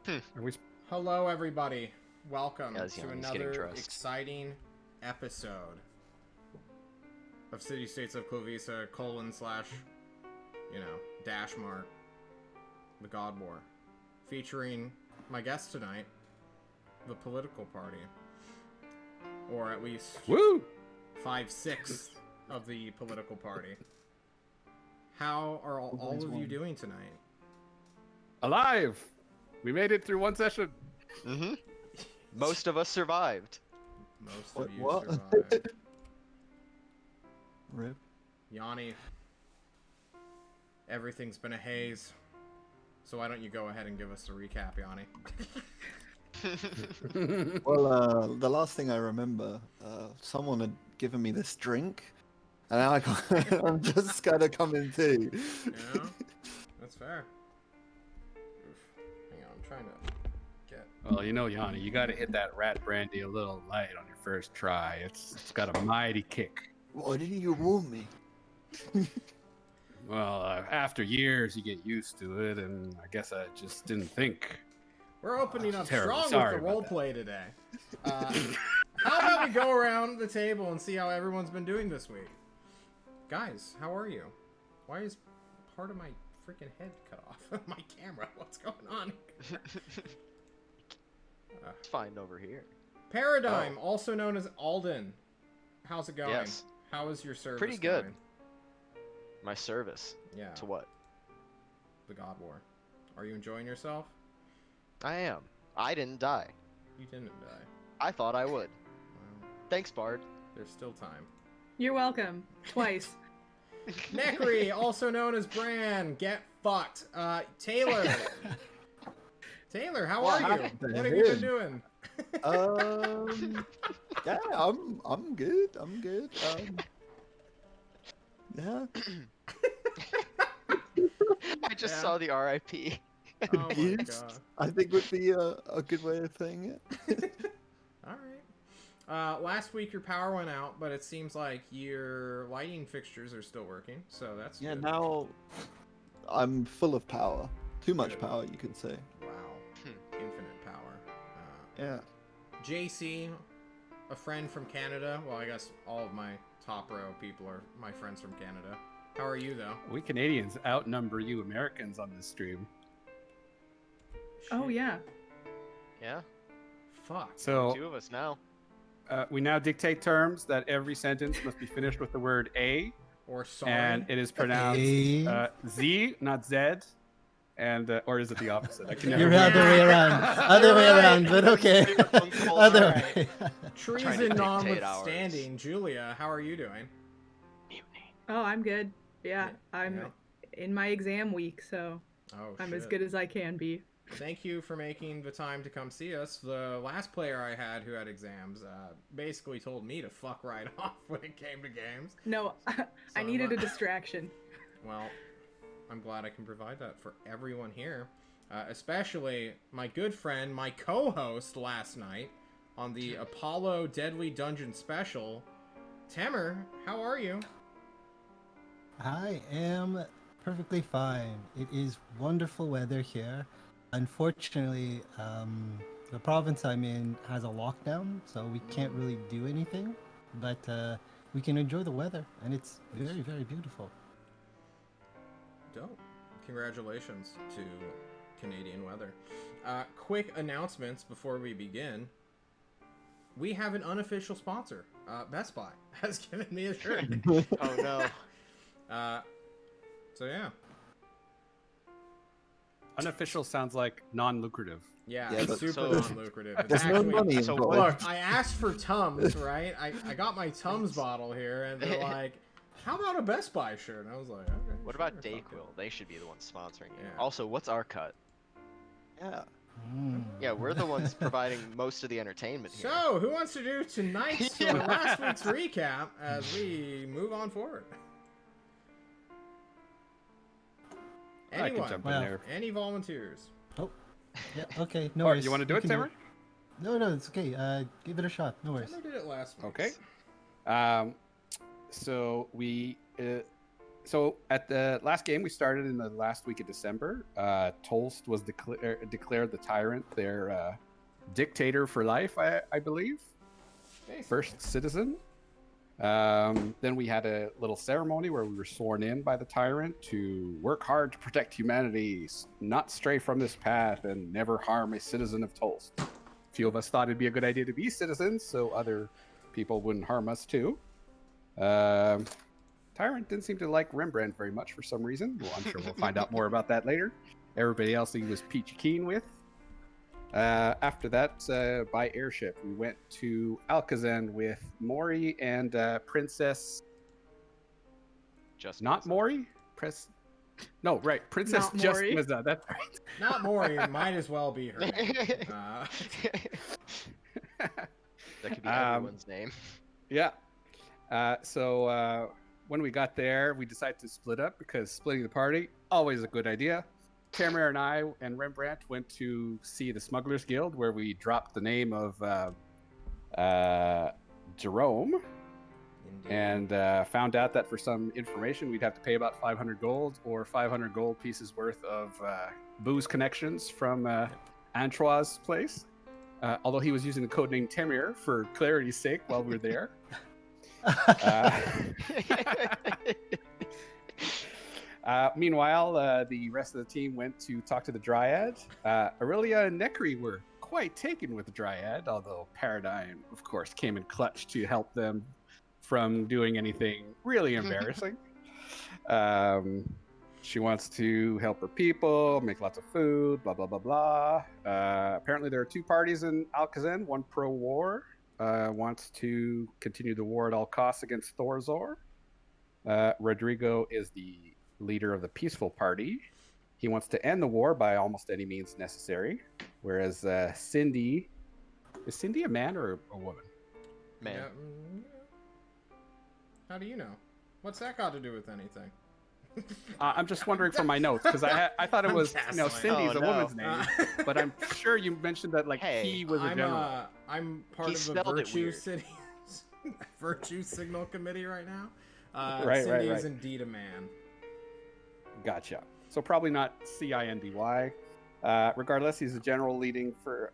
Are we? Hello, everybody. Welcome Yes, to Yanni's getting another dressed. exciting episode of City States of Klovisa, / dash mark, the God War, featuring my guest tonight, the political party, or at least Woo! 5/6 of the political party. How are all of you doing tonight? Alive! We made it through one session. Mm-hmm. Most of us survived. Most of you What? survived. Rip. Yanni, everything's been a haze. So why don't you go ahead and give us a recap, Yanni? Well, the last thing I remember, someone had given me this drink, and now I'm just kind of coming to. Yeah, that's fair. Oof. Hang on, I'm trying to get... Well, Yanni, you got to hit that rat brandy a little light on your first try. It's got a mighty kick. Why didn't you warn me? Well, after years, you get used to it, and I guess I just didn't think. We're opening up Terrible. strong Sorry with the about that. roleplay today. How about we go around the table and see how everyone's been doing this week? Guys, how are you? Why is part of my freaking head cut off? My camera, what's going on? It's fine over here. Paradigm, also known as Alden. How's it going? Yes. How is your service Pretty good. going? My service. Yeah, To what? the God War. Are you enjoying yourself? I am. I didn't die. You didn't die. I thought I would. Well, Thanks, Bard. there's still time. You're welcome. Twice. Necri, also known as Bran, get fucked. Taylor. Taylor, how What are you? happened to What have you been him? doing? Yeah, I'm good. I'm good. Yeah. I just Yeah. saw the RIP. Oh my Confused, god. I think would be a good way of saying it. Alright. Last week your power went out, but it seems like your lighting fixtures are still working, so that's Yeah, good. now I'm full of power. Too much Good. power, you could say. Wow. Infinite power. Yeah. JC, a friend from Canada. Well, I guess all of my top row people are my friends from Canada. How are you, though? We Canadians outnumber you Americans on this stream. Oh, Shit. yeah. Yeah. Fuck. So Two of us now. we now dictate terms that every sentence must be finished with the word A, Or sorry. and it is pronounced Z, not Z, and or is it the opposite? I can never You're remember. other way around. Other way around, but okay. Other Alright. way. Treason Trying to dictate notwithstanding, Julia, how are you doing? Oh, I'm good. Yeah, I'm Yeah. in my exam week, so Oh, I'm shit. as good as I can be. Thank you for making the time to come see us. The last player I had who had exams basically told me to fuck right off when it came to games. No, I So needed a I'm- distraction. Well, I'm glad I can provide that for everyone here. Especially my good friend, my co-host last night on the Apollo Deadly Dungeon Special. Temer, how are you? I am perfectly fine. It is wonderful weather here. Unfortunately, the province I'm in has a lockdown, so we can't really do anything. But we can enjoy the weather, and it's very, very beautiful. Dope. Congratulations to Canadian weather. Quick announcements before we begin. We have an unofficial sponsor. Best Buy has given me a shirt. Oh no. So yeah. Unofficial sounds like non-lucrative. Yeah, Yeah, it's but super so- non-lucrative. It's There's no actually... money so involved. what- Look, I asked for Tums, right? I got my Tums bottle here, and they're like, how about a Best Buy shirt? And I was like, okay. What sure, about fuck it. Dayquil? They should be the ones sponsoring you. Yeah. Also, what's our cut? Yeah. Mm. Yeah, we're the ones providing most of the entertainment here. So, who wants to do tonight's Yeah. or last week's recap as we move on forward? I can Anyone? jump Well, in there. Any volunteers? Yeah, okay, no Oh, worries. you want to do it, can Tamer? No, it's okay. Give it a shot. No worries. I did it last week. Okay. So we So at the last game we started in the last week of December, Tolst was declared the tyrant, their dictator for life, I believe. Basically. First citizen. Then we had a little ceremony where we were sworn in by the tyrant to work hard to protect humanity, not stray from this path, and never harm a citizen of Tolst. A few of us thought it'd be a good idea to be citizens, so other people wouldn't harm us too. Tyrant didn't seem to like Rembrandt very much for some reason. Well, I'm sure we'll find out more about that later. Everybody else he was peachy keen with. After that, by airship, we went to Alcazan with Mori and Princess. Just Not Mesa. Mori? No, right. Princess Not Just Mori. Mesa. That's right. Not Mori, might as well be her. That could be everyone's name. Yeah. So when we got there, we decided to split up because splitting the party, always a good idea. Tamara and I and Rembrandt went to see the Smugglers Guild, where we dropped the name of Jerome, Indeed. and found out that for some information we'd have to pay about 500 gold or 500 gold pieces worth of booze connections from Antoine's place. Although he was using the codename Temir for clarity's sake while we were there. Meanwhile, the rest of the team went to talk to the Dryad. Aurelia and Necri were quite taken with the Dryad, although Paradigm, of course, came in clutch to help them from doing anything really embarrassing. She wants to help her people, make lots of food, blah, blah, blah, blah. Apparently there are two parties in Alcazan, one pro-war, wants to continue the war at all costs against Thorzor. Rodrigo is the leader of the peaceful party. He wants to end the war by almost any means necessary. Whereas Cindy, is Cindy a man or a woman? Man. Yeah, how do you know? What's that got to do with anything? I'm just wondering from my notes because I thought it was Cindy's Oh, a no. woman's name, but I'm sure you mentioned that Hey, he was a general. I'm part He of the spelled it Virtue weird. City Virtue Signal Committee right now. Right, Cindy right. is indeed a man. Gotcha. So probably not Cindy. Regardless, he's a general leading for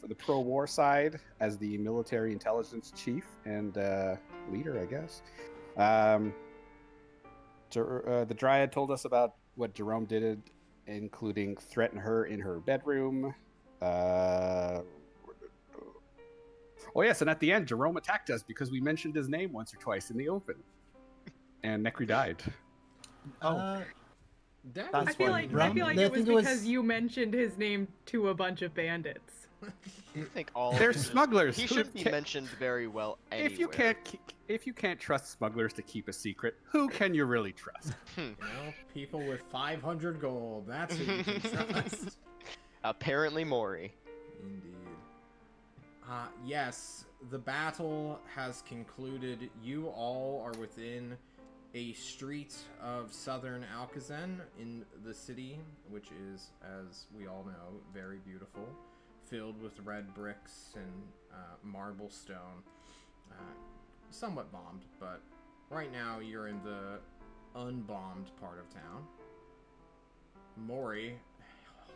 the pro-war side as the military intelligence chief and leader, I guess. The Dryad told us about what Jerome did, including threaten her in her bedroom. Oh yes, and at the end, Jerome attacked us because we mentioned his name once or twice in the open, and Necri died. That That's I feel like Rum- it I was think it was- because you mentioned his name to a bunch of bandits. I think all They're of this- smugglers. He Who shouldn't be ca- mentioned very well anywhere. If you can't trust smugglers to keep a secret, who can you really trust? You know, people with 500 gold. That's who you can trust. Apparently Mori. Indeed. Yes, the battle has concluded. You all are within a street of southern Alcazan in the city, which is, as we all know, very beautiful, filled with red bricks and marble stone. Somewhat bombed, but right now you're in the unbombed part of town. Mori,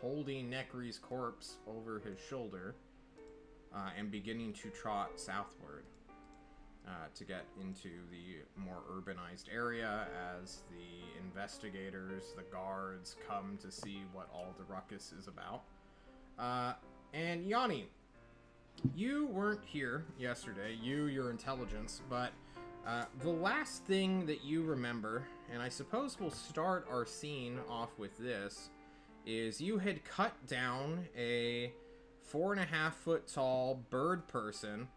holding Nekri's corpse over his shoulder, and beginning to trot southward to get into the more urbanized area as the investigators, the guards come to see what all the ruckus is about. And Yanni, you weren't here yesterday, your intelligence, but the last thing that you remember, and I suppose we'll start our scene off with this, is you had cut down a 4.5 foot tall bird person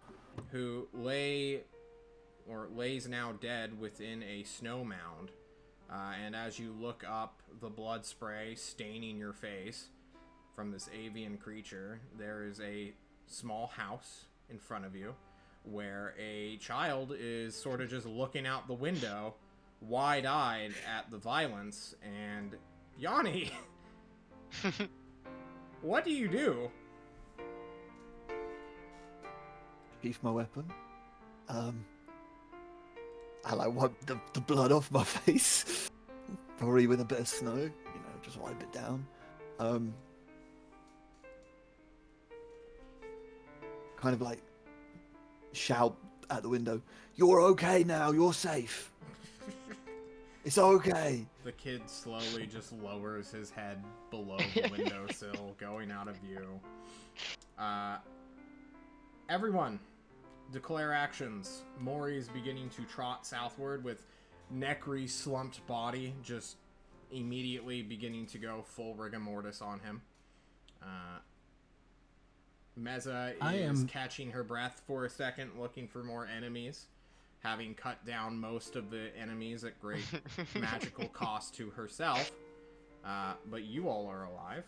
who lays now dead within a snow mound. And as you look up, the blood spray staining your face from this avian creature, there is a small house in front of you where a child is sort of just looking out the window, wide-eyed at the violence. And Yanni, what do you do? Sheath my weapon. I like wipe the blood off my face. probably with a bit of snow, just wipe it down. Kind of like shout at the window, "You're okay now. You're safe. It's okay." The kid slowly just lowers his head below the windowsill, going out of view. Everyone, declare actions. Mori's beginning to trot southward with Nekri's slumped body just immediately beginning to go full rigor mortis on him. Meza is catching her breath for a second, looking for more enemies, having cut down most of the enemies at great magical cost to herself. But you all are alive.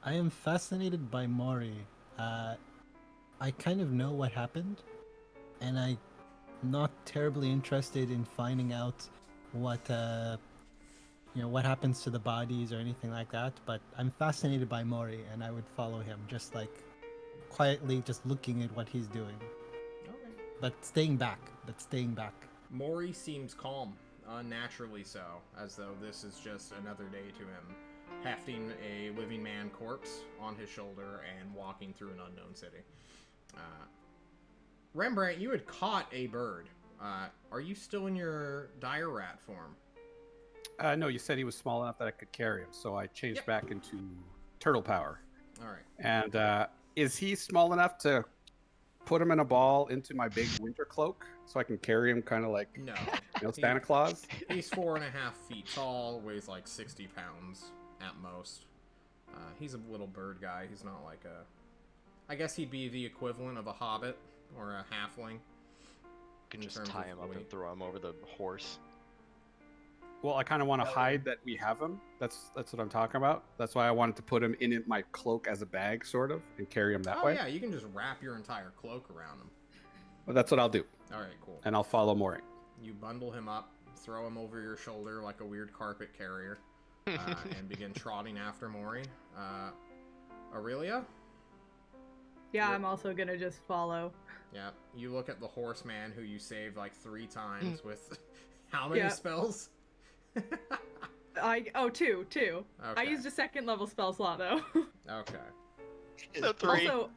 I am fascinated by Mori. I kind of know what happened, and I'm not terribly interested in finding out what what happens to the bodies or anything like that. But I'm fascinated by Mori, and I would follow him, just like quietly, just looking at what he's doing. Okay. But staying back. Mori seems calm, unnaturally so, as though this is just another day to him, hefting a living man corpse on his shoulder and walking through an unknown city. Rembrandt, you had caught a bird. Are you still in your dire rat form? No, you said he was small enough that I could carry him, so I changed back into turtle power. All right. And is he small enough to put him in a ball into my big winter cloak so I can carry him kind of like No. Santa Claus? He's 4.5 feet tall, weighs like 60 pounds at most. He's a little bird guy. He's not like a... I guess he'd be the equivalent of a hobbit or a halfling. You can in just terms tie of him up weight. and throw him over the horse. Well, I kind of want to hide that we have him. That's what I'm talking about. That's why I wanted to put him in my cloak as a bag, sort of, and carry him that way. Yeah, you can just wrap your entire cloak around him. Well, that's what I'll do, All right, cool. and I'll follow Mori. You bundle him up, throw him over your shoulder like a weird carpet carrier, and begin trotting after Mori. Aurelia? Yeah, I'm also gonna just follow. Yeah, you look at the horseman who you saved like 3 times with how many spells? Two. I Okay. used a 2nd level spell slot though. Okay. So 3. Also,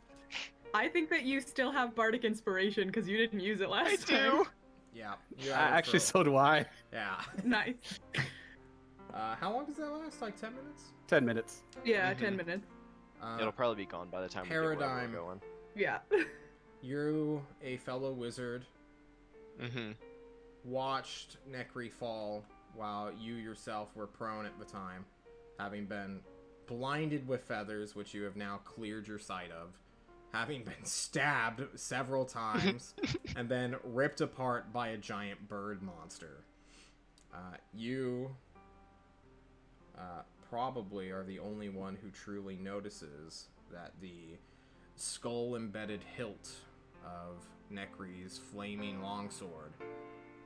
I think that you still have Bardic Inspiration because you didn't use it I last do. time. Yeah. You have it Actually, for- so do I. Yeah. Nice. How long does that last? Like 10 minutes? 10 minutes. Yeah, 10 minutes. It'll probably be gone by the time we get where Paradigm. we're going. Yeah. You, a fellow wizard, Mm-hmm. watched Nekri fall while you yourself were prone at the time, having been blinded with feathers, which you have now cleared your sight of, having been stabbed several times, and then ripped apart by a giant bird monster. You probably are the only one who truly notices that the skull-embedded hilt of Nekri's flaming longsword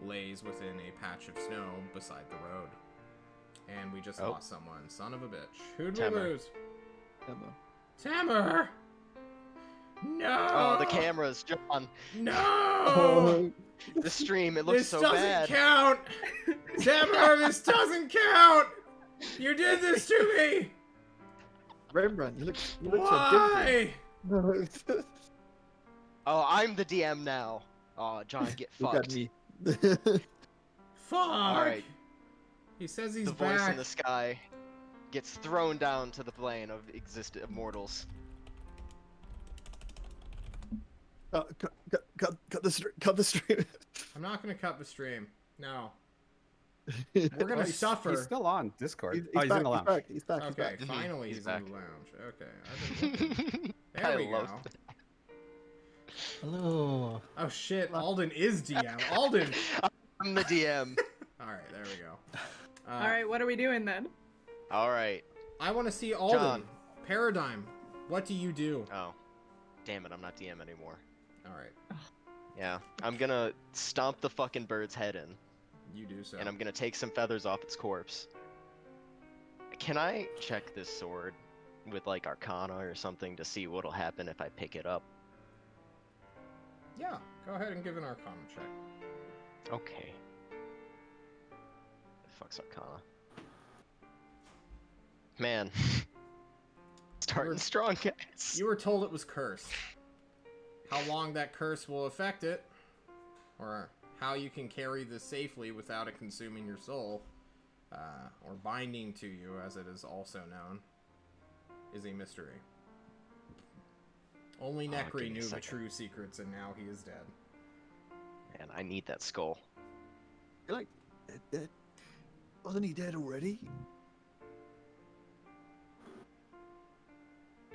lays within a patch of snow beside the road. And we just lost someone. Son of a bitch. Who'd we Tamer. lose? Emma. Tamer! No! Oh, the cameras, John. No! The stream, it looks This so doesn't bad. count! Tamer, this doesn't count! You did this to me! Rembrandt, you look so different. Why? No, Oh, I'm the DM now. Oh, John, get look at fucked. me. Fuck! Alright, He says he's the voice back. in the sky gets thrown down to the plane of existent mortals. Cut the stream. I'm not gonna cut the stream. No. We're gonna Oh, he's suffer. still on Discord. He's, He's back, in the lounge. He's back. Okay, Mhm, finally he's he's back. in the lounge. Okay, I've been looking. There I we go. love Hello. Oh shit, Alden is DM. Alden! I'm the DM. Alright, there we go. All right, what are we doing then? Alright. I want to see Alden. John. Paradigm. What do you do? Oh. Damn it, I'm not DM anymore. Alright, Yeah. I'm gonna stomp the fucking bird's head in, you do so. and I'm gonna take some feathers off its corpse. Can I check this sword with, like, Arcana or something to see what'll happen if I pick it up? Yeah, go ahead and give an Arcana check. Okay. fuck's Arcana? Man. Starting strong, guys. You were told it was cursed. How long that curse will affect it, or how you can carry this safely without it consuming your soul, or binding to you, as it is also known, is a mystery. Only Oh, Necri give me a knew the second. true secrets, and now he is dead. Man, I need that skull. You're like, dead. Wasn't he dead already?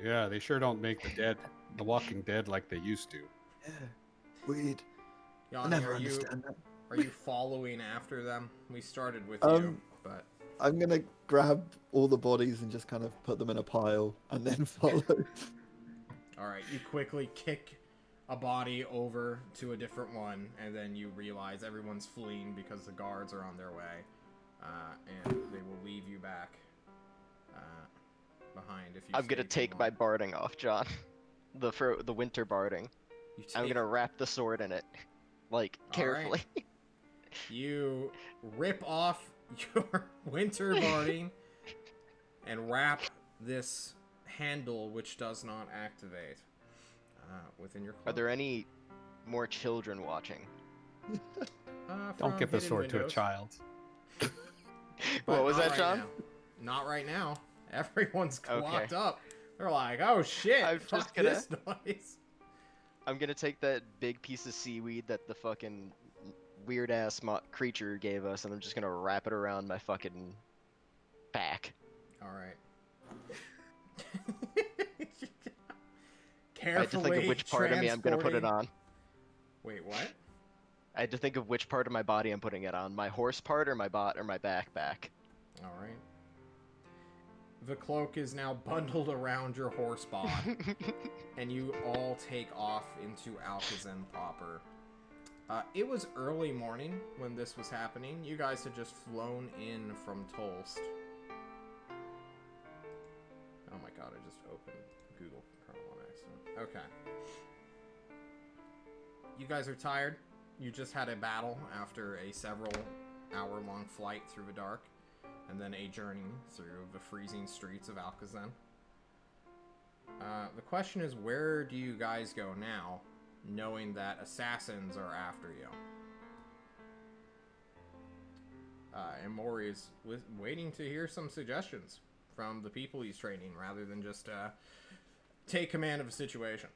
Yeah, they sure don't make the Walking Dead like they used to. Yeah. Weird. I Yanni, never are you understand that. following after them? We started with you, Um, but I'm gonna grab all the bodies and just kind of put them in a pile and then follow. all right. You quickly kick a body over to a different one, and then you realize everyone's fleeing because the guards are on their way, and they will leave you back behind if you. I'm stay gonna too take my long. barding off, John. The winter barding. You I'm take- gonna wrap the sword in it, like All right. carefully. You rip off your winter barding and wrap this handle, which does not activate, within your cloak. Are there any more children watching? Don't from give the hidden sword to a windows, child. but What was not that, right John? now. Not right now. Everyone's Okay. locked up. They're like, oh shit, I'm fuck just gonna- this noise. I'm gonna take that big piece of seaweed that the fucking weird ass creature gave us, and I'm just gonna wrap it around my fucking back. All right. I had to think of which part of me I'm gonna put it transporting- on. Wait, what? I had to think of which part of my body I'm putting it on. My horse part or my bot or my back. All right. The cloak is now bundled around your horse bod, and you all take off into Alcazan proper. It was early morning when this was happening. You guys had just flown in from Tolst. Oh my god, I just opened Google Chrome on accident. Okay. You guys are tired. You just had a battle after a several hour-long flight through the dark, and then a journey through the freezing streets of Alcazan. The question is, where do you guys go now, knowing that assassins are after you? And Mori is waiting to hear some suggestions from the people he's training, rather than just take command of a situation.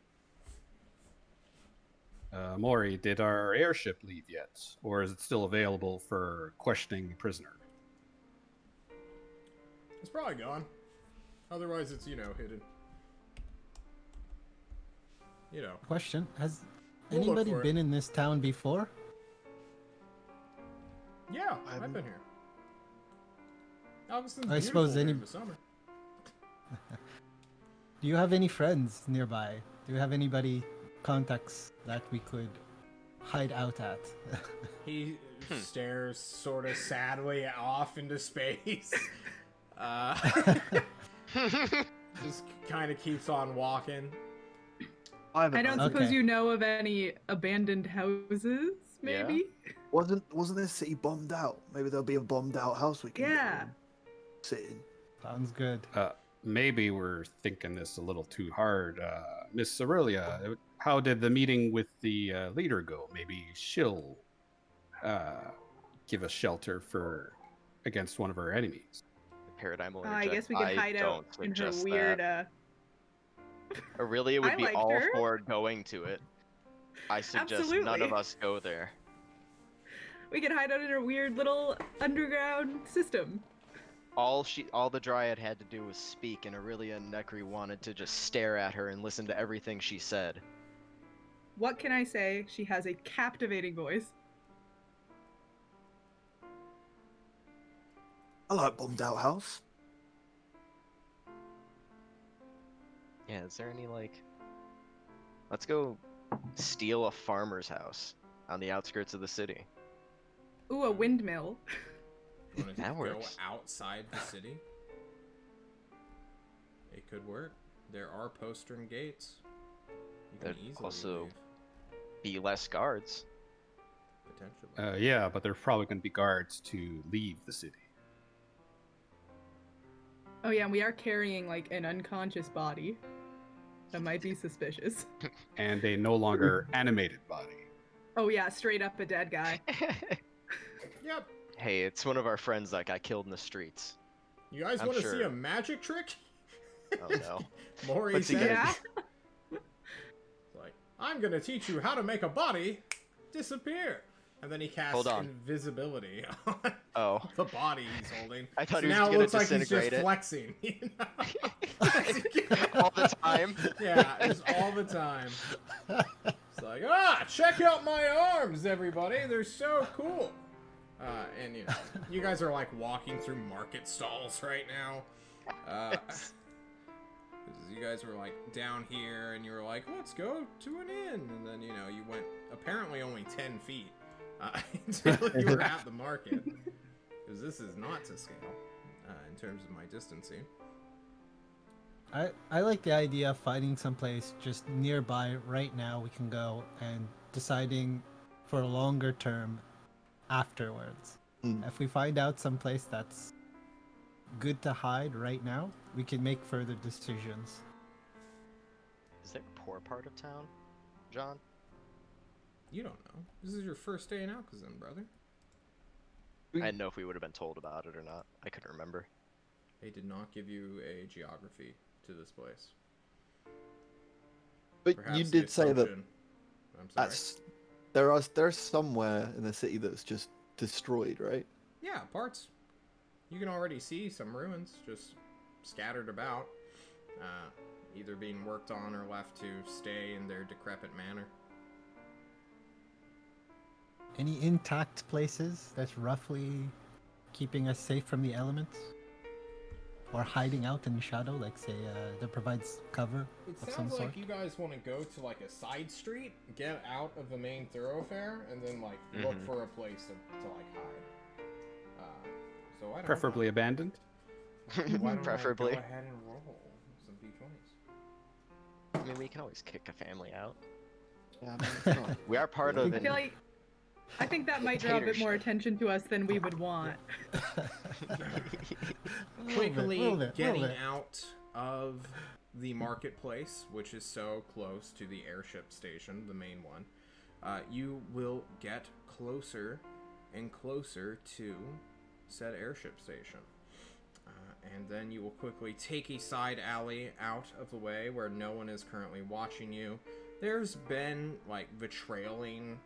Maury, did our airship leave yet? Or is it still available for questioning the prisoner? It's probably gone. Otherwise, it's, hidden. Question: has We'll look anybody for it. been in this town before? Yeah, I've been here. Augustin's I suppose beautiful any- during the summer. Do you have any friends nearby? Do you have anybody contacts that we could hide out at? He stares sort of sadly off into space. Just kind of keeps on walking. I don't suppose Okay. you know of any abandoned houses, Yeah. maybe? Wasn't this city bombed out? Maybe there'll be a bombed out house we can go Yeah. and sit in. Sounds good. Maybe we're thinking this a little too hard. Miss Aurelia, how did the meeting with the leader go? Maybe she'll give us shelter against one of our enemies. Paradigm will I interject. guess we could hide out don't in her suggest weird. that. Aurelia would I be liked all her. for going to it. I suggest none Absolutely. of us go there. We could hide out in her weird little underground system. All the Dryad had to do was speak, and Aurelia and Necri wanted to just stare at her and listen to everything she said. What can I say? She has a captivating voice. I like bombed out house. Yeah, is there any let's go steal a farmer's house on the outskirts of the city. Ooh, a windmill. You want to That go works. outside the city? It could work. There are postern gates. You can There'd easily also leave. Be less guards. Potentially. Yeah, but there's probably going to be guards to leave the city. Oh yeah, and we are carrying like an unconscious body. That might be suspicious. And a no longer animated body. Oh yeah, straight up a dead guy. Yep. Hey, it's one of our friends that got killed in the streets. You guys I'm want to see sure. a magic trick? Oh no. Maury What's he said. gonna Yeah. Like, I'm gonna teach you how to make a body disappear. And then he casts Hold on. invisibility on Oh. the body he's holding. I thought So he was now it gonna looks like he's just disintegrate it. flexing. You know? All the time. Yeah, it's all the time. It's like, check out my arms, everybody. They're so cool. And you know, you guys are like walking through market stalls right now. 'Cause you guys were like down here and you were like, let's go to an inn. And then, you know, you went apparently only 10 feet until you were at the market. Because this is not to scale in terms of my distancing. I like the idea of finding someplace just nearby right now we can go and deciding for a longer term afterwards. If we find out someplace that's good to hide right now, we can make further decisions. Is there a poor part of town, John? You don't know. This is your first day in Alcazan, brother. I didn't know if we would have been told about it or not. I couldn't remember. They did not give you a geography to this place. But Perhaps you the did say that assumption- I'm sorry. there's somewhere in the city that's just destroyed, right? Yeah, parts. You can already see some ruins just scattered about, either being worked on or left to stay in their decrepit manner. Any intact places that's roughly keeping us safe from the elements? Or hiding out in the shadow, like say, that provides cover It of some sounds sort? like you guys want to go to like a side street, get out of the main thoroughfare, and then like look Mhm. for a place to like hide. So I don't Preferably abandoned. Why don't Preferably. I go ahead and roll some d20s? I mean, we can always kick a family out. Yeah, I mean, it's not- We are part I of I an feel like I think that might draw a bit more attention to us than we would want. Quickly getting out of the marketplace, which is so close to the airship station, the main one, you will get closer and closer to said airship station. And then you will quickly take a side alley out of the way where no one is currently watching you. There's been, like, betraying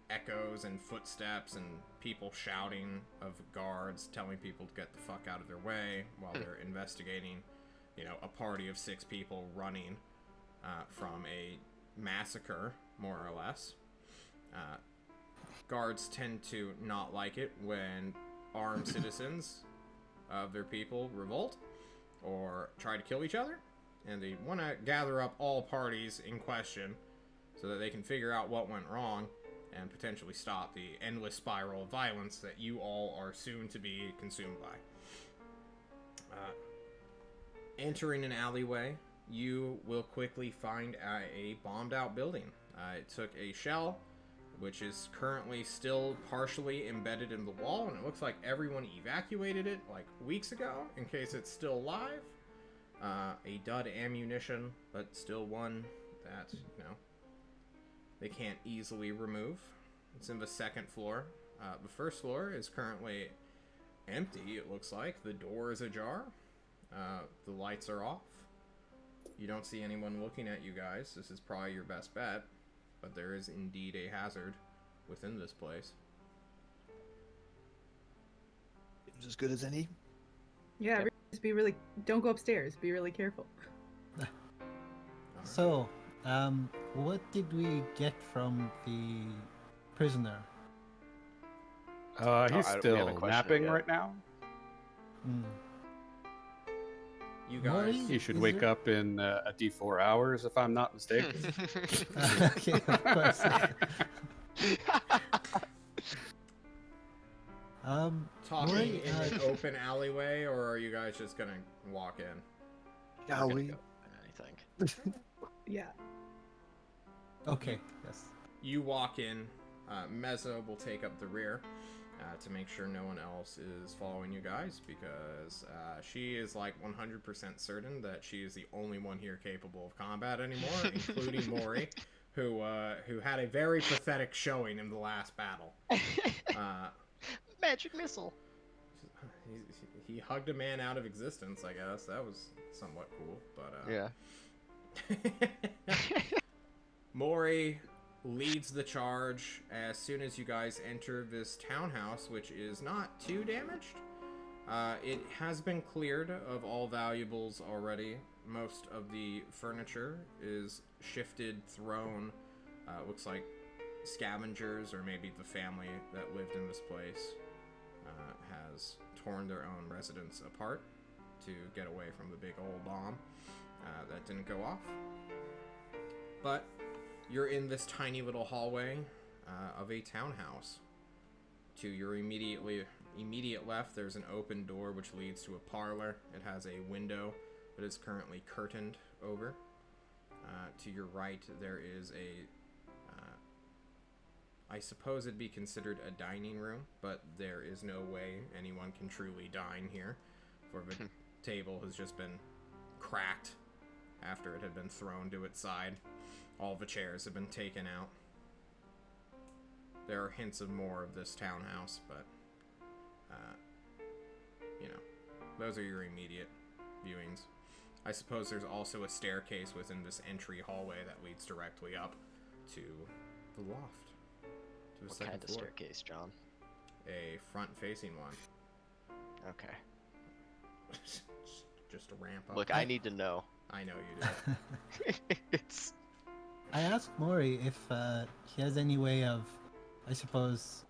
echoes and footsteps and people shouting of guards telling people to get the fuck out of their way while they're investigating, you know, a party of 6 people running from a massacre, more or less. Guards tend to not like it when armed citizens of their people revolt or try to kill each other, and they want to gather up all parties in question so that they can figure out what went wrong and potentially stop the endless spiral of violence that you all are soon to be consumed by. Entering an alleyway, you will quickly find a bombed out building. It took a shell, which is currently still partially embedded in the wall, and it looks like everyone evacuated it like weeks ago in case it's still alive. A dud ammunition, but still one that, you know, they can't easily remove. It's in the second floor. The first floor is currently empty, it looks like. The door is ajar. The lights are off. You don't see anyone looking at you guys. This is probably your best bet. But there is indeed a hazard within this place. It's as good as any. Yeah, Yep. just be really. Don't go upstairs. Be really careful. Alright. So, what did we get from the prisoner? He's we haven't still questioned it napping yet. right now. Hmm. You Maury? guys, He should Is wake there- up in a D4 hours, if I'm not mistaken. Okay, of course. talking Maury, in an open alleyway, or are you guys just gonna walk in? Yeah, Not gonna we. go in anything. Yeah. okay, yes. You walk in Mezzo will take up the rear to make sure no one else is following you guys, because she is like 100% certain that she is the only one here capable of combat anymore, including Mori, who had a very pathetic showing in the last battle. Magic missile. He hugged a man out of existence, I guess. That was somewhat cool, but Yeah. Mori leads the charge as soon as you guys enter this townhouse, which is not too damaged. It has been cleared of all valuables already. Most of the furniture is shifted, thrown. Looks like scavengers, or maybe the family that lived in this place, has torn their own residence apart to get away from the big old bomb that didn't go off. But you're in this tiny little hallway of a townhouse. To your immediate left, there's an open door which leads to a parlor. It has a window that is currently curtained over. To your right, there is I suppose it'd be considered a dining room, but there is no way anyone can truly dine here, for the table has just been cracked after it had been thrown to its side. All the chairs have been taken out. There are hints of more of this townhouse, but, those are your immediate viewings. I suppose there's also a staircase within this entry hallway that leads directly up to the loft. To the What second kind of floor. staircase, John? A front-facing one. Okay. Just a ramp up. Look, I need to know. I know you do. It's I asked Mori if he has any way of, I suppose,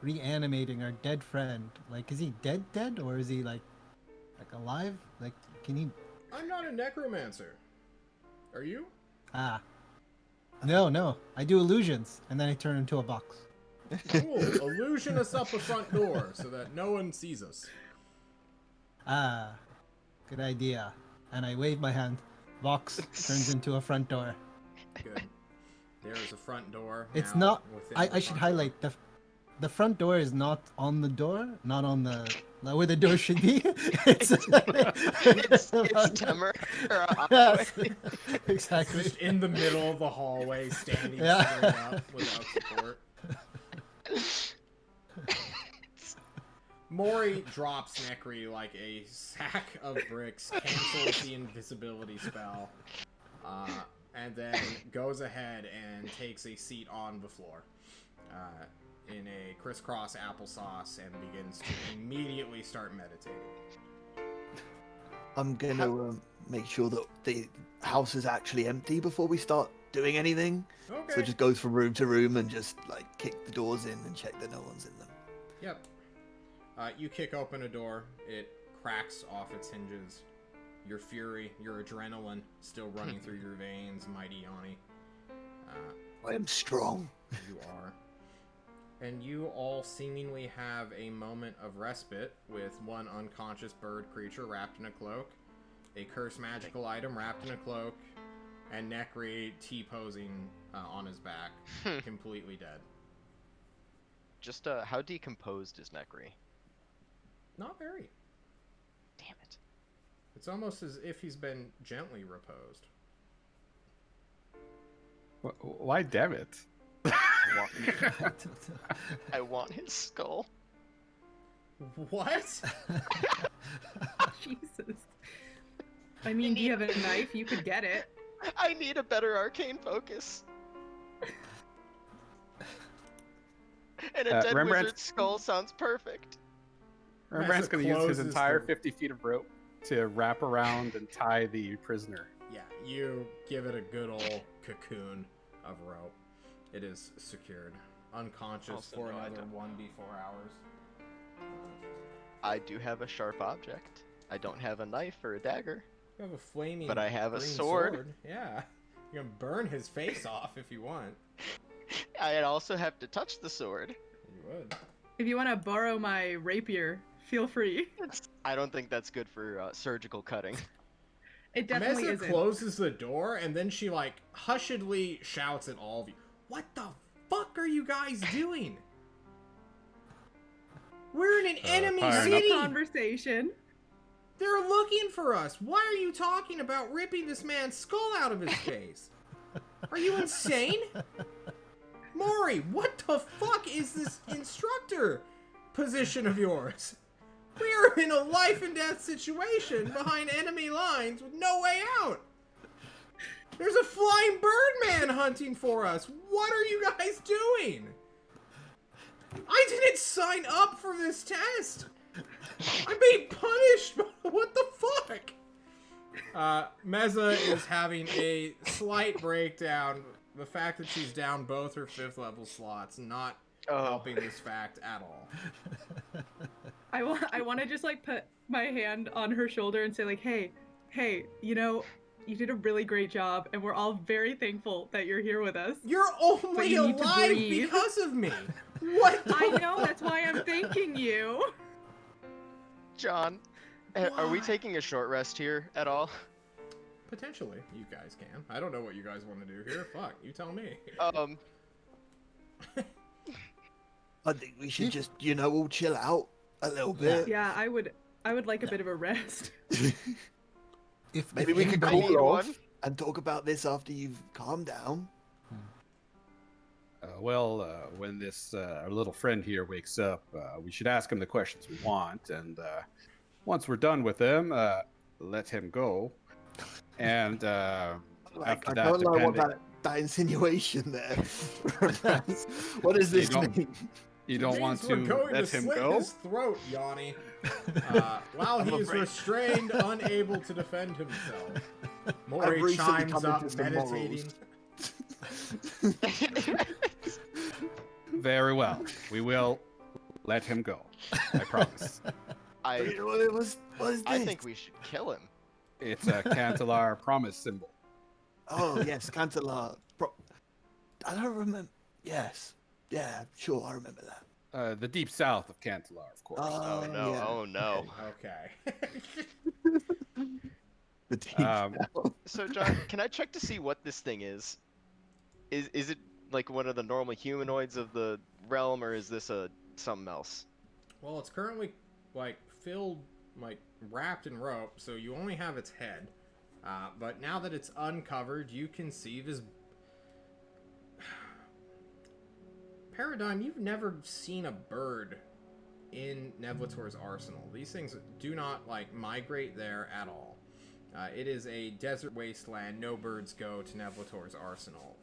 reanimating our dead friend. Like, is he dead, or is he like alive? Like, can he? I'm not a necromancer. Are you? Ah. No. I do illusions, and then I turn into a box. Cool. Illusion us up the front door so that no one sees us. Ah, good idea. And I wave my hand. Box turns into a front door. Good. There is a front door. It's now not. within I the should front highlight the front door is not on the door, not on the like where the door should be. it's it's Temur. Yes, exactly. Just in the middle of the hallway, standing Yeah. straight up without support. Mori drops Nekri like a sack of bricks, cancels the invisibility spell, and then goes ahead and takes a seat on the floor in a crisscross applesauce and begins to immediately start meditating. I'm gonna make sure that the house is actually empty before we start doing anything. Okay. So it just goes from room to room and just like kick the doors in and check that no one's in them. Yep. You kick open a door. It cracks off its hinges. Your fury, your adrenaline still running through your veins, mighty Yanni. I am strong. You are. And you all seemingly have a moment of respite with one unconscious bird creature wrapped in a cloak, a cursed magical item wrapped in a cloak, and Nekri T-posing on his back, completely dead. Just how decomposed is Nekri? Not very. Damn it. It's almost as if he's been gently reposed. Why damn it? I want his skull. What? Jesus. I mean, do you have a knife? You could get it. I need a better arcane focus. And a dead Rembrandt- wizard's skull sounds perfect. Rembrandt's Mesa going to use his closes entire the- 50 feet of rope to wrap around and tie the prisoner. Yeah, you give it a good old cocoon of rope. It is secured. Unconscious Also, for no, I another don't. 1d4 hours. I do have a sharp object. I don't have a knife or a dagger. You have a flaming But I have a green sword. Yeah. You can burn his face off if you want. I also have to touch the sword. You would. If you want to borrow my rapier, feel free. I don't think that's good for surgical cutting. It definitely Mesa isn't. closes the door and then she like hushedly shouts at all of you. What the fuck fuck are you guys doing? We're in an enemy fire city! Conversation. They're looking for us! Why are you talking about ripping this man's skull out of his face? Are you insane? Maury, what the fuck is this instructor position of yours? We are in a life and death situation behind enemy lines with no way out! There's a flying bird man hunting for us! What are you guys doing? I didn't sign up for this test! I'm being punished! What the fuck? Meza is having a slight breakdown. The fact that she's down both her 5th level slots, not helping this fact at all. I want to just like put my hand on her shoulder and say like, hey, you know, you did a really great job, and we're all very thankful that you're here with us. You're only you need to alive breathe. because of me. What? I know, that's why I'm thanking you. John, are we taking a short rest here at all? Potentially, you guys can. I don't know what you guys want to do here. Fuck, you tell me. I think we should just, you know, all chill out a little bit. Yeah, I would like a bit of a rest. Maybe we could I need cool off one. and talk about this after you've calmed down. When this our little friend here wakes up, we should ask him the questions we want, and once we're done with him, let him go. And after I that, don't know what depending- that insinuation there. What does this mean? You don't want to We're going let to him slit go? his throat, Yanni. While I'm he's afraid. restrained, unable to defend himself. I've Maury recently chimes come up, into some morals. meditating. Very well. We will let him go. I promise. I What was this? think we should kill him. It's a Cantelar promise symbol. Oh, yes, Cantelar. I don't remember. Yes. Yeah, sure, I remember that. The deep south of Cantelar, of course. Oh no! yeah. Oh no! Okay. The deep Um, south. So John, can I check to see what this thing is? Is it like one of the normal humanoids of the realm, or is this something else? Well, it's currently like filled, like wrapped in rope, so you only have its head. But now that it's uncovered, you can see this. Paradigm, you've never seen a bird in Nevlator's arsenal. These things do not like migrate there at all. It is a desert wasteland. No birds go to Nevlator's arsenal.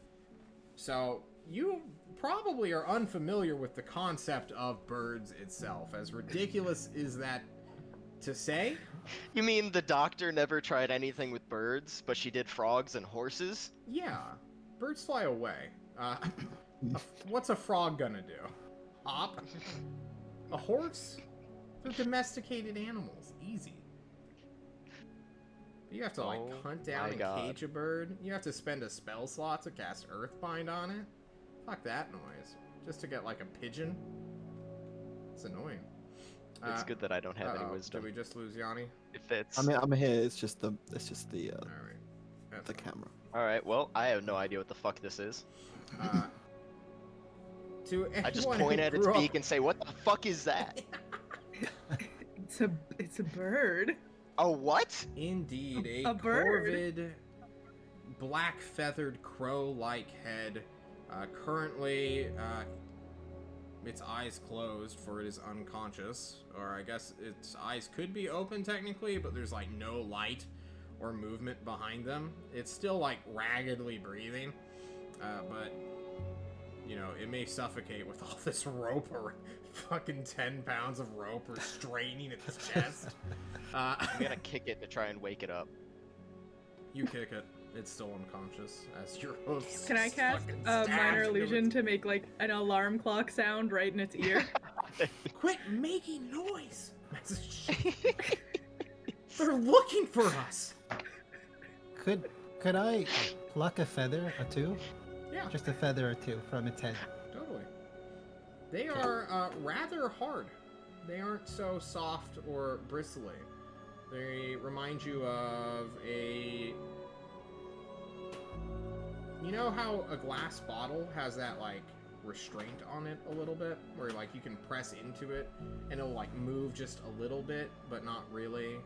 So you probably are unfamiliar with the concept of birds itself. As ridiculous is that to say? You mean the doctor never tried anything with birds, but she did frogs and horses? Yeah, birds fly away. What's a frog gonna do? Hop? A horse? They're domesticated animals. Easy. You have to like Oh hunt down my and God. cage a bird. You have to spend a spell slot to cast Earthbind on it. Fuck that noise. Just to get like a pigeon. It's annoying. It's good that I don't have any Did wisdom. we just lose Yanni? It fits. I'm here. It's just the All right. That's the camera. All right. Well, I have no idea what the fuck this is. To I just anyone point who at its grew up- beak and say, "What the fuck is that?" It's a bird. Oh, what? Indeed, A bird. corvid, black-feathered crow-like head. Currently, its eyes closed, for it is unconscious. Or I guess its eyes could be open technically, but there's like no light or movement behind them. It's still like raggedly breathing, but you know, it may suffocate with all this rope or fucking 10 pounds of rope restraining its chest. I'm gonna kick it to try and wake it up. You kick it. It's still unconscious as your host. Can I cast fucking a stabs minor into illusion its- to make like an alarm clock sound right in its ear? Quit making noise! They're looking for us! Could I pluck a feather or two? Yeah, Just a feather or two from its head. totally. They are rather hard. They aren't so soft or bristly. They remind you of a... You know how a glass bottle has that, like, restraint on it a little bit, where like you can press into it and it'll like move just a little bit, but not really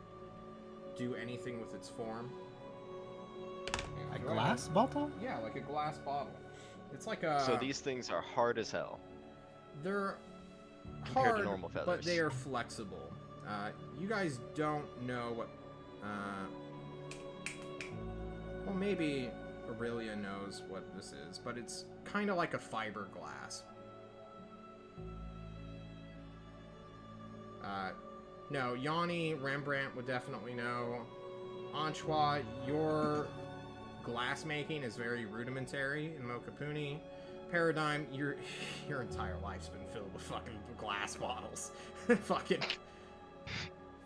do anything with its form. A glass bottle? Yeah, like a glass bottle. It's like a. So these things are hard as hell. They're Compared to hard, normal but feathers. they are flexible. You guys don't know what. Well, maybe Aurelia knows what this is, but it's kind of like a fiberglass. No, Yanni, Rembrandt would definitely know. Anchwa, your glass making is very rudimentary in Mokapuni. Paradigm, your entire life's been filled with fucking glass bottles. Fucking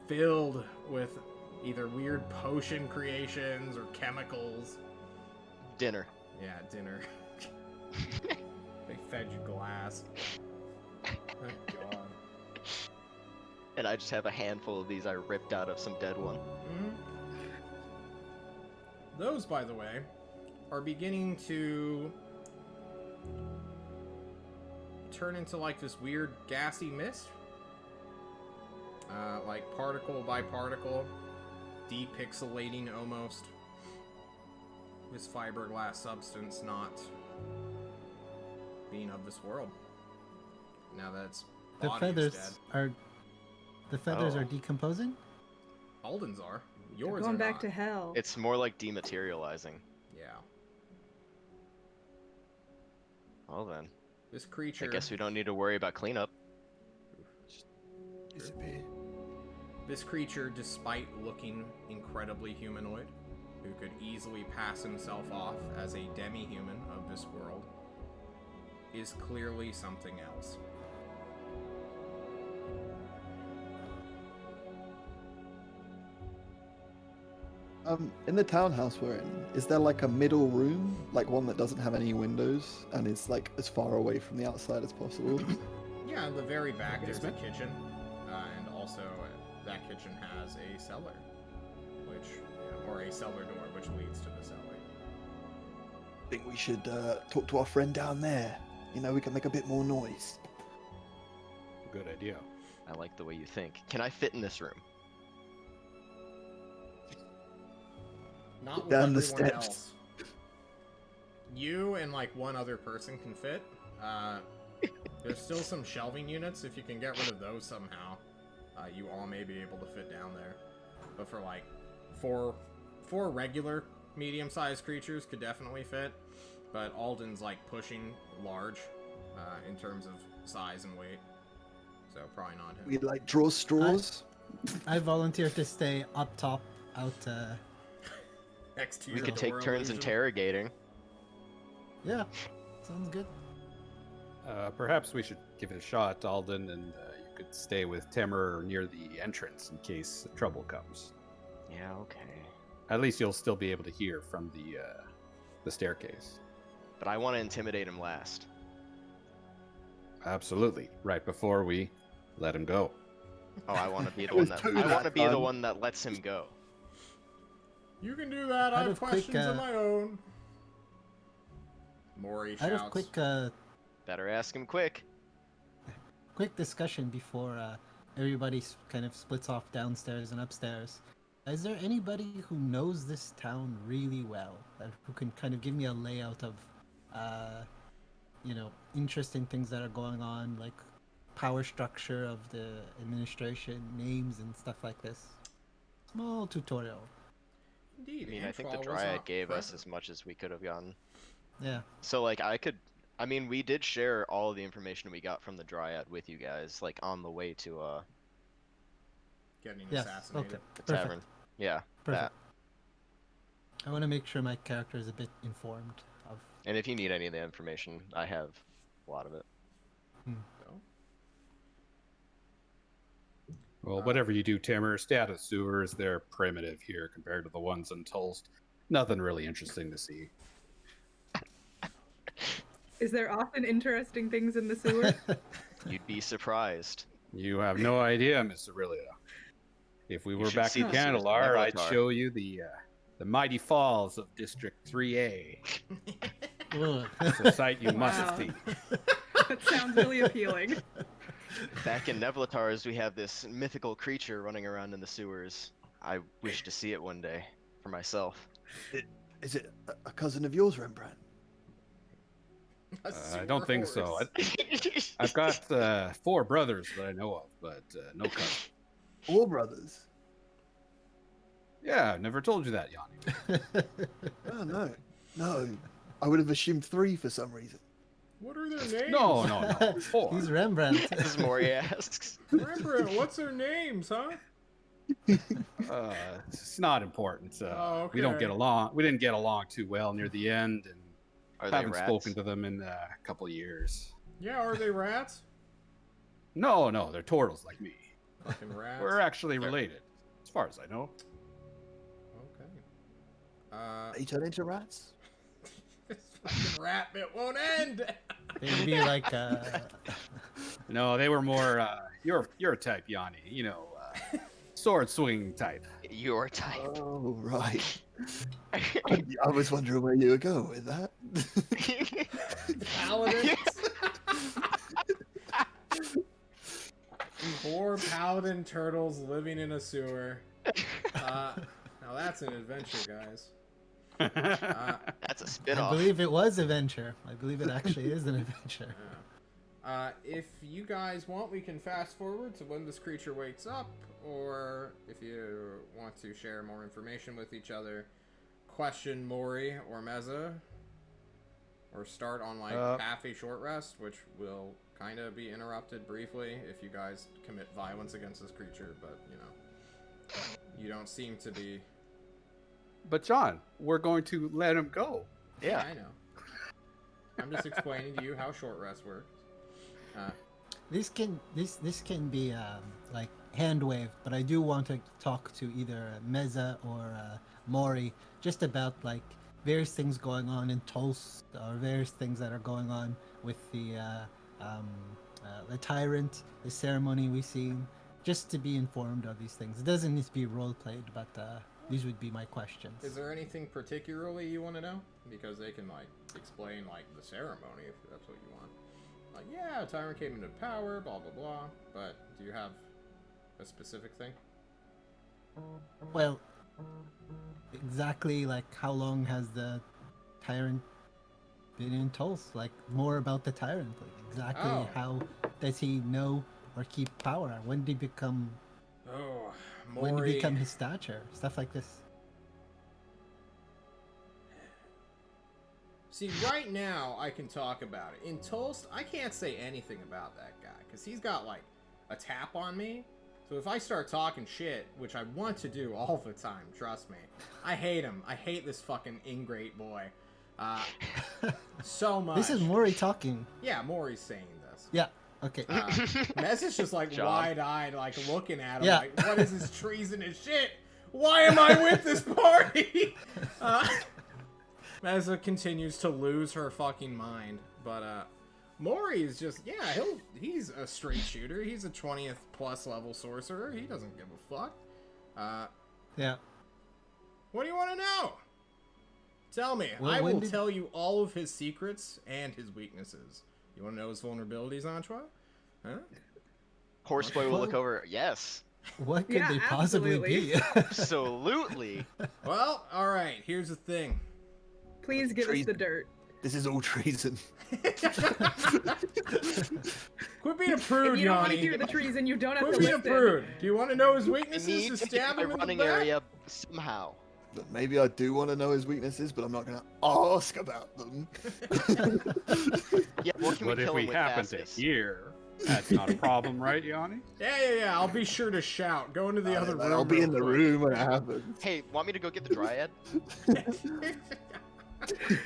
filled with either weird potion creations or chemicals. Dinner. Yeah, dinner. They fed you glass. Oh, God. And I just have a handful of these I ripped out of some dead one. Mhm. Those, by the way, are beginning to turn into like this weird gassy mist. Like particle by particle, depixelating almost. This fiberglass substance not being of this world. Now that its The body feathers is dead. are. The feathers Oh. are decomposing. Alden's are. You're Yours going are back not. to hell. It's more like dematerializing. Yeah. Well then, This creature. I guess we don't need to worry about cleanup. Disappear. This creature, despite looking incredibly humanoid, who could easily pass himself off as a demi-human of this world, is clearly something else. In the townhouse we're in, is there like a middle room, like one that doesn't have any windows and is like as far away from the outside as possible? Yeah, in the very back there's a Basement? kitchen, and also that kitchen has a cellar, or a cellar door, which leads to the cellar. I think we should talk to our friend down there. You know, we can make a bit more noise. Good idea. I like the way you think. Can I fit in this room? Not with Down the everyone steps. else. You and like one other person can fit. There's still some shelving units. If you can get rid of those somehow, you all may be able to fit down there. But for like four regular medium-sized creatures could definitely fit. But Alden's like pushing large in terms of size and weight. So probably not him. We like draw straws. I volunteer to stay up top, out. Next to We you, could the take door turns illusion. interrogating. Yeah, sounds good. Perhaps we should give it a shot, Alden, and you could stay with Timur near the entrance in case trouble comes. Yeah, okay. At least you'll still be able to hear from the staircase. But I want to intimidate him last. Absolutely. Right before we let him go. Oh, I want to be the It one was that too I want to be the fun. one that lets him go. You can do that. I Out have of quick, questions of my own. Maury Out shouts. of quick, Better ask him quick. quick discussion before everybody kind of splits off downstairs and upstairs. Is there anybody who knows this town really well, who can kind of give me a layout of, interesting things that are going on, like power structure of the administration, names and stuff like this? Small tutorial. Indeed. I mean, I think Antoine the was Dryad not gave us present. as much as we could have gotten. Yeah. So, like, I mean, we did share all of the information we got from the Dryad with you guys, like, on the way to, Getting Yes. assassinated. Okay. the Perfect. tavern. Yeah, Perfect. that. I want to make sure my character is a bit informed of. And if you need any of the information, I have a lot of it. So, Well, whatever you do, Timur, stay out of sewers. They're primitive here compared to the ones in Tulst. Nothing really interesting to see. Is there often interesting things in the sewer? You'd be surprised. You have no idea, Miss Aurelia. If we You were should back see in the sewers in Candelar, I'd Avatar. show you the mighty falls of District 3A. Ugh. It's a sight you Wow. must see. That sounds really appealing. Back in Nevlatars, we have this mythical creature running around in the sewers. I wish to see it one day for myself. Is it a cousin of yours, Rembrandt? I don't think so. I've got 4 brothers that I know of, but no cousin. 4 brothers? Yeah, never told you that, Yanni. Oh, no. No. I would have assumed 3 for some reason. What are their names? No, 4. He's Rembrandt. As Mori asks. Rembrandt, what's their names, huh? It's not important. Oh, We don't okay. get along. We didn't get along too well near the end, and Are they haven't rats? spoken to them in a couple of years. Yeah, are they rats? No, they're turtles like me. Fucking rats. We're actually related, as far as I know. Okay. They turn into rats? This fucking rat bit won't end. It'd be like No, they were more. You're a type, Yanni. You know, sword swinging type. Your type. Oh, right. I was wondering where you were going with that. Paladins. 4 paladin turtles living in a sewer. Now that's an adventure, guys. That's a I spin-off. believe it was a venture. I believe it actually is an adventure. If you guys want, we can fast forward to when this creature wakes up, or if you want to share more information with each other, question Mori or Meza, or start on like half a short rest, which will kind of be interrupted briefly if you guys commit violence against this creature, but you know, you don't seem to be. But John, we're going to let him go. Yeah. I know. I'm just explaining to you how short rest works. This can be like hand waved, but I do want to talk to either Meza or Mori just about like various things going on in Tulsa or various things that are going on with the tyrant, the ceremony we've seen, just to be informed of these things. It doesn't need to be role played, but these would be my questions. Is there anything particularly you want to know? Because they can like explain like the ceremony if that's what you want. Like, yeah, tyrant came into power, blah blah blah. But do you have a specific thing? Well, exactly like how long has the tyrant been in Tulsa? Like more about the tyrant. Like exactly Oh. how does he know or keep power? When did he become? Oh, When did Mori. he become his stature? Stuff like this. See, right now I can talk about it. In Tulsa, I can't say anything about that guy because he's got like a tap on me. So if I start talking shit, which I want to do all the time, trust me, I hate him. I hate this fucking ingrate boy. So much. This is Mori talking. Yeah, Maury's saying this. Yeah. Okay. Mess is just like John. wide-eyed, like looking at him, Yeah. like, what is this treasonous shit? Why am I with this party? Meza continues to lose her fucking mind, but Mori is just, yeah, he's a straight shooter. He's a 20th plus level sorcerer. He doesn't give a fuck. Yeah. What do you want to know? Tell me. Well, I when will did- tell you all of his secrets and his weaknesses. You want to know his vulnerabilities, Antoine? Huh? Horseboy will look over. Yes. What could Yeah, they possibly be? Absolutely. Well, all right. Here's the thing. Please give us the Treason. dirt. This is all treason. Quit being a prude, If you don't want to Yanni. hear the treason, you don't have Quit to being a listen. prude. Do you want to know his I weaknesses? need To to stab get him my in running the back? area somehow. But maybe I do want to know his weaknesses, but I'm not going to ask about them. Yeah, what can But we if kill we him with happen to fastest? hear, that's not a problem, right, Yanni? Yeah. I'll be sure to shout. Go into the other room. I'll be real in the quick. room when it happens. Hey, want me to go get the dryad?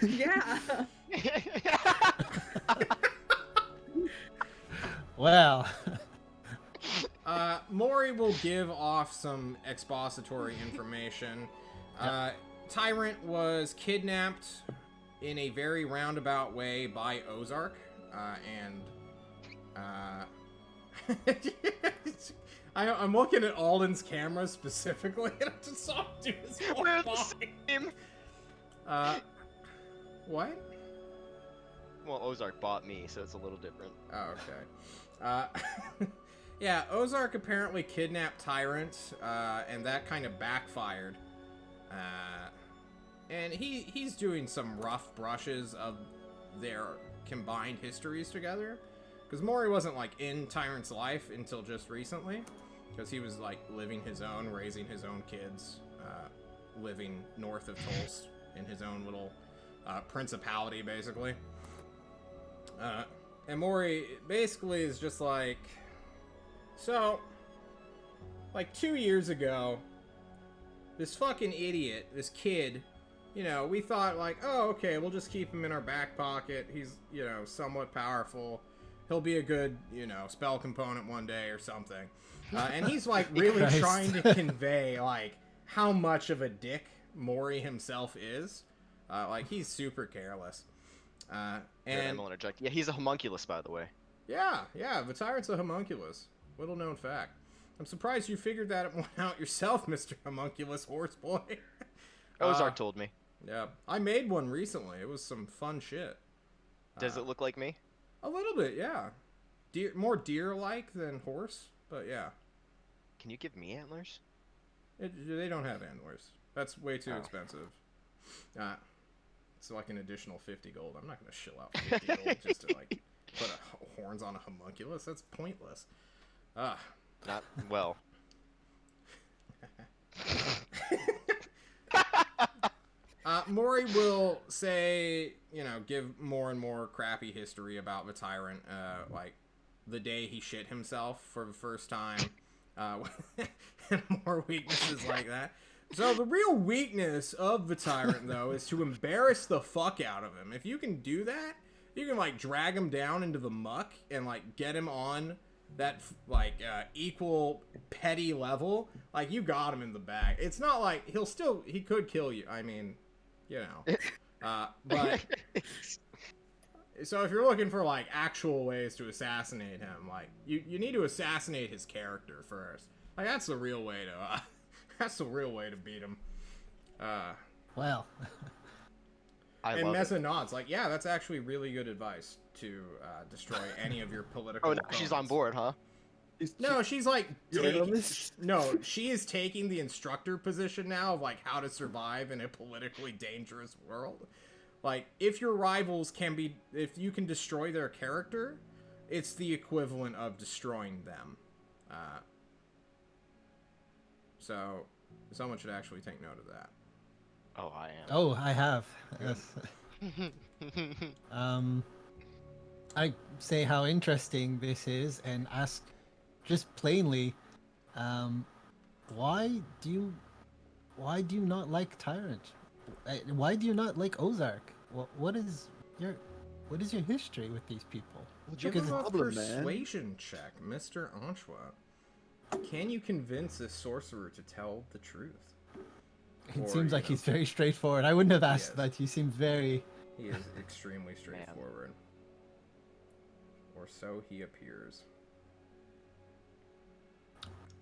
Yeah. Well, Mori will give off some expository information. Tyrant was kidnapped in a very roundabout way by Ozark, I'm looking at Alden's camera specifically, and I just saw him do his whole We're the body. same. What? Well, Ozark bought me, so it's a little different. Oh, okay. Yeah, Ozark apparently kidnapped Tyrant, and that kind of backfired. And he's doing some rough brushes of their combined histories together. Because Mori wasn't, like, in Tyrant's life until just recently. Because he was, like, living his own, raising his own kids, living north of Tulsa in his own little principality, basically. And Mori basically is just like... So, like 2 years ago, this fucking idiot, this kid, you know, we thought like, oh, okay, we'll just keep him in our back pocket. He's, you know, somewhat powerful. He'll be a good, you know, spell component one day or something. And he's like really Christ. trying to convey like how much of a dick Mori himself is. Like he's super careless. And And I'm interject. Yeah, he's a homunculus, by the way. yeah, the Tyrant's a homunculus. Little known fact. I'm surprised you figured that one out yourself, Mr. Homunculus Horseboy. Ozark told me. Yeah, I made one recently. It was some fun shit. Does it look like me? A little bit, yeah. More deer-like than horse, but yeah. Can you give me antlers? They don't have antlers. That's way too Oh. expensive. It's like an additional 50 gold. I'm not gonna shill out 50 gold just to like put horns on a homunculus. That's pointless. Not well. Mori will say, you know, give more and more crappy history about the Tyrant, like the day he shit himself for the first time, and more weaknesses like that. So the real weakness of the Tyrant, though, is to embarrass the fuck out of him. If you can do that, you can, like, drag him down into the muck and, like, get him on that, like, equal petty level. Like, you got him in the bag. It's not like he could kill you. I mean, you know. But, so if you're looking for, like, actual ways to assassinate him, like, you need to assassinate his character first. Like, that's the real way to, that's the real way to beat him. Well, I and love Mesa it. nods, like, yeah, that's actually really good advice to destroy any of your political Oh, now she's on opponents. board, huh? No, she's like, You're on this? no, she is taking the instructor position now of like how to survive in a politically dangerous world. Like, if your rivals if you can destroy their character, it's the equivalent of destroying them. So, someone should actually take note of that. Oh, I am. oh, I have. Yes. I say how interesting this is and ask just plainly, why do you not like Tyrant? Why do you not like Ozark? What is your history with these people? Give Because him a problem, man. persuasion check, Mr. Anshua. Can you convince a sorcerer to tell the truth? it Or, seems you like know, he's very straightforward. I wouldn't have asked is. that. He seems very. He is extremely straightforward. Or so he appears.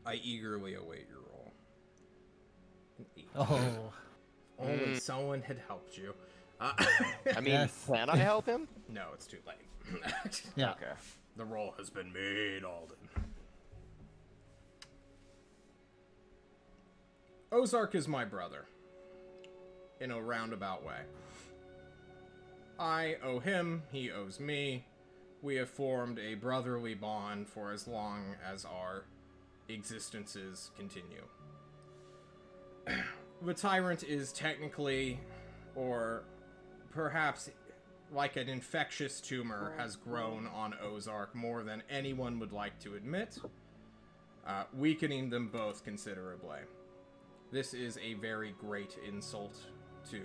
I eagerly await your roll. An 8. Oh, Only someone had helped you. I mean, Yes. can I help him? No, it's too late. yeah. Okay. The roll has been made, Alden. Ozark is my brother. In a roundabout way. I owe him, he owes me. We have formed a brotherly bond for as long as our existences continue. The Tyrant is technically, or perhaps like an infectious tumor, has grown on Ozark more than anyone would like to admit, weakening them both considerably. This is a very great insult to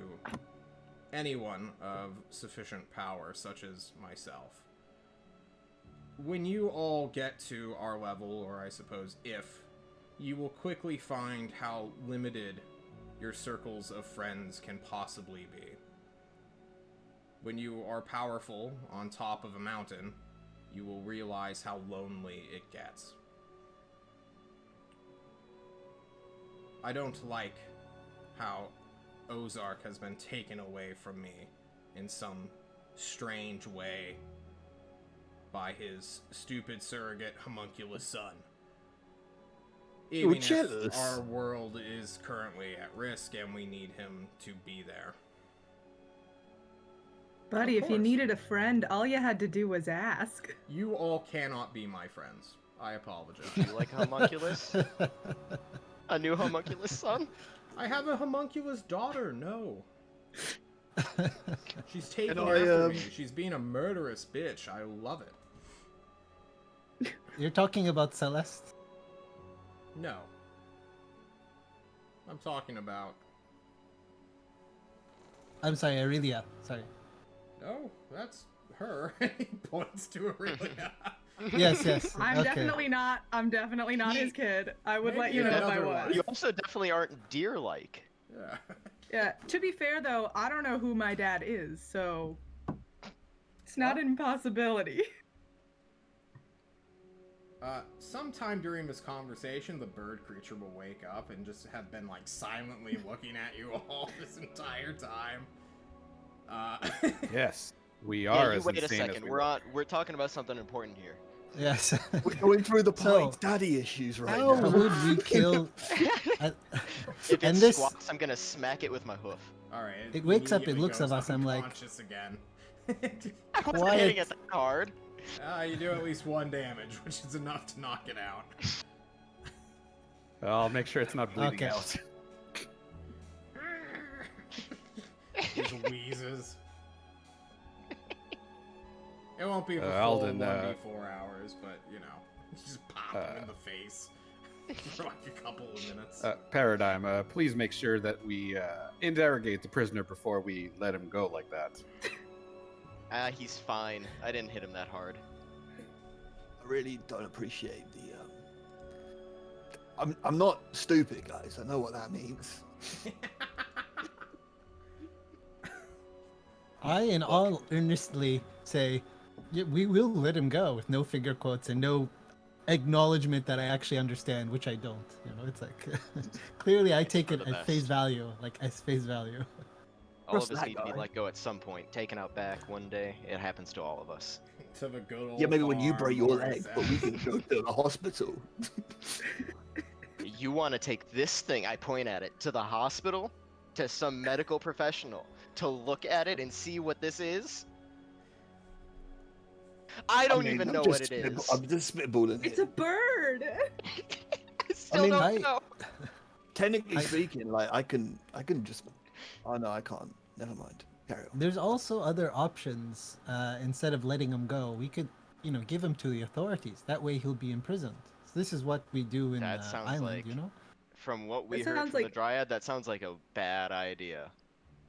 anyone of sufficient power, such as myself. When you all get to our level, or I suppose if, you will quickly find how limited your circles of friends can possibly be. When you are powerful on top of a mountain, you will realize how lonely it gets. I don't like how Ozark has been taken away from me in some strange way by his stupid surrogate homunculus son. You're Even if jealous. our world is currently at risk and we need him to be there. Buddy, Of if you course. needed a friend, all you had to do was ask. You all cannot be my friends. I apologize. Do you like a homunculus? A new homunculus son? I have a homunculus daughter, no. She's taking And I, after me. She's being a murderous bitch. I love it. You're talking about Celeste? No. I'm talking about... I'm sorry, Aurelia. Sorry. No, that's her. He points to Aurelia. Yes, yes. I'm okay. definitely not. I'm definitely not his kid. I would let Maybe you know if I another was. one. You also definitely aren't deer-like. Yeah. Yeah. To be fair, though, I don't know who my dad is, so it's not an impossibility. Sometime during this conversation, the bird creature will wake up and just have been, like, silently looking at you all this entire time. Yes, we Yeah, are. you as wait a insane as second. we We're talking about something important here. Yes. We're going through the So, Pike's daddy issues right How now. would we kill? If it And this- squawks, I'm gonna smack it with my hoof. Alright. It wakes up, it immediately looks at goes us, I'm like- unconscious again. I wasn't Quiet. hitting it that hard. You do at least 1 damage, which is enough to knock it out. I'll make sure it's not bleeding Okay. out. Just wheezes. It won't be the full Alden, 1d4 hours, but, you know, just pop him in the face for like a couple of minutes. Paradigm, please make sure that we interrogate the prisoner before we let him go like that. He's fine. I didn't hit him that hard. I really don't appreciate the. I'm not stupid, guys. I know what that means. I, in all earnestly, say, yeah, we will let him go with no finger quotes and no acknowledgement that I actually understand, which I don't. You know, it's like clearly I take For it the at face best. value, like as face value. All of Trust us that need to be guy. let go at some point, taken out back one day. It happens to all of us. To the good old Yeah, maybe when you farm break your where leg, it's but we at. can go to the hospital. You want to take this thing, I point at it, to the hospital, to some medical professional, to look at it and see what this is? I don't even I'm know just what it is. I'm just spitballing It's here. a bird. I still mean, don't know. Technically I- speaking, like I can just. Oh no, I can't. Never mind. Carry on. There's also other options. Instead of letting him go, we could, give him to the authorities. That way he'll be imprisoned. So this is what we do in That sounds Island, like- you know? From what we It heard sounds from the like- Dryad, that sounds like a bad idea.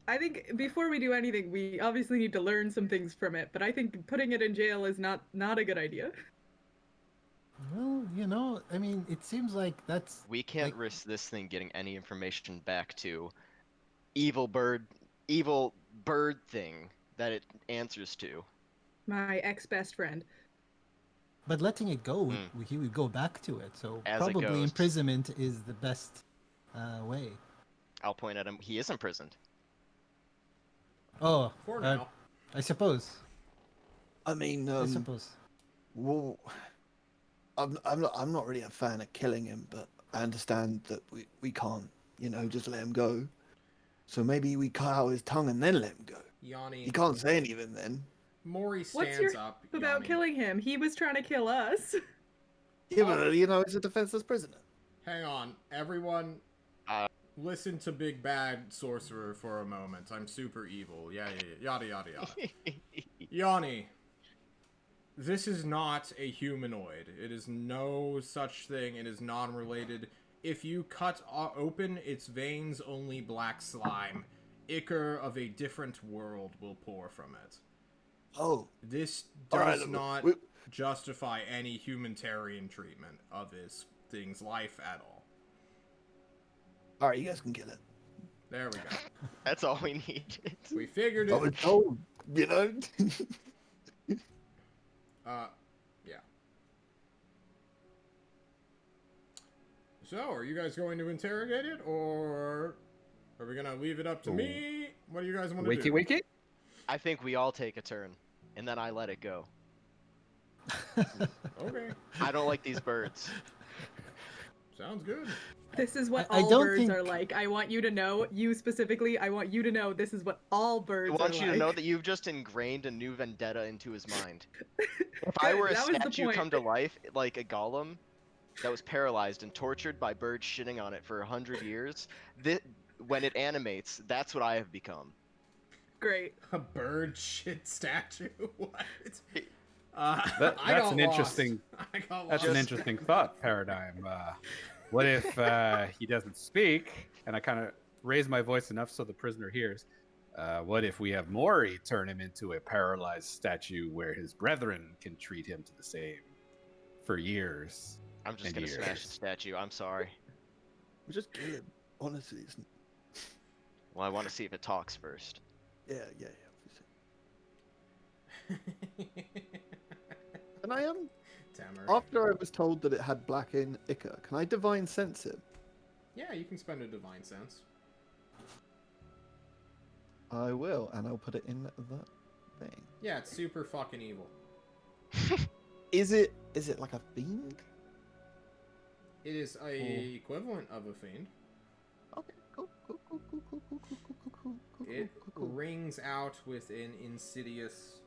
I think before we do anything, we obviously need to learn some things from it. But I think putting it in jail is not a good idea. Well, I mean, it seems like that's We can't Like- risk this thing getting any information back to evil bird thing that it answers to. My ex-best friend. But letting it go, he would go back to it. So As it probably goes. imprisonment is the best way. I'll point at him. He is imprisoned. Oh, For now. I suppose. I mean, I suppose. well, I'm not really a fan of killing him, but I understand that we can't, just let him go. So maybe we cut out his tongue and then let him go. Yanni, He can't say anything then. Maury What's stands your up. about Yanni. killing him? He was trying to kill us. Yeah, but he's a defenseless prisoner. Hang on, everyone. Listen to Big Bad Sorcerer for a moment. I'm super evil. Yeah, yada yada yada. Yanni, this is not a humanoid. It is no such thing. It is non-related. If you cut open its veins, only black slime, ichor of a different world will pour from it. Oh, This All right, does not we- justify any humanitarian treatment of this thing's life at all. all right, you guys can kill it. There we go. That's all we need. We figured I was it. told, Yeah. So, are you guys going to interrogate it, or are we gonna leave it up to me? What do you guys want to Wakey, do? wakey. I think we all take a turn, and then I let it go. Okay, I don't like these birds. sounds good. This is what I all don't birds think- are like. I want you to know, you specifically, I want you to know this is what all I birds are want you to like. know that you've just ingrained a new vendetta into his mind. If I Good, were a that was the statue point. come to life, like a golem, that was paralyzed and tortured by birds shitting on it for 100 years, when it animates, that's what I have become. Great. A bird shit statue. What? That's I got an lost. interesting. I got That's lost. an interesting thought paradigm. What if he doesn't speak? And I kind of raise my voice enough so the prisoner hears. What if we have Maury turn him into a paralyzed statue where his brethren can treat him to the same for years? I'm just And gonna smash years. the statue. I'm sorry. Just kill him. Honestly, it's... Well, I want to see if it talks first. yeah. Obviously. And I am. Tamar. After I was told that it had black in Ica, can I divine sense it? Yeah, you can spend a divine sense. I will, and I'll put it in that thing. Yeah, it's super fucking evil. Is it like a fiend? It is a equivalent of a fiend. Okay, cool. It rings out with an insidious.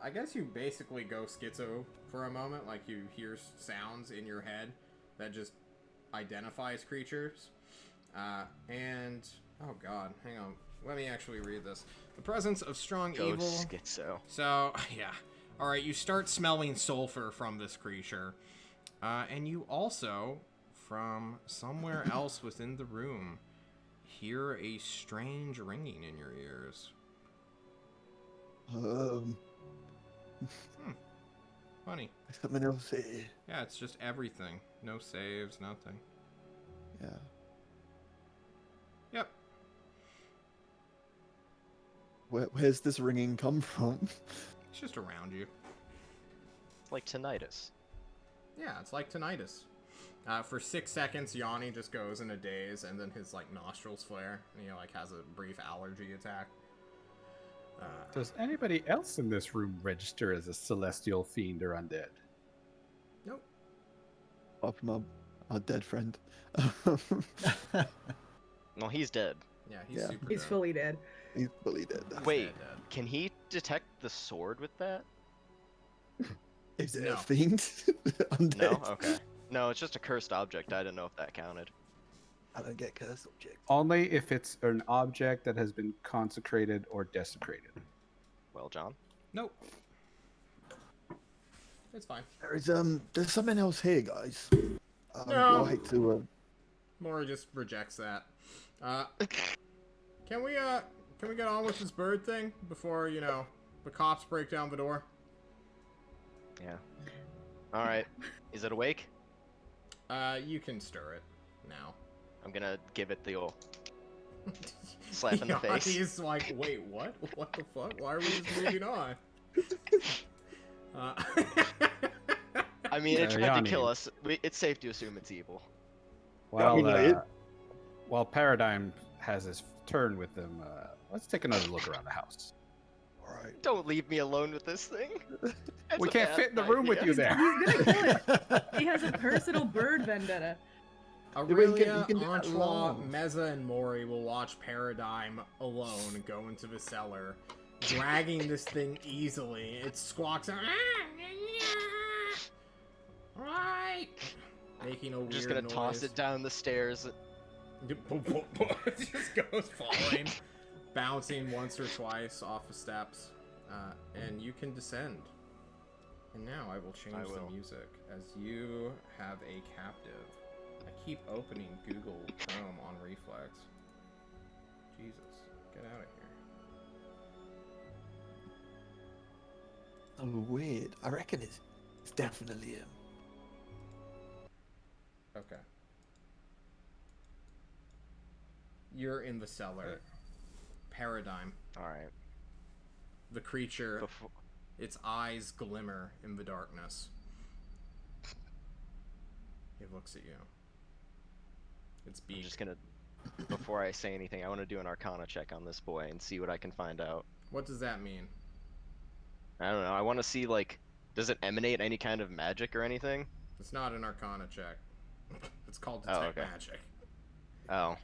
I guess you basically go schizo for a moment, like you hear sounds in your head that just identifies creatures. And oh god, hang on, let me actually read this. The presence of strong Go evil. schizo. So yeah, all right. You start smelling sulfur from this creature, and you also, from somewhere else within the room, hear a strange ringing in your ears. Funny. There's something else here. Yeah, it's just everything. No saves, nothing. Yeah. Yep. Where's this ringing come from? It's just around you. It's like tinnitus. Yeah, it's like tinnitus. For 6 seconds, Yanni just goes in a daze, and then his like nostrils flare, and he like has a brief allergy attack. Does anybody else in this room register as a celestial fiend or undead? Nope. Apart from our dead friend. Well, he's dead. Yeah, he's Yeah. super He's dead. fully dead. He's fully dead. Wait, dead, dead. can he detect the sword with that? Is it No. a fiend? Undead? No? Okay. No, it's just a cursed object. I didn't know if that counted. I don't get cursed object. Only if it's an object that has been consecrated or desecrated. Well, John. Nope. It's fine. There's something else here, guys. No. I hate to. Maury just rejects that. Can we get on with this bird thing before, you know, the cops break down the door? Yeah. All right. Is it awake? You can stir it now. I'm gonna give it the old slap in the face. He's like, wait, what? What the fuck? Why are we just moving on? I mean, it tried Yanni. to kill us. It's safe to assume it's evil. While Paradigm has his turn with them, let's take another look around the house. All right. Don't leave me alone with this thing. That's We a can't bad fit in the room with idea. you there. He's gonna kill it. He has a personal bird vendetta. Aurelia, you can do that Antoine, alone. Meza, and Maury will watch Paradigm alone go into the cellar, dragging this thing easily. It squawks out, right, making a weird I'm just gonna noise. toss it down the stairs. It just goes falling, bouncing once or twice off the steps, and you can descend. And now I will change I will. the music as you have a captive. I keep opening Google Chrome on reflex. Jesus, get out of here. Oh, weird. I reckon it's definitely him. Okay. You're in the cellar. Paradigm. All right. The creature, Before... its eyes glimmer in the darkness. It looks at you. Its I'm beak. just gonna. Before I say anything, I want to do an Arcana check on this boy and see what I can find out. What does that mean? I don't know. I want to see, like, does it emanate any kind of magic or anything? It's not an Arcana check. It's called Oh, Detect okay. Magic. Oh.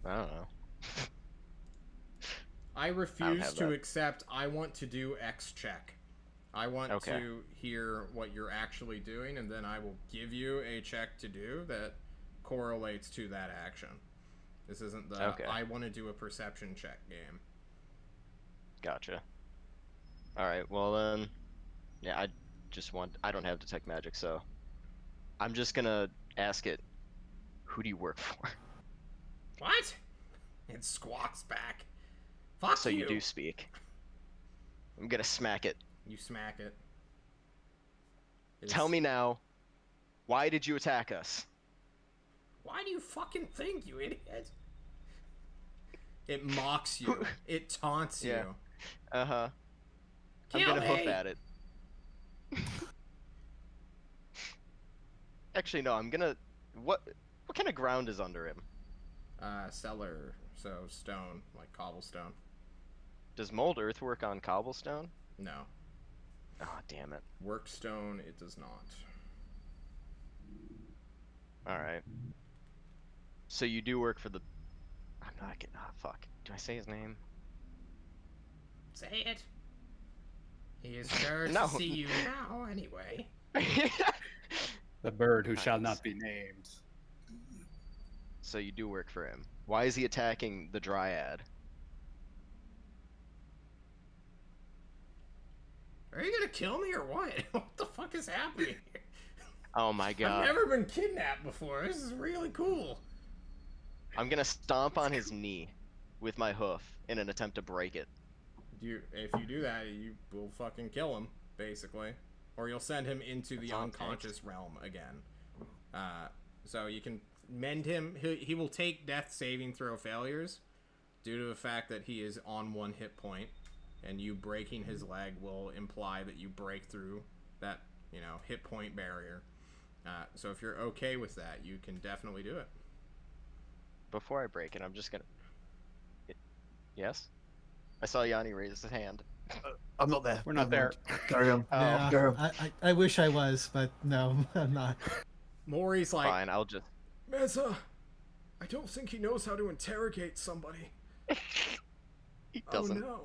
I don't know. I refuse have to that. accept. I want to do X check. I want Okay. to hear what you're actually doing, and then I will give you a check to do that correlates to that action. This isn't the Okay. I want to do a perception check game. Gotcha. Alright, well then... Yeah, I don't have Detect Magic, so... I'm just gonna ask it, who do you work for? What? It squawks back. Fuck So you. you do speak. I'm gonna smack it. You smack it. Tell me now, why did you attack us? Why do you fucking think, you idiot? It mocks you. It taunts Yeah. you. Uh-huh. I'm Kill gonna hoof me! at it. Actually, no, I'm gonna... What kind of ground is under him? Cellar, so stone, like cobblestone. Does mold earth work on cobblestone? No. Oh, damn it. Worked stone, it does not. Alright. So you do work for the... I'm not getting... Ah, fuck. Do I say his name? Say it. He is sure No. to see you now, anyway. The bird who shall Nice. not be named. So you do work for him. Why is he attacking the Dryad? Are you gonna kill me or what? What the fuck is happening here? Oh my god. I've never been kidnapped before. This is really cool. I'm gonna stomp on his knee with my hoof in an attempt to break it. If you do that, you will fucking kill him, basically. Or you'll send him into the That's all it unconscious realm again. So you can mend him. He will take death saving throw failures due to the fact that he is on 1 hit point, and you breaking his leg will imply that you break through that, hit point barrier. So if you're okay with that, you can definitely do it. Before I break it, I'm just gonna... Yes? I saw Yanni raise his hand. I'm not there. We're not Never there. mind. Carry on. Yeah, Carry on. I wish I was, but no, I'm not. Maury's like, Fine, I'll just... Mesa, I don't think he knows how to interrogate somebody. He doesn't. Oh no.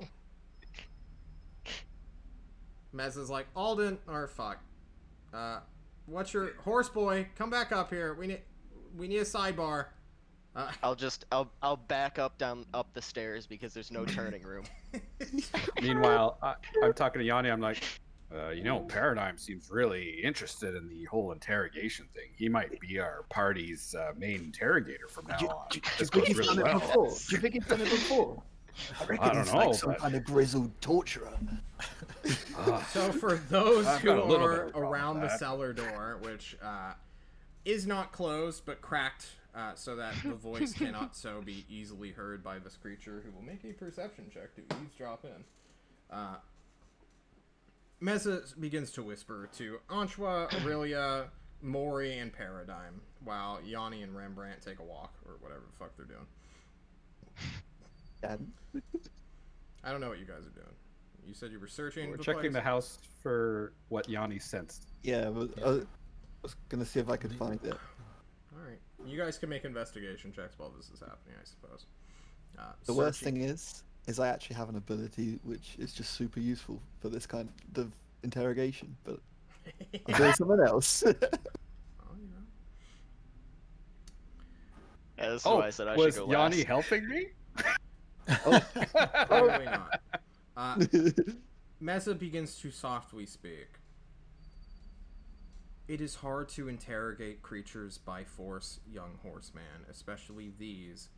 Mesa's like, Alden, or fuck. What's your horse boy? Come back up here. We need a sidebar. I'll back up the stairs because there's no turning room. Meanwhile, I'm talking to Yanni. I'm like, Paradigm seems really interested in the whole interrogation thing. He might be our party's main interrogator from now on. Do you This think goes he's really done it well. before? Do you think he's done it before? I reckon I don't he's like know, some but- kind of grizzled torturer. So for those I've who got a little bit are of a problem around with the that. cellar door, which is not closed but cracked so that the voice cannot so be easily heard by this creature, who will make a perception check to eavesdrop in. Mesa begins to whisper to Anshua, Aurelia, Mori, and Paradigm, while Yanni and Rembrandt take a walk, or whatever the fuck they're doing. Dad. I don't know what you guys are doing. You said you were searching We're the checking place? the house for what Yanni sensed. Yeah, but I was gonna see if I could find it. Alright. You guys can make investigation checks while this is happening, I suppose. The worst thing is I actually have an ability which is just super useful for this kind of interrogation, but I'm doing something else. Well, you know. Yeah, that's Oh, why I said I was should go Yanni last. helping me? Probably not. Mesa begins to softly speak. It is hard to interrogate creatures by force, young horseman, especially these,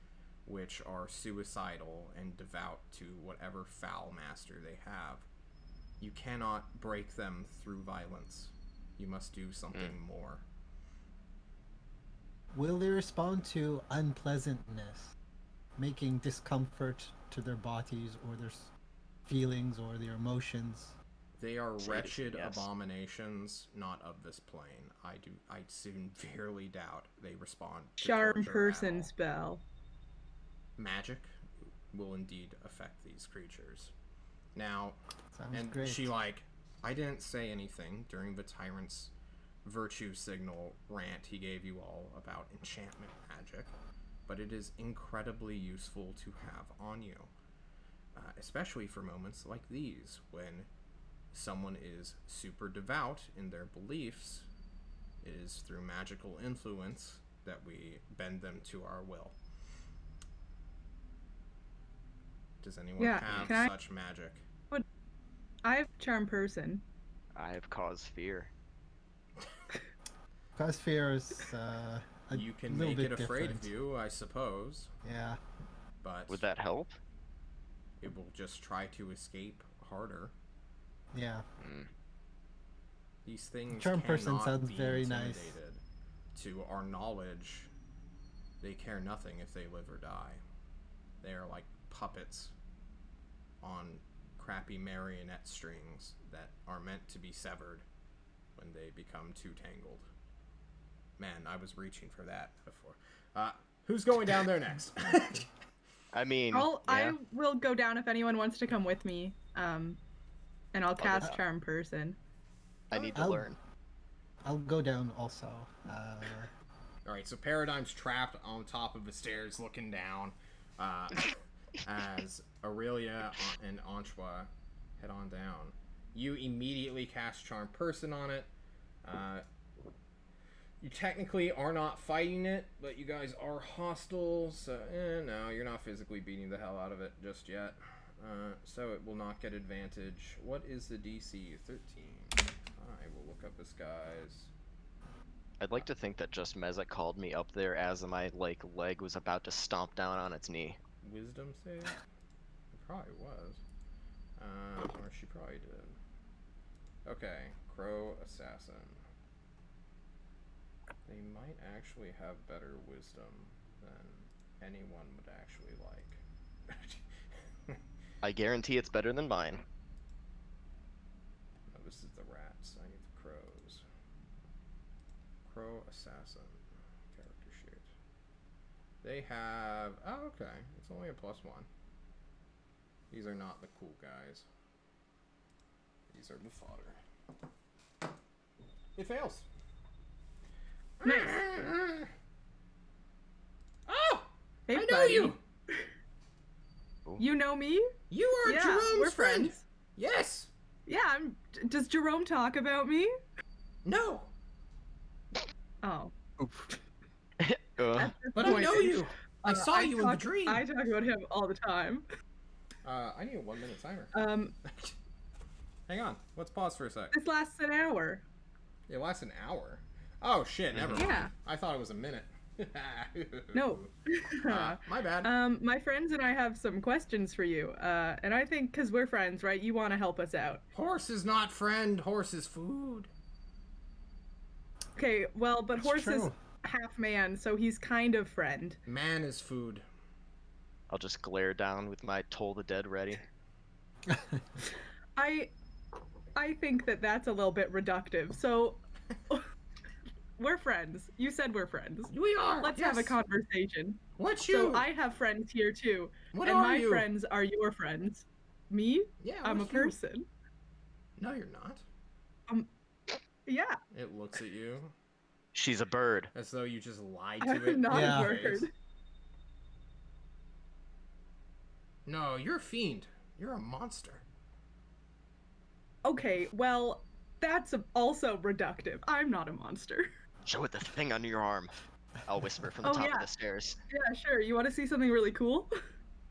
which are suicidal and devout to whatever foul master they have. You cannot break them through violence. You must do something more. Will they respond to unpleasantness, making discomfort to their bodies or their feelings or their emotions? They are Say wretched yes. abominations, not of this plane. I severely doubt they respond to Charm torture at person all. spell. Magic will indeed affect these creatures. Now, Sounds and great. she like, I didn't say anything during the tyrant's virtue signal rant he gave you all about enchantment magic, but it is incredibly useful to have on you, especially for moments like these when someone is super devout in their beliefs. It is through magical influence that we bend them to our will. Does anyone Yeah, have can I- such magic? I have charm person. I have cause fear. Cause fear is a You can little make bit it afraid different. of you, I suppose, Yeah. but Would that help? it will just try to escape harder. Yeah. Mm. These things Charm cannot person sounds be very nice. intimidated. To our knowledge, they care nothing if they live or die. They are like puppets on crappy marionette strings that are meant to be severed when they become too tangled. Man, I was reaching for that before. Who's going down there next? I mean, I will go down if anyone wants to come with me. And I'll cast it. charm person. I need to I'll- learn. I'll go down also. All right, so Paradigm's trapped on top of the stairs, looking down, as Aurelia and Anshua head on down. You immediately cast Charm Person on it. You technically are not fighting it, but you guys are hostile, so no, you're not physically beating the hell out of it just yet. So it will not get advantage. What is the DC? 13. I will look up this guy's. I'd like to think that just Meza called me up there as my leg was about to stomp down on its knee. Wisdom save? It probably was. Or she probably did. Okay, Crow Assassin. They might actually have better wisdom than anyone would actually like. I guarantee it's better than mine. No, this is the rats. I need the crows. Crow Assassin. Character sheet. They have... Oh, okay. It's only a +1. These are not the cool guys. These are the fodder. It fails. Nice. Oh! Hey, I know buddy. you! You know me? You are Yeah, Jerome's we're friend! friends. Yes! Yeah, does Jerome talk about me? No! Oh. Uh, But I know you! I saw you in the dream! I talk about him all the time. I need a 1 minute timer. Hang on. Let's pause for a sec. This lasts an hour. It lasts an hour. Oh shit, never mind. Yeah. I thought it was a minute. No. My bad. My friends and I have some questions for you. And I think because we're friends, right, you want to help us out. Horse is not friend, horse is food. Okay, well, but That's Horse is true. half man, so he's kind of friend. Man is food. I'll just glare down with my Toll the Dead ready. I think that that's a little bit reductive. So we're friends. You said we're friends. We are. Let's yes. have a conversation. What you? So I have friends here too. What and are my you? friends are your friends. Me? Yeah, I'm a what's you? person. No, you're not. Yeah. It looks at you She's a bird. as though you just lied to I'm it. not Yeah. a bird. No, you're a fiend. You're a monster. Okay, well, that's also reductive. I'm not a monster. Show it the thing under your arm. I'll whisper from the Oh, top yeah. of the stairs. Yeah, sure. You want to see something really cool?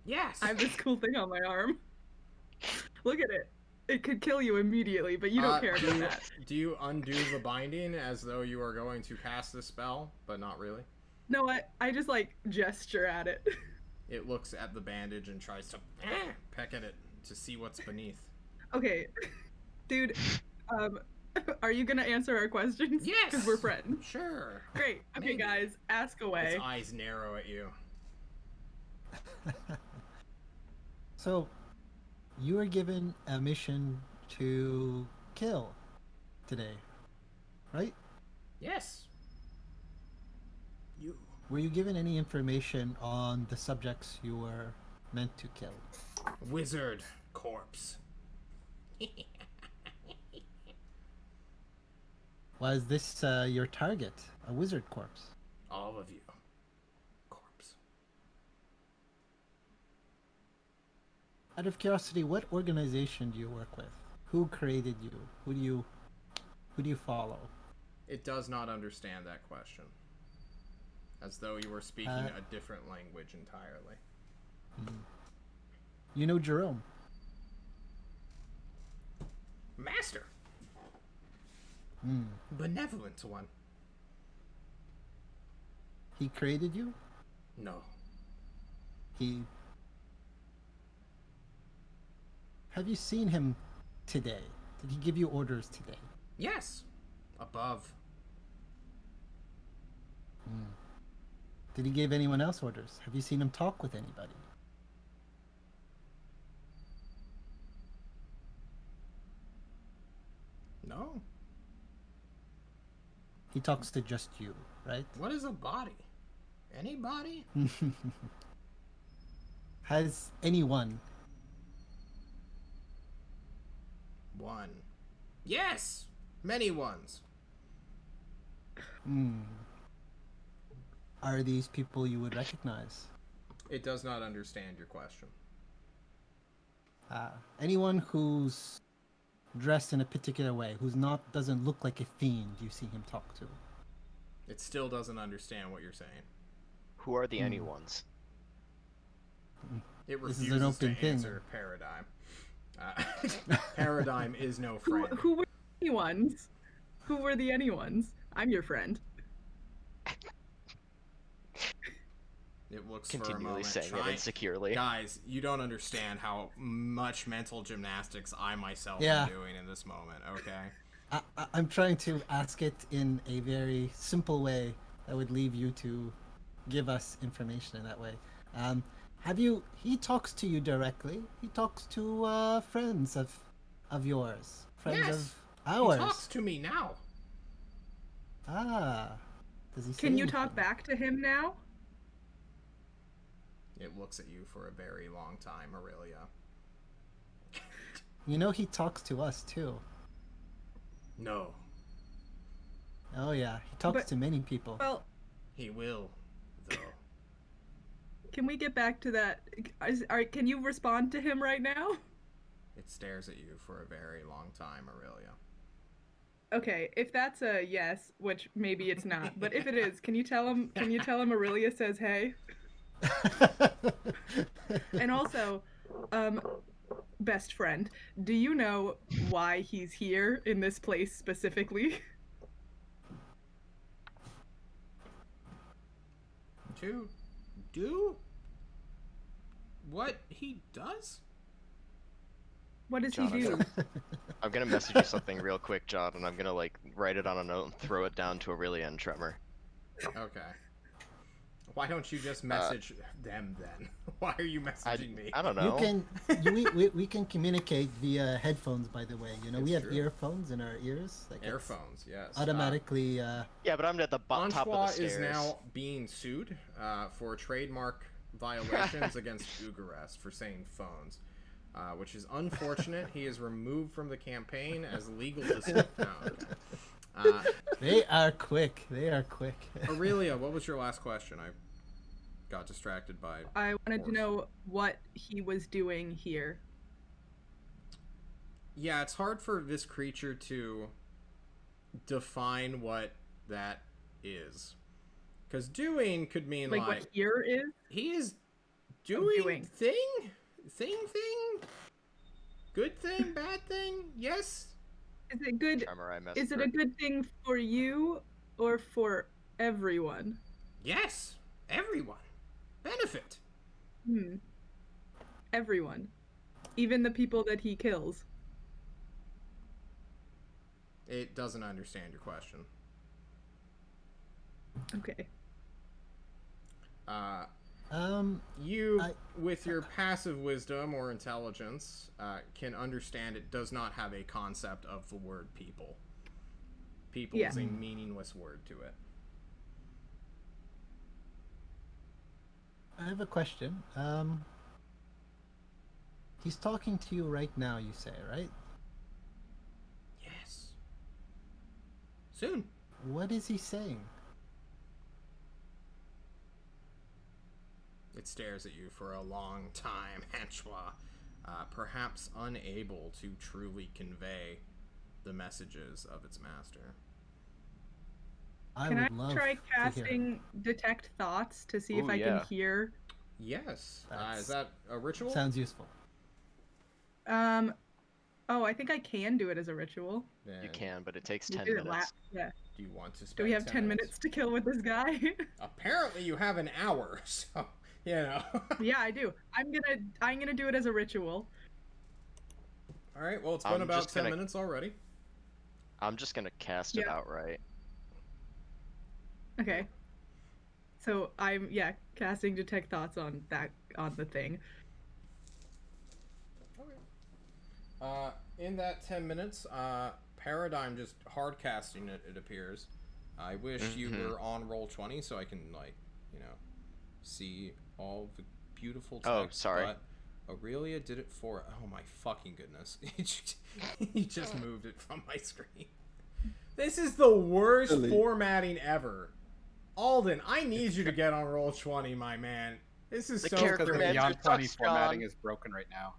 Yes. I have this cool thing on my arm. Look at it. It could kill you immediately, but you don't care about that. Do you undo the binding as though you are going to cast the spell, but not really? No, I just like gesture at it. It looks at the bandage and tries to peck at it to see what's beneath. Okay, dude, are you gonna answer our questions? Yes! Because we're friends. Sure. Great. Okay, Maybe. guys, ask away. Its eyes narrow at you. So, you were given a mission to kill today, right? Yes. You. Were you given any information on the subjects you were meant to kill? Wizard corpse. Was this your target? A wizard corpse? All of you. Corpse. Out of curiosity, what organization do you work with? Who created you? Who do you follow? It does not understand that question. As though you were speaking a different language entirely. You know Jerome. Master! Hmm. Benevolent one. He created you? No. He... Have you seen him today? Did he give you orders today? Yes. Above. Did he give anyone else orders? Have you seen him talk with anybody? No. He talks to just you, right? What is a body? Anybody? Has anyone? One. Yes! Many ones. Are these people you would recognize? It does not understand your question. Anyone who's dressed in a particular way, who's not doesn't look like a fiend you see him talk to. It still doesn't understand what you're saying. Who are the anyones? It This is refuses an open to thing. answer Paradigm. Paradigm is no friend. Who were the anyones? Who were the anyones? I'm your friend. It looks for a Continually moment. saying it insecurely. Guys, you don't understand how much mental gymnastics I myself Yeah. am doing in this moment, okay? I'm trying to ask it in a very simple way that would leave you to give us information in that way. He talks to you directly. He talks to friends of yours. Friends Yes, of ours. He talks to me now. Does he say Can you anything? talk back to him now? It looks at you for a very long time, Aurelia. You know he talks to us too. No, Oh yeah, he talks But- to many people. Well, he will, though. can we get back to that? Can you respond to him right now? It stares at you for a very long time, Aurelia. Okay, if that's a yes, which maybe it's not, but if it is, can you tell him? Can you tell him Aurelia says hey? And also, best friend, do you know why he's here in this place specifically? To do what he does? What does John, he do? I'm gonna message you something real quick, John, and I'm gonna like write it on a note and throw it down to Aurelia and Tremor. Okay. Why don't you just message them then? Why are you messaging me? I don't You know. can we can communicate via headphones. By the way, you know we It's have true. earphones in our ears. Like it's Earphones, yes. automatically. Yeah, but I'm at the top of the Antoine stairs. is now being sued for trademark violations against Ugarest for saying phones, which is unfortunate. He is removed from the campaign as legal dispute. Oh, okay. They are quick. They are quick. Aurelia, what was your last question? I got distracted by. I wanted to horse. know what he was doing here. Yeah, it's hard for this creature to define what that is. Because doing could mean Like what here is? he is doing, doing. thing? Good thing? Bad thing? Yes? Is it good? Tremor, I messaged Is it her. a good thing for you or for everyone? Yes. Everyone. Benefit. Everyone. Even the people that he kills. It doesn't understand your question. Okay. You, I- with your passive wisdom or intelligence, can understand it does not have a concept of the word people. People Yeah. is a meaningless word to it. I have a question. He's talking to you right now. You say, right? Soon. What is he saying? It stares at you for a long time, Anchois, perhaps unable to truly convey the messages of its master. Can I would love try to hear him. casting Detect Thoughts to see if Ooh, I yeah. can hear? Yes. That's- Is that a ritual? Sounds useful. Oh, I think I can do it as a ritual. Then You can, but it takes We 10 did it minutes. Yeah. Do you want to spend Do we have 10 minutes to kill with this guy? Apparently you have an hour, so, you know. Yeah, I do. I'm gonna do it as a ritual. All right, well, it's been I'm about just 10 gonna- minutes already. I'm just gonna cast it Yeah. outright. Okay. So I'm casting Detect Thoughts on the thing. In that 10 minutes, Paradigm just hard casting it, it appears. I wish you were on roll 20 so I can, like, you know, see all the beautiful text. Oh, sorry. But Aurelia did it for. Oh my fucking goodness. He just moved it from my screen. This is the worst Really? formatting ever. Alden, I need you to get on roll 20, my man. This is The so character Because great. the manager Beyond 20 sucks, formatting John. is broken right now.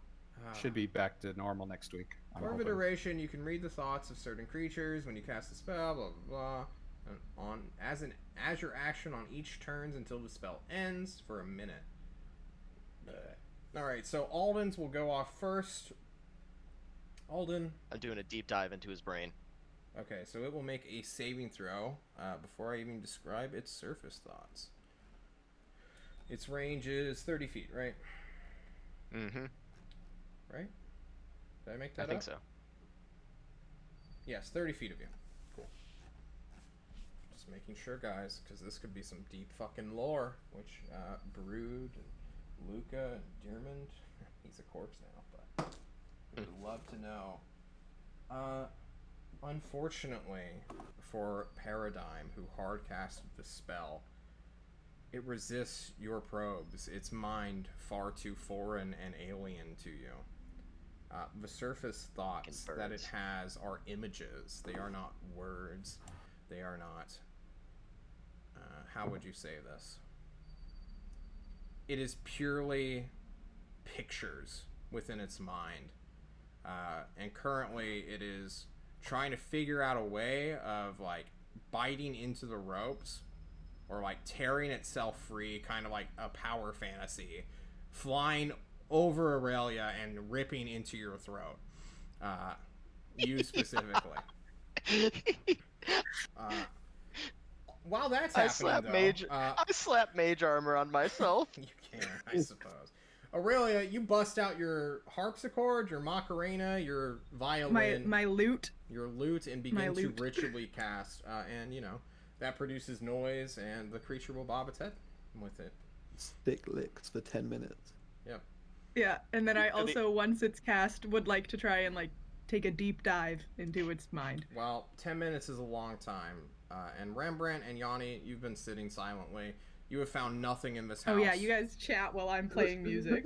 Ah. Should be back to normal next week. I'm For hoping. duration, you can read the thoughts of certain creatures when you cast a spell, blah blah blah. As your action on each turns until the spell ends for a minute. All right, so Alden's will go off first. Alden. I'm doing a deep dive into his brain. Okay, so it will make a saving throw before I even describe its surface thoughts. Its range is 30 feet, right? Mm-hmm. Right? Did I make that I think up? so. Yes, 30 feet of you. Cool. Just making sure, guys, because this could be some deep fucking lore, which Brood and Luca and Dearmond, he's a corpse now, but we would love to know. Unfortunately for Paradigm, who hard casted the spell, it resists your probes. Its mind far too foreign and alien to you. The surface thoughts Fucking that it birds. has are images. They are not words. They are not. How would you say this? It is purely pictures within its mind. And currently it is trying to figure out a way of, like, biting into the ropes or, like, tearing itself free, kind of like a power fantasy, flying over Aurelia and ripping into your throat. You specifically. While that's I happening, slap though, I slap mage armor on myself. you can, I suppose. Aurelia, you bust out your harpsichord, your macarena, your violin, My lute. your lute, and begin my to lute. ritually cast. And, you know, that produces noise, and the creature will bob its head with it. Stick licks for 10 minutes. Yep. Yeah, and then I And the- also, once it's cast, would like to try and, like, take a deep dive into its mind. Well, 10 minutes is a long time. And Rembrandt and Yanni, you've been sitting silently. You have found nothing in this house. Oh yeah, you guys chat while I'm playing music.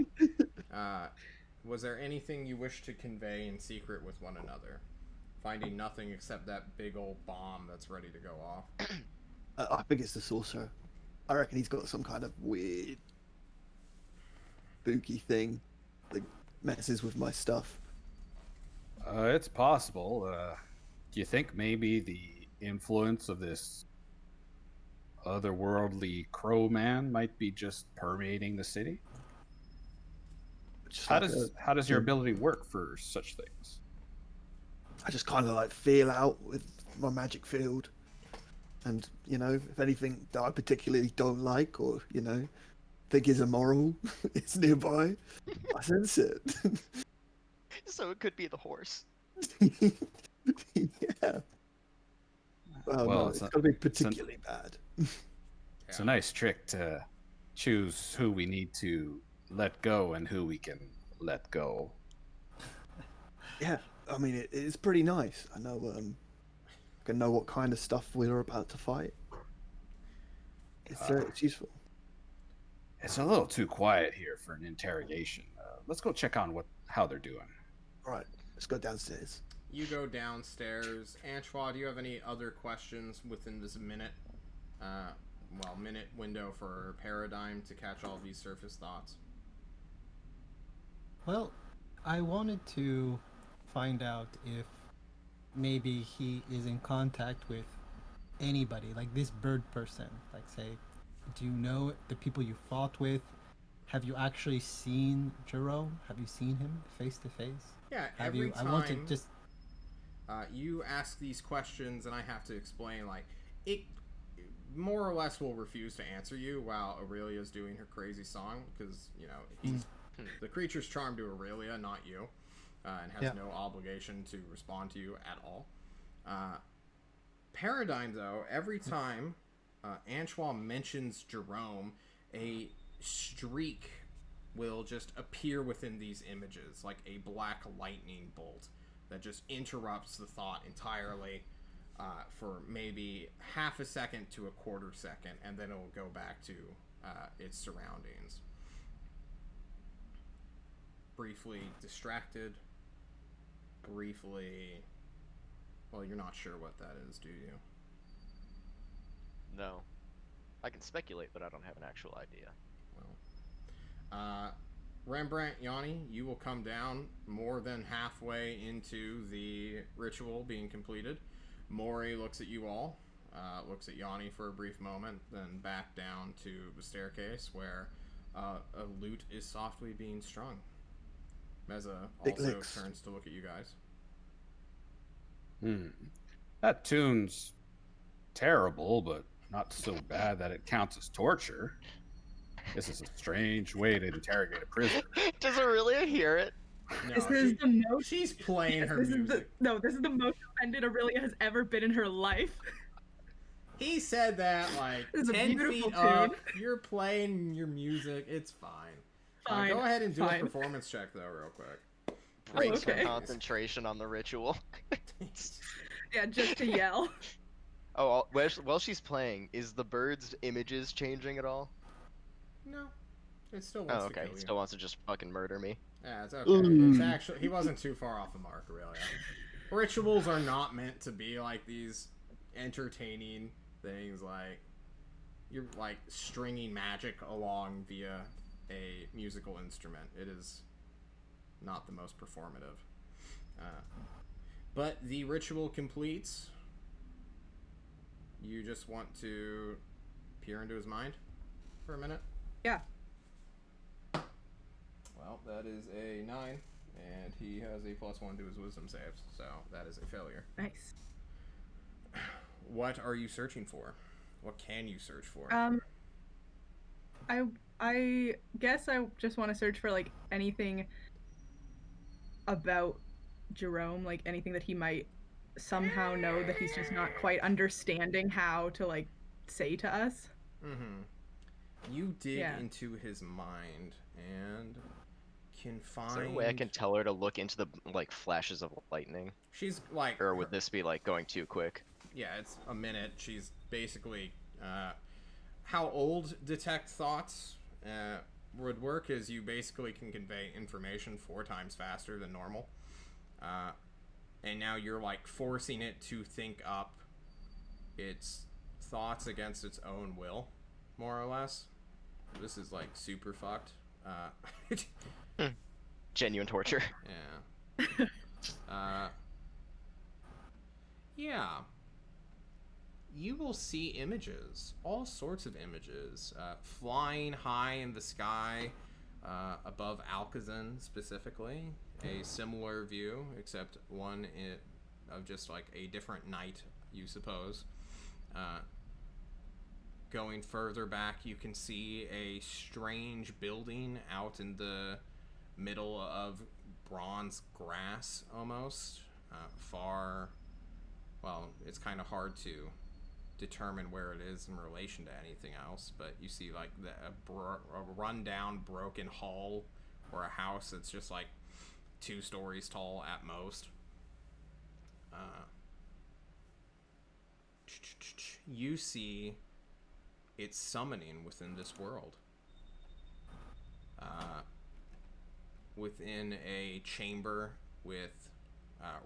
Was there anything you wish to convey in secret with one another? Finding nothing except that big old bomb that's ready to go off. I think it's the sorcerer. I reckon he's got some kind of weird, spooky thing that messes with my stuff. It's possible. Do you think maybe the influence of this otherworldly crow man might be just permeating the city? Just How like how does your ability work for such things? I just kind of like feel out with my magic field, and you know, if anything that I particularly don't like or you know think is immoral is nearby, I sense it. So it could be the horse. Yeah. Well, Well, no, it's it's a- got to be particularly bad. It's a nice trick to choose who we need to let go and who we can let go. Yeah, I mean it's pretty nice. I know I can know what kind of stuff we're about to fight. It's useful. It's a little too quiet here for an interrogation. Let's go check on how they're doing. All right, let's go downstairs. You go downstairs. Antoine, do you have any other questions within this minute? Minute window for Paradigm to catch all these surface thoughts. Well, I wanted to find out if maybe he is in contact with anybody, like this bird person. Like, say, do you know the people you fought with? Have you actually seen Jerome? Have you seen him face to face? Yeah, Have every you? time I want to just. You ask these questions, and I have to explain, like, it more or less will refuse to answer you while Aurelia's doing her crazy song, because, you know, he's the creature's charmed to Aurelia, not you, and has no obligation to respond to you at all. Paradigm, though, every time Antoine mentions Jerome, a streak will just appear within these images, like a black lightning bolt that just interrupts the thought entirely for maybe half a second to a quarter second, and then it will go back to its surroundings. Briefly distracted, briefly... Well, you're not sure what that is, do you? No. I can speculate, but I don't have an actual idea. Well, Rembrandt, Yanni, you will come down more than halfway into the ritual being completed. Mori looks at you all, looks at Yanni for a brief moment, then back down to the staircase where a lute is softly being strung. Meza also turns to look at you guys. That tune's terrible, but not so bad that it counts as torture. This is a strange way to interrogate a prisoner. Does Aurelia hear it? No, This is the most. she's playing her This is music. this is the most offended Aurelia has ever been in her life. He said that like This is a 10 beautiful feet up. tune. You're playing your music. It's fine. Fine. Go ahead and do a Fine. performance check, though, real quick. Breaks okay. her concentration on the ritual. Yeah, just to yell. Oh, while she's playing, is the bird's images changing at all? No. It still wants Oh, to okay. kill He you. still wants to just fucking murder me. Yeah, it's okay. It's actually... He wasn't too far off the mark, really. Rituals are not meant to be like these entertaining things like... You're, like, stringing magic along via a musical instrument. It is not the most performative. But the ritual completes. You just want to peer into his mind for a minute? Yeah. Well, that is a 9, and he has a +1 to his wisdom saves, so that is a failure. Nice. What are you searching for? What can you search for? I guess I just want to search for like anything about Jerome, like anything that he might somehow know that he's just not quite understanding how to like say to us. You dig Yeah. into his mind and can find... Is there a way I can tell her to look into the, like, flashes of lightning? She's like... Or would this be, like, going too quick? Yeah, it's a minute. She's basically... how old detect thoughts would work is you basically can convey information 4 times faster than normal. And now you're, like, forcing it to think up its thoughts against its own will, more or less. This is, like, super fucked. Genuine torture. Yeah. Yeah. You will see images, all sorts of images, flying high in the sky above Alcazan specifically. A similar view, except one of just like a different night, you suppose. Going further back, you can see a strange building out in the middle of bronze grass, almost. Well, it's kind of hard to determine where it is in relation to anything else, but you see like a rundown, broken hall or a house that's just like 2 stories tall at most. You see it's summoning within this world. Within a chamber with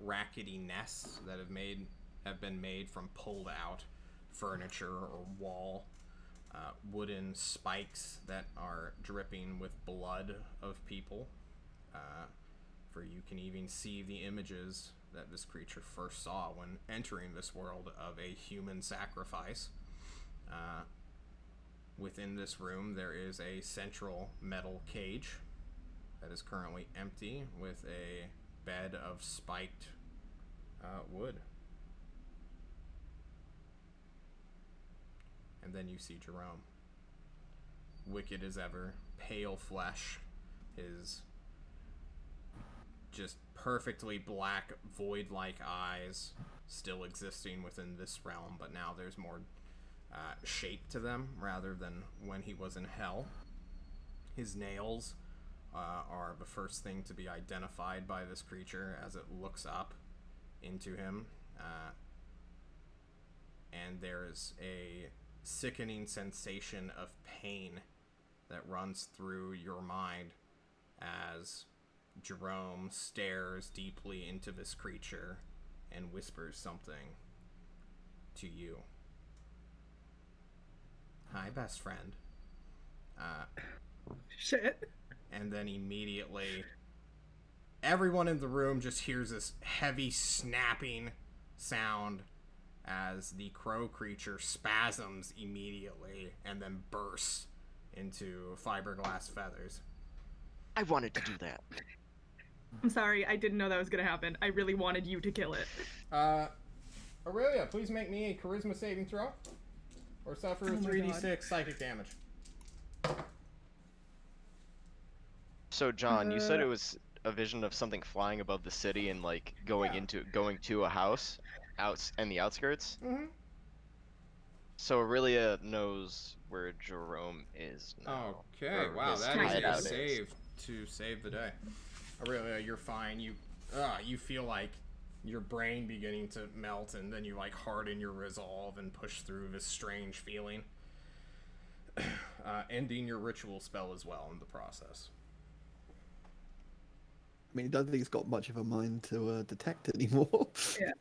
rackety nests that have been made from pulled out furniture or wall. Wooden spikes that are dripping with blood of people. For you can even see the images that this creature first saw when entering this world of a human sacrifice. Within this room, there is a central metal cage that is currently empty with a bed of spiked wood. And then you see Jerome. Wicked as ever, pale flesh, his just perfectly black, void-like eyes still existing within this realm, but now there's more shape to them rather than when he was in hell. His nails are the first thing to be identified by this creature as it looks up into him. And there's a sickening sensation of pain that runs through your mind as Jerome stares deeply into this creature and whispers something to you. Hi, best friend. Shit. And then immediately, everyone in the room just hears this heavy snapping sound as the crow creature spasms immediately and then bursts into fiberglass feathers. I wanted to do that. I'm sorry, I didn't know that was gonna happen. I really wanted you to kill it. Aurelia, please make me a charisma saving throw. Or suffer Oh my 3d6 God. psychic damage. So, John, you said it was a vision of something flying above the city and like going to a house in the outskirts. Mm-hmm. So Aurelia knows where Jerome is now. Okay, or wow, his that is hideout a save to save the day. Aurelia, you're fine. You feel like your brain beginning to melt, and then you like harden your resolve and push through this strange feeling, ending your ritual spell as well in the process. I mean, I don't think he's got much of a mind to detect anymore. Yeah.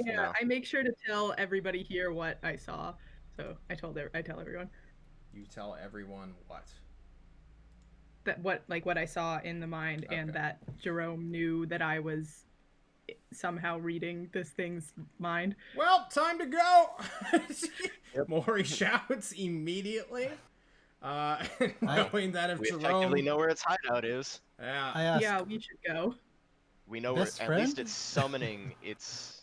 No. I make sure to tell everybody here what I saw. So I tell everyone You tell everyone what? that what I saw in the mind, and Okay. that Jerome knew that I was somehow reading this thing's mind. Well, time to go! Maury shouts immediately, knowing that if We Jerome... effectively know where its hideout is. Yeah. I asked, Yeah, we should go. We know where Best at least friend? it's summoning its.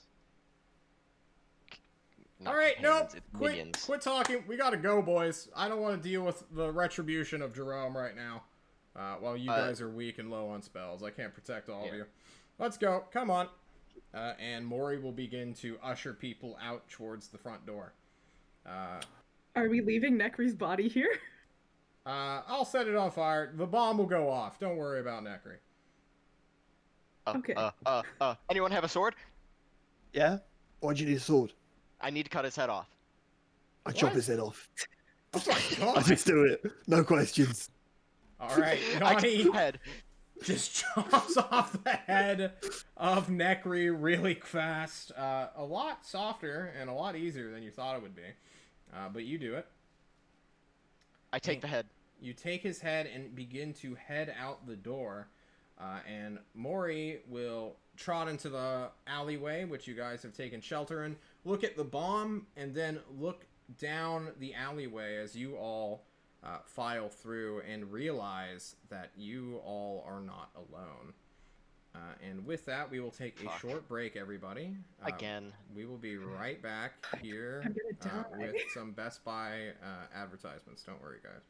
not All right, nope. companions, its minions. Quit talking. We gotta go, boys. I don't want to deal with the retribution of Jerome right now. While you guys are weak and low on spells, I can't protect all of you. Let's go. Come on. And Maury will begin to usher people out towards the front door. Are we leaving Nekri's body here? I'll set it on fire. The bomb will go off. Don't worry about Nekri. Okay. Anyone have a sword? Yeah? Why'd you need a sword? I need to cut his head off. I chop his head off. Oh my I god! just do it. No questions. All right, I cut Nani his head. just chops off the head of Nekri really fast. A lot softer and a lot easier than you thought it would be. But you do it. I take the head. You take his head and begin to head out the door. And Maury will trot into the alleyway, which you guys have taken shelter in. Look at the bomb, and then look down the alleyway as you all file through and realize that you all are not alone. And with that, we will take a short break, everybody. Again. We will be right back here I'm gonna die. with some Best Buy advertisements. Don't worry, guys.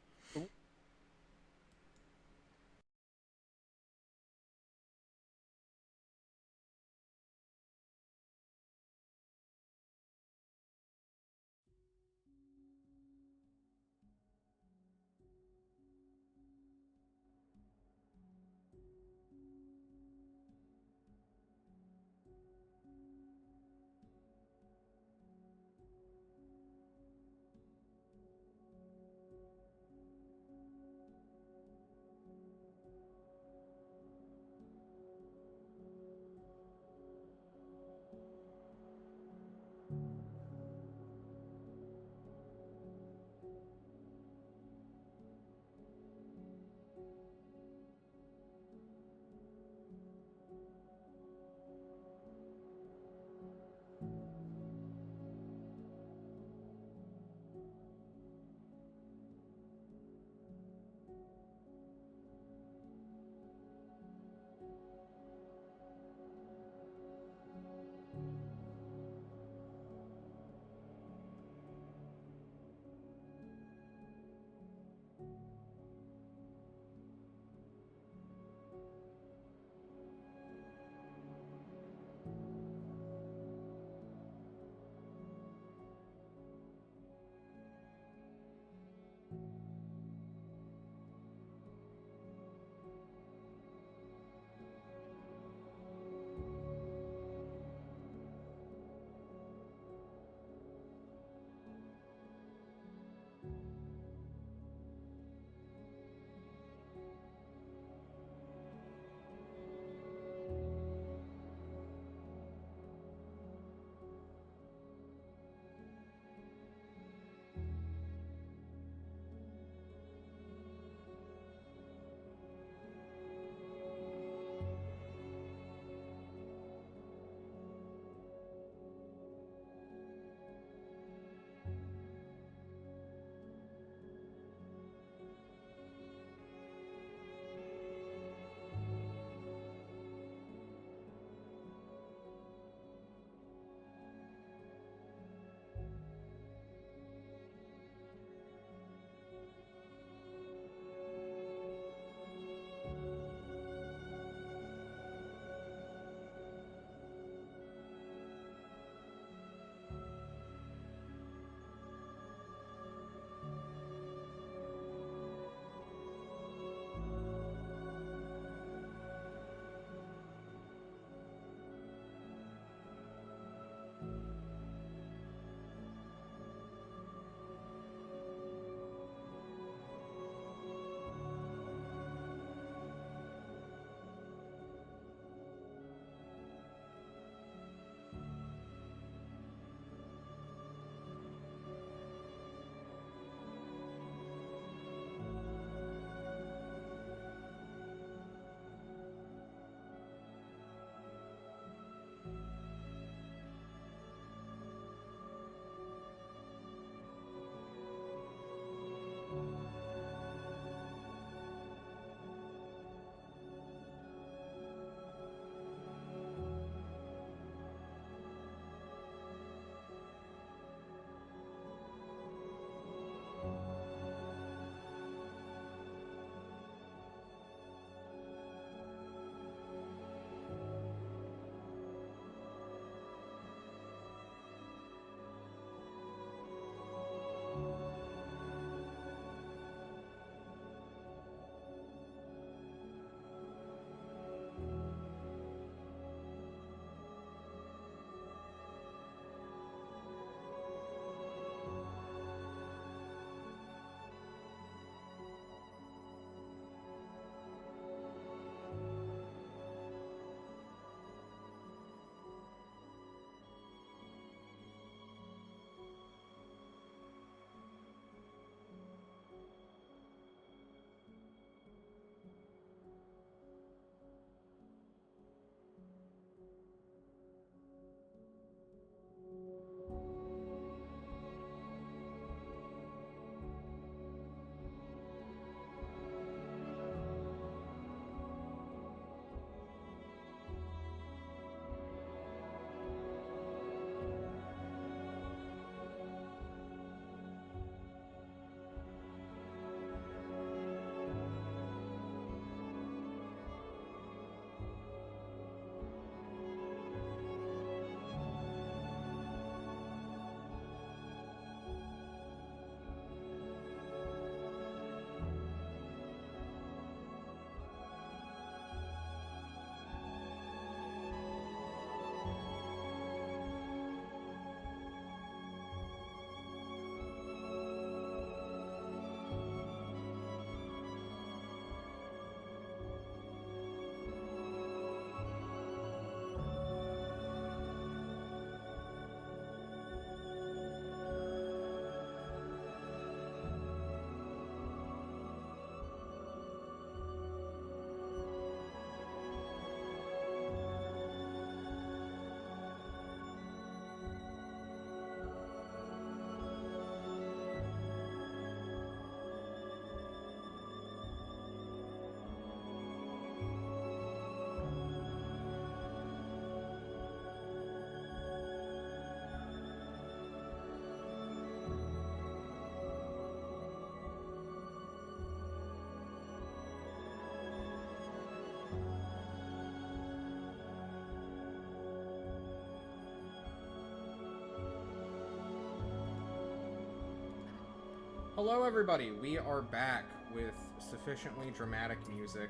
Hello, everybody. We are back with sufficiently dramatic music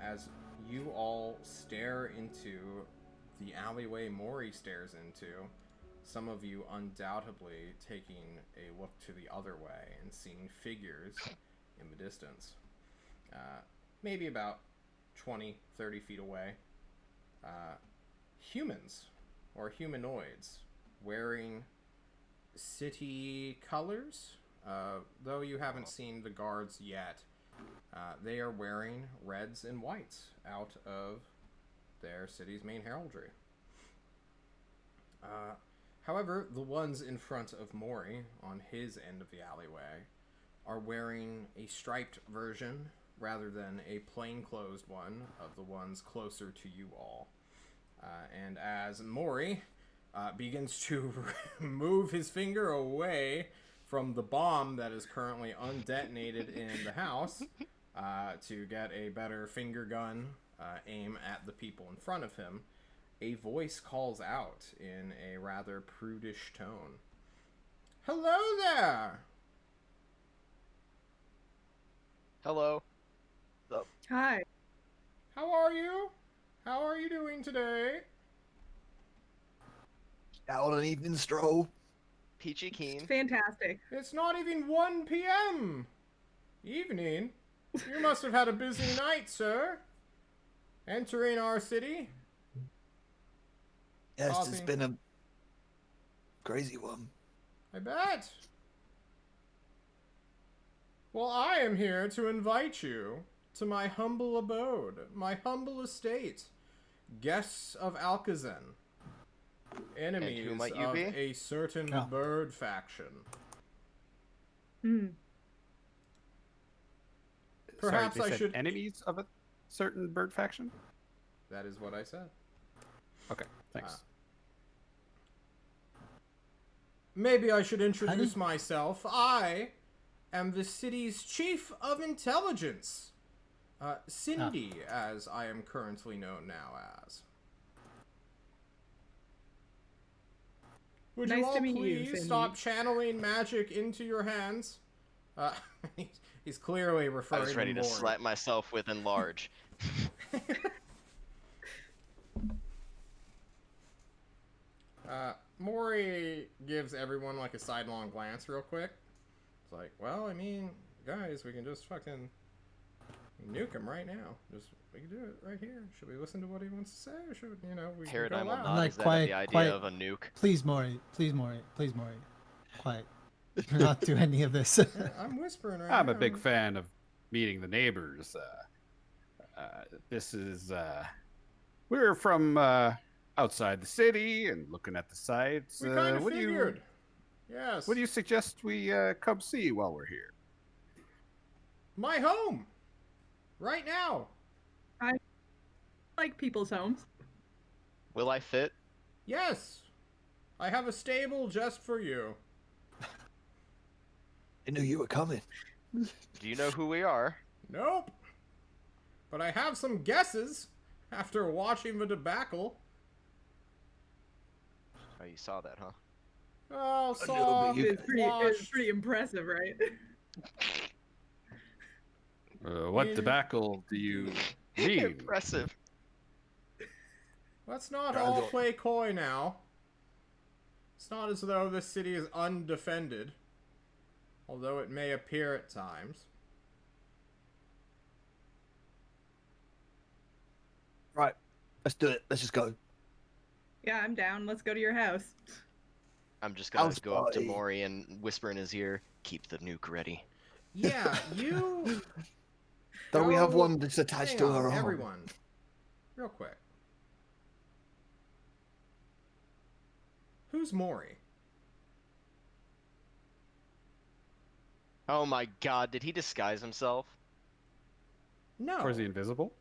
as you all stare into the alleyway Mori stares into. Some of you undoubtedly taking a look to the other way and seeing figures in the distance. Maybe about 20, 30 feet away. Humans or humanoids wearing city colors, though you haven't seen the guards yet. They are wearing reds and whites out of their city's main heraldry. However, the ones in front of Mori, on his end of the alleyway, are wearing a striped version rather than a plainclothes one of the ones closer to you all. And as Mori begins to move his finger away from the bomb that is currently undetonated in the house to get a better finger gun aim at the people in front of him, a voice calls out in a rather prudish tone. Hello there! Hello. Hi. How are you? How are you doing today? Out on an evening stroll. Peachy Keen. Fantastic. It's not even 1 p.m. Evening? You must have had a busy night, sir. Entering our city. Yes, it's Coffee. been a crazy one. I bet. Well, I am here to invite you to my humble abode, my humble estate. Guests of Alcazan. Enemies who might you of be? a certain Oh. bird faction. Hmm. Perhaps Sorry, I they said should... enemies of a certain bird faction. That is what I said. Okay, thanks. Maybe I should introduce myself. I am the city's chief of intelligence. Cindy, as I am currently known now as. Would you Nice all to meet you, please Cindy. stop channeling magic into your hands? He's clearly I referring was ready to Mori. slap myself with enlarge. Mori gives everyone like a sidelong glance real quick. It's like, well, I mean, guys, we can just fucking nuke him right now. We can do it right here. Should we listen to what he wants to say, or should we go Paradigm will loud? not Like, is that quiet- the idea quiet. of a nuke. Please, Maury. Please, Maury. Please, Maury. Quiet. Do not do any of this. I'm whispering right I'm now. a big fan of meeting the neighbors. This is we're from outside the city and looking at the sights. We kind of what figured. Yes. What do you suggest we come see while we're here? My home. Right now. Like people's homes. Will I fit? Yes. I have a stable just for you. I knew you were coming. Do you know who we are? Nope. But I have some guesses after watching the debacle. Oh, you saw that, huh? Oh, little saw, bit. It's pretty watched. impressive, right? What In- debacle do you mean? Impressive. Let's not Guys, all look. play coy now. It's not as though this city is undefended, although it may appear at times. Right, let's do it. Let's just go. Yeah, I'm down. Let's go to your house. I'm just gonna House go up to party. Maury and whisper in his ear, keep the nuke ready. Yeah, you... Don't we have Go- one that's attached Hang to on, her arm? everyone. Real quick. Who's Maury? Oh my god, did he disguise himself? No. Or is he invisible?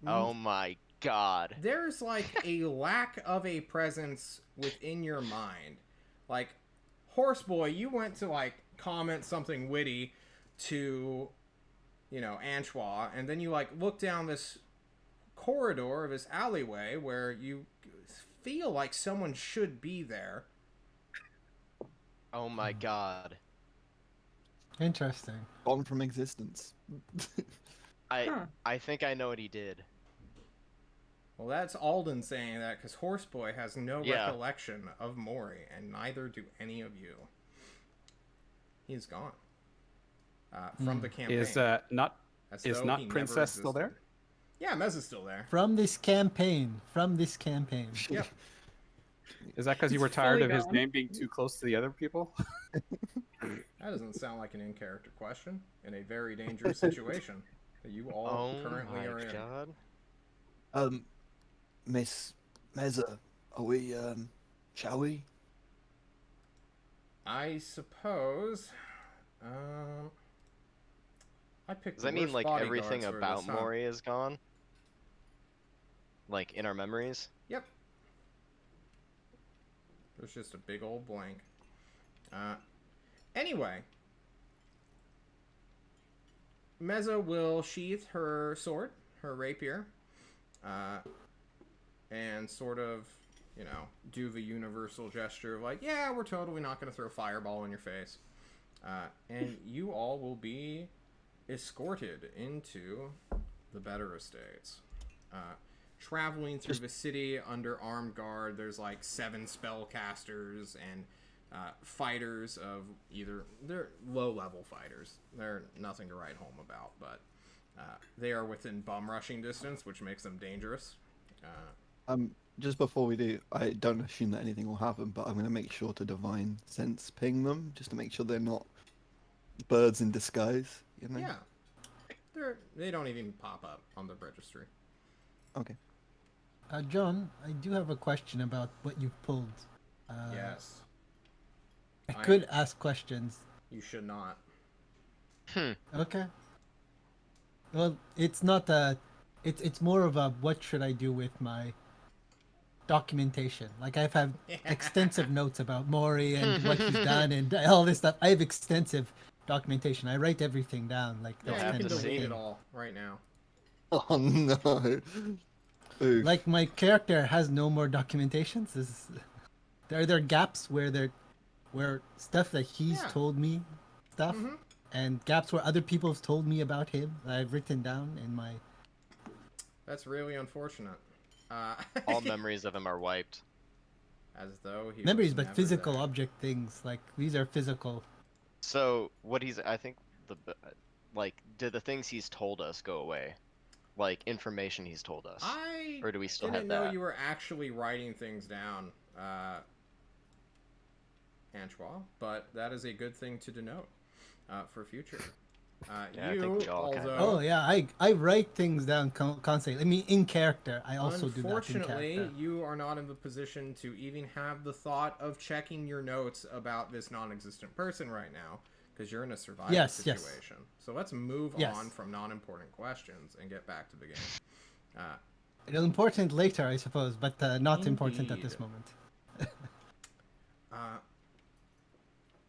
Oh my god. There's like a lack of a presence within your mind. Like, Horseboy, you went to like comment something witty to, you know, Antois, and then you like look down this corridor of this alleyway where you feel like someone should be there. Oh my god. Interesting. Gone from existence. Huh. I think I know what he did. Well, that's Alden saying that because Horseboy has no Yeah. recollection of Maury, and neither do any of you. He's gone from the campaign. Is not as is though not he Princess never still there? existed. Yeah, Mez is still there. From this campaign. Yep. Is that because you He's were tired fully of his gone. name being too close to the other people? That doesn't sound like an in-character question in a very dangerous situation that you all Oh currently my are in. god. Miss Meza, are we, shall we? I suppose. I picked. Does the that mean worst like bodyguards everything for about this, huh? Maury is gone? Like in our memories? Yep. There's just a big old blank. Anyway. Meza will sheath her sword, her rapier, and sort of, do the universal gesture of like, yeah, we're totally not going to throw fireball in your face. And you all will be escorted into the Better Estates. Traveling through the city under armed guard, there's like 7 spellcasters and fighters of they're low-level fighters. They're nothing to write home about, but they are within bum rushing distance, which makes them dangerous. Just before we do, I don't assume that anything will happen, but I'm going to make sure to divine sense ping them, just to make sure they're not birds in disguise, you know? Yeah. They don't even pop up on the registry. Okay. John, I do have a question about what you've pulled. Yes. I could ask questions. You should not. Okay. Well, it's not a. It's more of a what should I do with my documentation. Like I've had extensive notes about Maury and what he's done and all this stuff. I have extensive documentation. I write everything down. Like Yeah, that's you have can kind of to my delete see. it thing. all right now. Oh no. Oof. Like my character has no more documentations. Are there gaps where stuff that he's Yeah. told me stuff Mhm. and gaps where other people have told me about him that I've written down in my That's really unfortunate. All memories of him are wiped. As though he memories, was but never physical there. object things. Like these are physical. So I think like, did the things he's told us go away? Like information he's told us, I or do we still didn't have know that? you were actually writing things down, Antoine, but that is a good thing to denote for future. Yeah, I you, think we all kinda although Oh yeah, I write things down constantly. I mean, in character, I also do that in unfortunately, character. you are not in the position to even have the thought of checking your notes about this non-existent person right now, because you're in a survival Yes, yes. situation. So let's move Yes. on from non-important questions and get back to the game. It'll important later, I suppose, but not important at this Indeed. moment.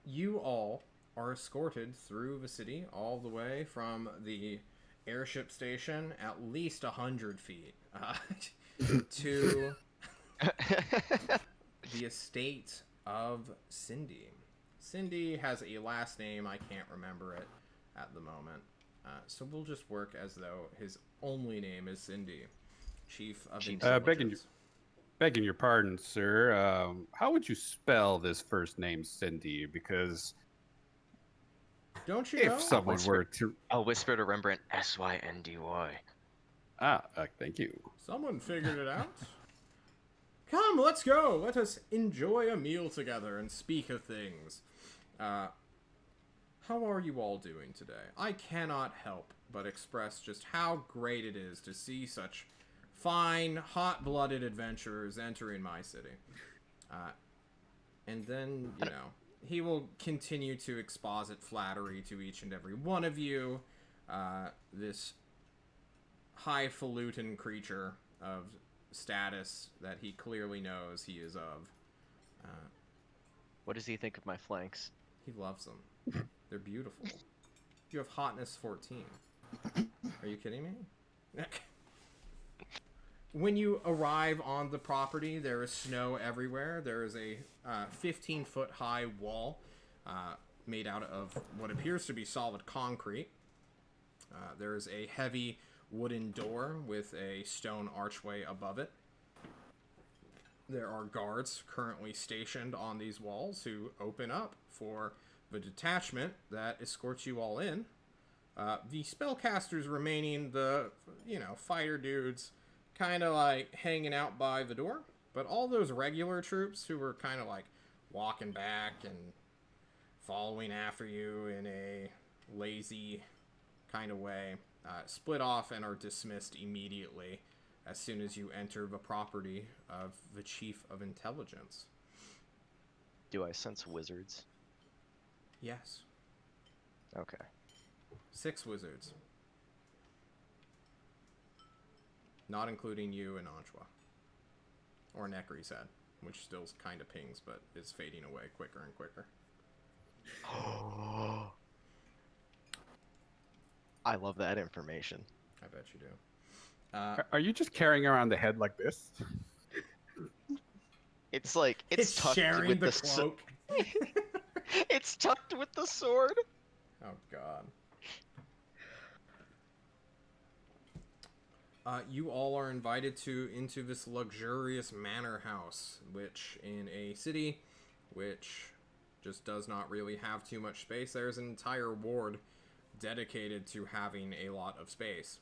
You all are escorted through the city all the way from the airship station at least 100 feet to the estate of Cindy. Cindy has a last name, I can't remember it at the moment. So we'll just work as though his only name is Cindy. Chief of Intelligence. Begging your pardon, sir. How would you spell this first name, Cindy? Because Don't you if know? someone were to I'll whisper to Rembrandt Syndy. thank you. Someone figured it out. Come, let's go. Let us enjoy a meal together and speak of things. How are you all doing today? I cannot help but express just how great it is to see such fine, hot-blooded adventurers entering my city. And then, he will continue to exposit flattery to each and every one of you. This highfalutin creature of status that he clearly knows he is of. What does he think of my flanks? He loves them. They're beautiful. You have hotness 14. Are you kidding me? When you arrive on the property, there is snow everywhere. There is a 15-foot high wall made out of what appears to be solid concrete. There is a heavy wooden door with a stone archway above it. There are guards currently stationed on these walls who open up for the detachment that escorts you all in. The spellcasters remaining, the, fighter dudes, kind of like hanging out by the door. But all those regular troops who were kind of like walking back and following after you in a lazy kind of way, split off and are dismissed immediately as soon as you enter the property of the Chief of Intelligence. Do I sense wizards? Yes. Okay. 6 wizards. Not including you and Anjwa. Or Nekri's head, which still kind of pings, but is fading away quicker and quicker. I love that information. I bet you do. Are you just carrying around the head like this? It's like it's tucked sharing with the the cloak. it's tucked with the sword. Oh god. You all are invited into this luxurious manor house, which in a city which just does not really have too much space, there's an entire ward dedicated to having a lot of space.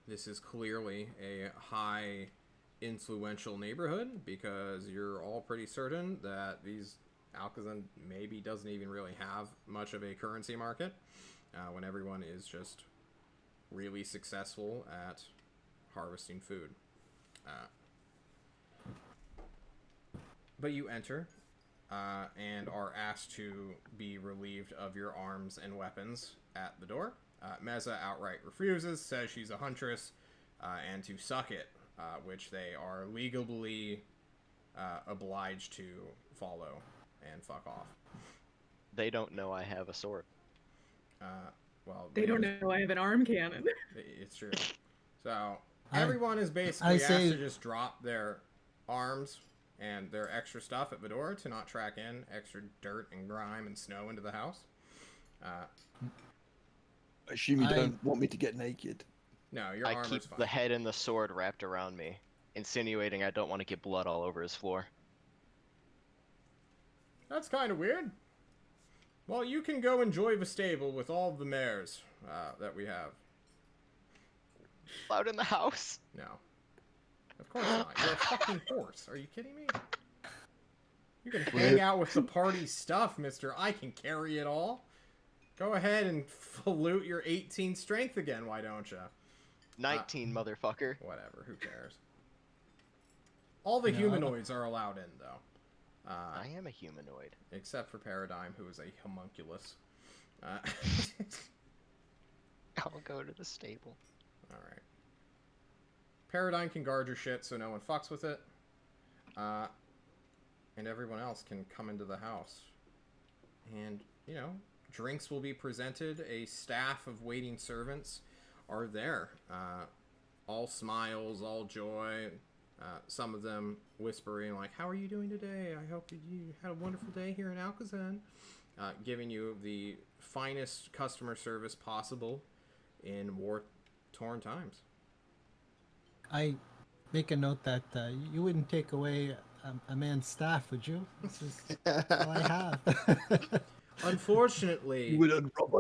This is clearly a high influential neighborhood because you're all pretty certain that Alcazan maybe doesn't even really have much of a currency market when everyone is just really successful at harvesting food. But you enter and are asked to be relieved of your arms and weapons at the door. Meza outright refuses, says she's a huntress, and to suck it, which they are legally obliged to follow and fuck off. They don't know I have a sword. Well, They don't know I have an arm cannon. It's true. So everyone is basically asked to just drop their arms and their extra stuff at the door to not track in extra dirt and grime and snow into the house. I assume you don't want me to get naked. No, your I armor's keep fine. the head and the sword wrapped around me, insinuating I don't want to get blood all over his floor. That's kind of weird. Well, you can go enjoy the stable with all the mares that we have. Out in the house? No. Of course not. You're a fucking horse. Are you kidding me? You can hang out with the party stuff, mister. I can carry it all. Go ahead and flute your 18 strength again, why don't you? 19, motherfucker. Whatever, who cares? All the humanoids are allowed in, though. I am a humanoid. Except for Paradigm, who is a homunculus. I'll go to the stable. Alright. Paradigm can guard your shit so no one fucks with it. And everyone else can come into the house. And, drinks will be presented. A staff of waiting servants are there. All smiles, all joy. Some of them whispering like, "How are you doing today? I hope you had a wonderful day here in Alcazan." Giving you the finest customer service possible in war-torn times. I make a note that you wouldn't take away a man's staff, would you? This is all I have. Unfortunately,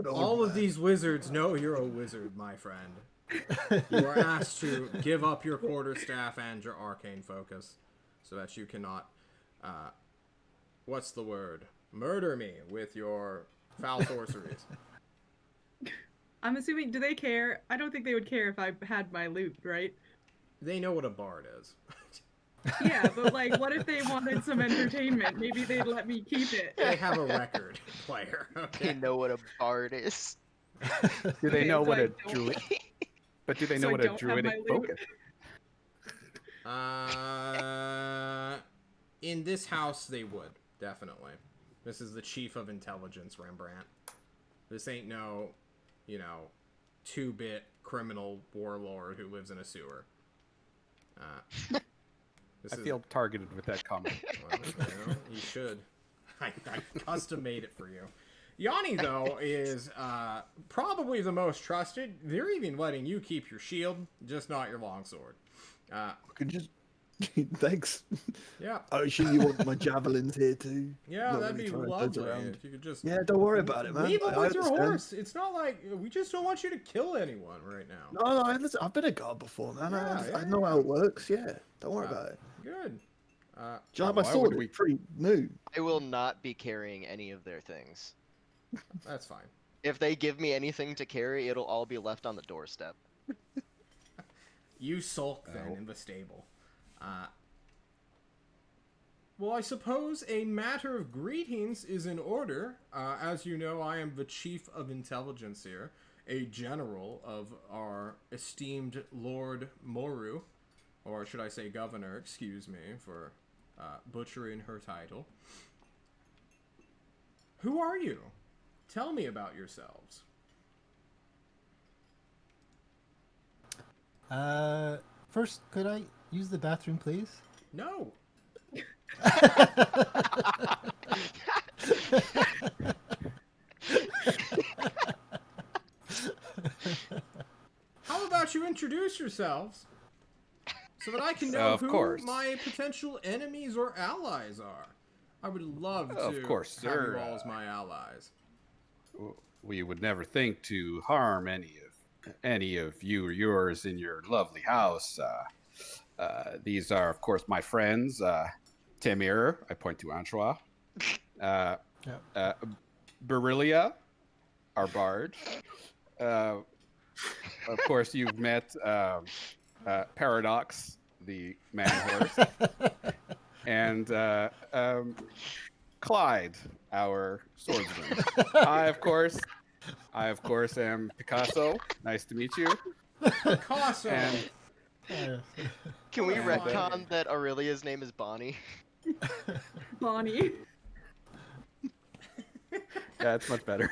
all of these wizards know you're a wizard, my friend. You are asked to give up your quarterstaff and your arcane focus so that you cannot, what's the word? Murder me with your foul sorceries. I'm assuming, do they care? I don't think they would care if I had my loot, right? They know what a bard is. Yeah, but what if they wanted some entertainment? Maybe they'd let me keep it. They have a record player. Okay. They know what a bard is. Do they know so what I a don't- druid? But do they So know I what a don't have druidic my loot? focus? In this house, they would definitely. This is the Chief of Intelligence, Rembrandt. This ain't no, 2-bit criminal warlord who lives in a sewer. I feel targeted with that comment. Well, you should. I custom made it for you. Yanni, though, is probably the most trusted. They're even letting you keep your shield, just not your longsword. Could just thanks. Yeah. I assume you want my javelins here too. Yeah, Not that'd really be throwing loads lovely around. if you could just... Yeah, don't worry about it, man. Leave them I with your understand. horse. It's not like... We just don't want you to kill anyone right now. No, I've been a guard before, man. Yeah, I know how it works. Yeah, don't worry about it. Good. Do you like my why sword? would we- It's pretty new. I will not be carrying any of their things. That's fine. If they give me anything to carry, it'll all be left on the doorstep. You sulk then Oh. in the stable. Well, I suppose a matter of greetings is in order. As you know, I am the Chief of Intelligence here, a general of our esteemed Lord Moru, or should I say Governor, excuse me, for butchering her title. Who are you? Tell me about yourselves. First, could I use the bathroom, please? No. How about you introduce yourselves so that I can know Of who course. my potential enemies or allies are? I would love to Of course, have sir. you all as my allies. We would never think to harm any of you or yours in your lovely house. These are, of course, my friends. Temir, I point to Anchois. Berillia, our bard. Of course, you've met Paradox, the man horse, and Clyde, our swordsman. I, of course, am Picasso. Nice to meet you. Picasso! And Can we Yeah. retcon that Aurelia's name is Bonnie? Bonnie. yeah, it's much better.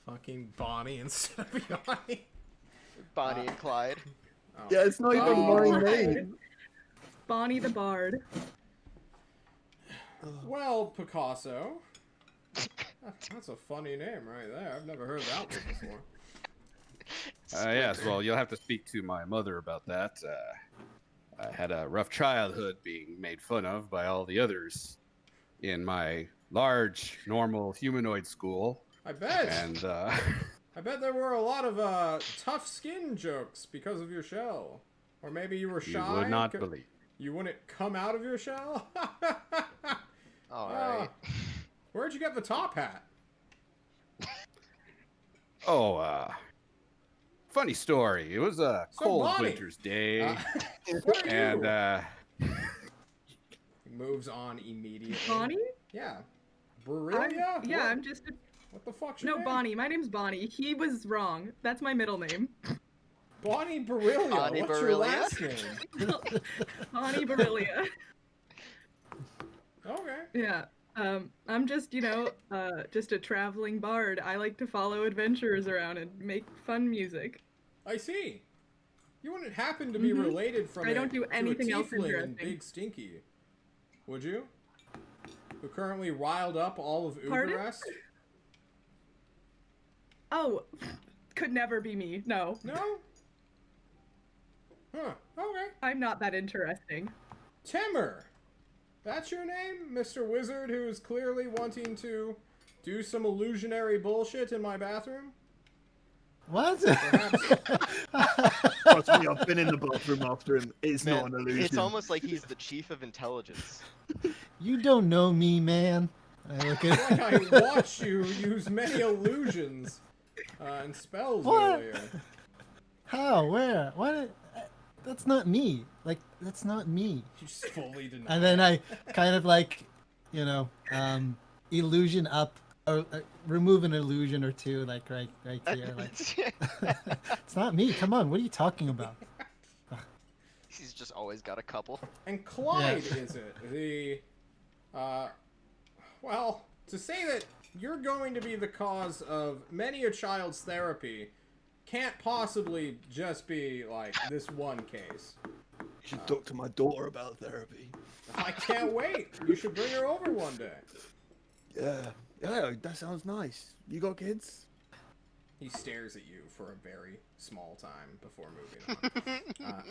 Fucking Bonnie instead of Yanni. Bonnie and Clyde. Oh. Yeah, it's not even Oh. my name. Bonnie the Bard. Well, Picasso. That's a funny name right there. I've never heard that one before. Yes, well, you'll have to speak to my mother about that. I had a rough childhood being made fun of by all the others in my large, normal humanoid school. I bet. And, I bet there were a lot of tough skin jokes because of your shell. Or maybe you were you shy. would not believe. You wouldn't come out of your shell? Alright. Where'd you get the top hat? Oh, funny story. It was a So, cold Bonnie, winter's day, what are and you? He moves on immediately. Bonnie? Yeah. I'm, Barilia? yeah, What? I'm just a... What the fuck's your No, name? Bonnie. My name's Bonnie. He was wrong. That's my middle name. Bonnie Barilia. Bonnie What's your Barilia? last name? Bonnie Berillia. Okay. Yeah. I'm just, just a traveling bard. I like to follow adventurers around and make fun music. I see. You wouldn't happen to be Mhm. related from I don't do to anything a else tiefling in interesting. Big Stinky, would you? Who currently riled up all of Pardon? Uberest? Oh, could never be me. No, No? Huh. Okay. I'm not that interesting. Timur! That's your name? Mr. Wizard who's clearly wanting to do some illusionary bullshit in my bathroom? What? Perhaps. Trust me, I've been in the bathroom after him. It's Man, not an illusion. it's almost like he's the chief of intelligence. You don't know me, man. I look like at. I watched you use many illusions and spells What? earlier. How? Where? What? That's not me. Like, that's not me. You just fully deny. And then I kind of like, illusion up, or remove an illusion or two, like right here. Like, it's not me. Come on, what are you talking about? He's just always got a couple. And Clyde is it? The, well, to say that you're going to be the cause of many a child's therapy can't possibly just be, like, this one case. You should talk to my daughter about therapy. I can't wait. You should bring her over one day. Yeah, that sounds nice. You got kids? He stares at you for a very small time before moving on.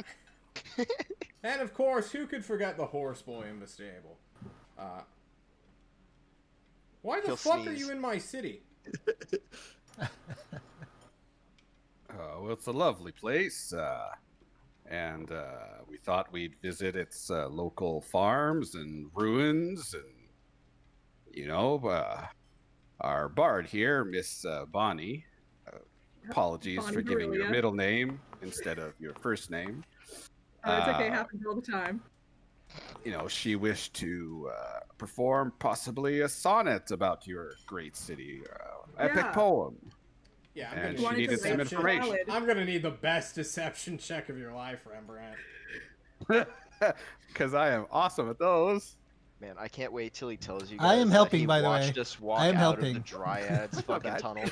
And of course, who could forget the horse boy in the stable? Why the He'll fuck are sneeze. you in my city? Well, it's a lovely place, and we thought we'd visit its local farms and ruins, and our bard here, Miss Bonnie. Apologies Bonnie for giving your Berulia. middle name instead of your first name. It's okay, happens all the time. She wished to perform possibly a sonnet about your great city, epic Yeah. poem. Yeah, And I'm she gonna needed some deception. information. Valid. I'm gonna need the best deception check of your life, Rembrandt. Because I am awesome at those. Man, I can't wait till he tells you guys I am that helping, he by the watched way. us walk I am out of helping. the Dryad's fucking Bad. tunnel.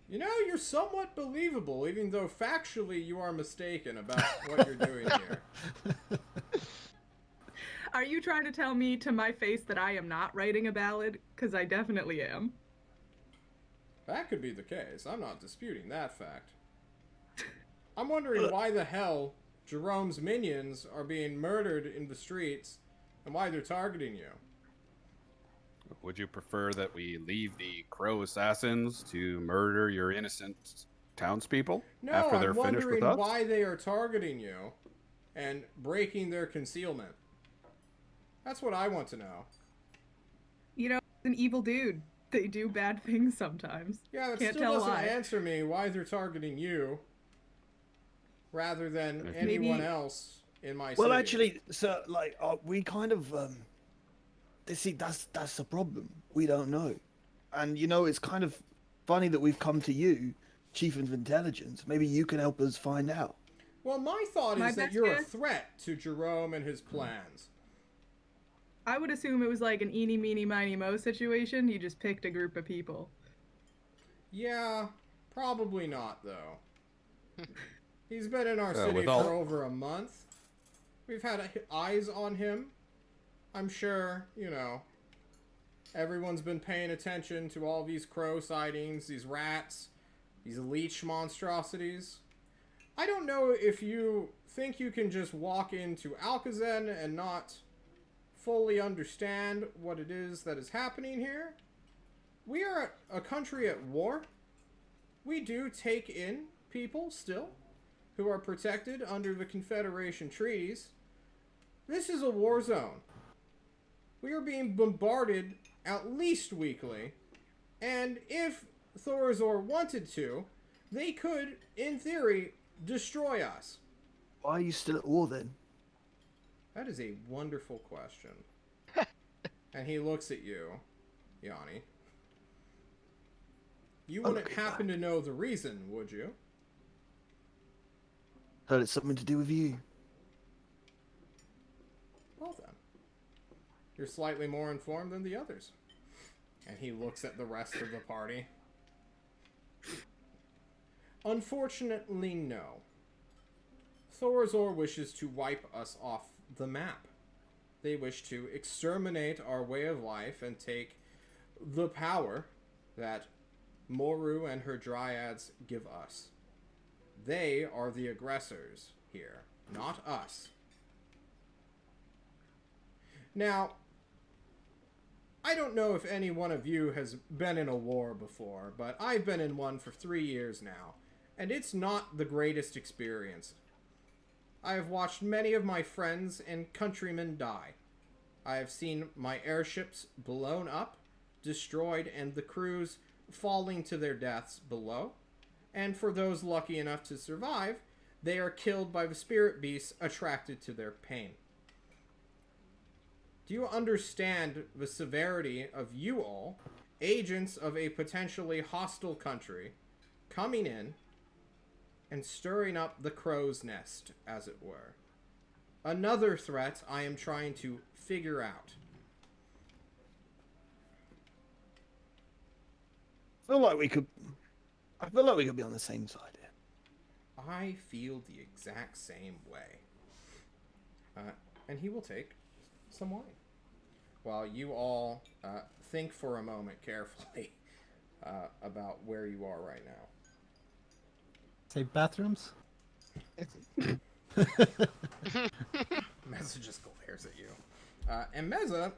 You know, you're somewhat believable, even though factually you are mistaken about what you're doing here. Are you trying to tell me to my face that I am not writing a ballad? Because I definitely am. That could be the case. I'm not disputing that fact. I'm wondering why the hell Jerome's minions are being murdered in the streets and why they're targeting you. Would you prefer that we leave the crow assassins to murder your innocent townspeople No, after they're I'm finished with wondering us? why they are targeting you and breaking their concealment. That's what I want to know. You know, an evil dude. They do bad things sometimes. Yeah, that Can't still tell doesn't why. answer me why they're targeting you rather than Maybe- anyone else in my Well, city. actually, sir, like we kind of see that's the problem. We don't know, and it's kind of funny that we've come to you, Chief of Intelligence. Maybe you can help us find out. Well, my thought My is that best you're a guess- threat to Jerome and his plans. I would assume it was like an eeny, meeny, miny, mo situation. You just picked a group of people. Yeah, probably not, though. He's been in our Uh, city with for all- over a month. We've had eyes on him. I'm sure, everyone's been paying attention to all these crow sightings, these rats, these leech monstrosities. I don't know if you think you can just walk into Alcazan and not fully understand what it is that is happening here. We are a country at war. We do take in people still who are protected under the Confederation treaties. This is a war zone. We are being bombarded at least weekly, and if Thorazor wanted to, they could, in theory, destroy us. Why are you still at war then? That is a wonderful question. And he looks at you, Yanni. You wouldn't Okay, happen to know the reason, would you? Heard it's something to do with you. Well then. You're slightly more informed than the others. And he looks at the rest of the party. Unfortunately, no. Thorazor wishes to wipe us off the map. They wish to exterminate our way of life and take the power that Moru and her dryads give us. They are the aggressors here, not us. Now, I don't know if any one of you has been in a war before, but I've been in one for 3 years now, and it's not the greatest experience. I have watched many of my friends and countrymen die. I have seen my airships blown up, destroyed, and the crews falling to their deaths below. And for those lucky enough to survive, they are killed by the spirit beasts attracted to their pain. Do you understand the severity of you all, agents of a potentially hostile country, coming in and stirring up the crow's nest, as it were? Another threat I am trying to figure out. I feel like we could be on the same side here. I feel the exact same way. and he will take some wine. While you all think for a moment carefully about where you are right now. Say bathrooms. Meza just glares at you. And Meza,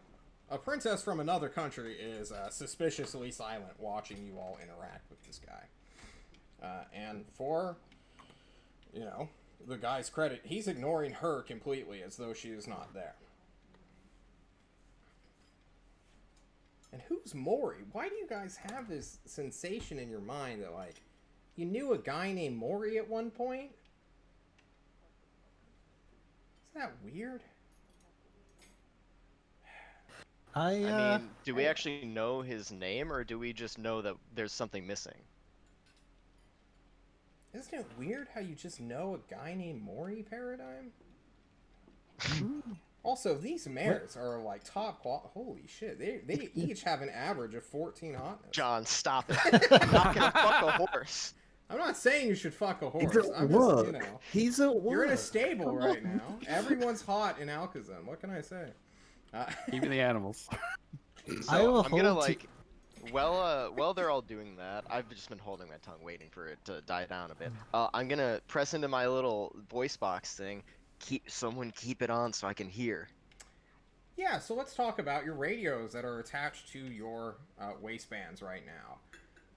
a princess from another country, is suspiciously silent watching you all interact with this guy. And for, the guy's credit, he's ignoring her completely as though she is not there. And who's Maury? Why do you guys have this sensation in your mind that, like, you knew a guy named Maury at one point? Is that weird? I mean, do we actually know his name, or do we just know that there's something missing? Isn't it weird how you just know a guy named Maury, Paradigm? Also, these mares are like top quality. Holy shit, they each have an average of 14 hotness. John, stop it. I'm not gonna fuck a horse. I'm not saying you should fuck a horse. He's at I'm work. just, He's at work. You're in a stable right now. Everyone's hot in Alcazan. What can I say? Even the animals. So I'm gonna while they're all doing that, I've just been holding my tongue waiting for it to die down a bit. I'm gonna press into my little voice box thing. Keep it on so I can hear. Yeah, so let's talk about your radios that are attached to your waistbands right now.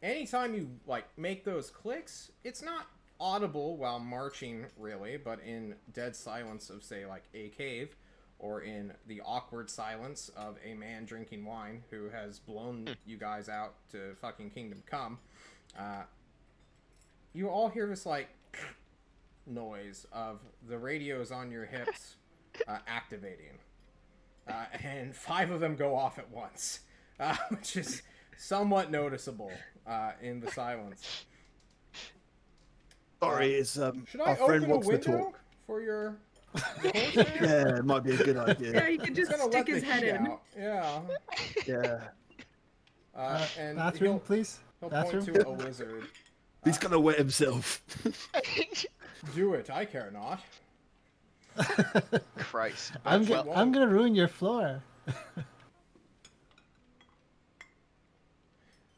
Anytime you make those clicks, it's not audible while marching really, but in dead silence of say like a cave, or in the awkward silence of a man drinking wine who has blown you guys out to fucking Kingdom Come, you all hear this noise of the radios on your hips activating. And 5 of them go off at once, which is somewhat noticeable in the silence. Sorry, it's Should our I friend open a wants to window talk. for your horse there? Yeah, it might be a good idea. Yeah, he can just He's gonna stick let his the head heat in. out. Yeah. Yeah. And Bathroom, please. he'll Bathroom. point to a wizard. He's gonna wet himself. Do it, I care not. Christ. I'm Well- gonna ruin your floor.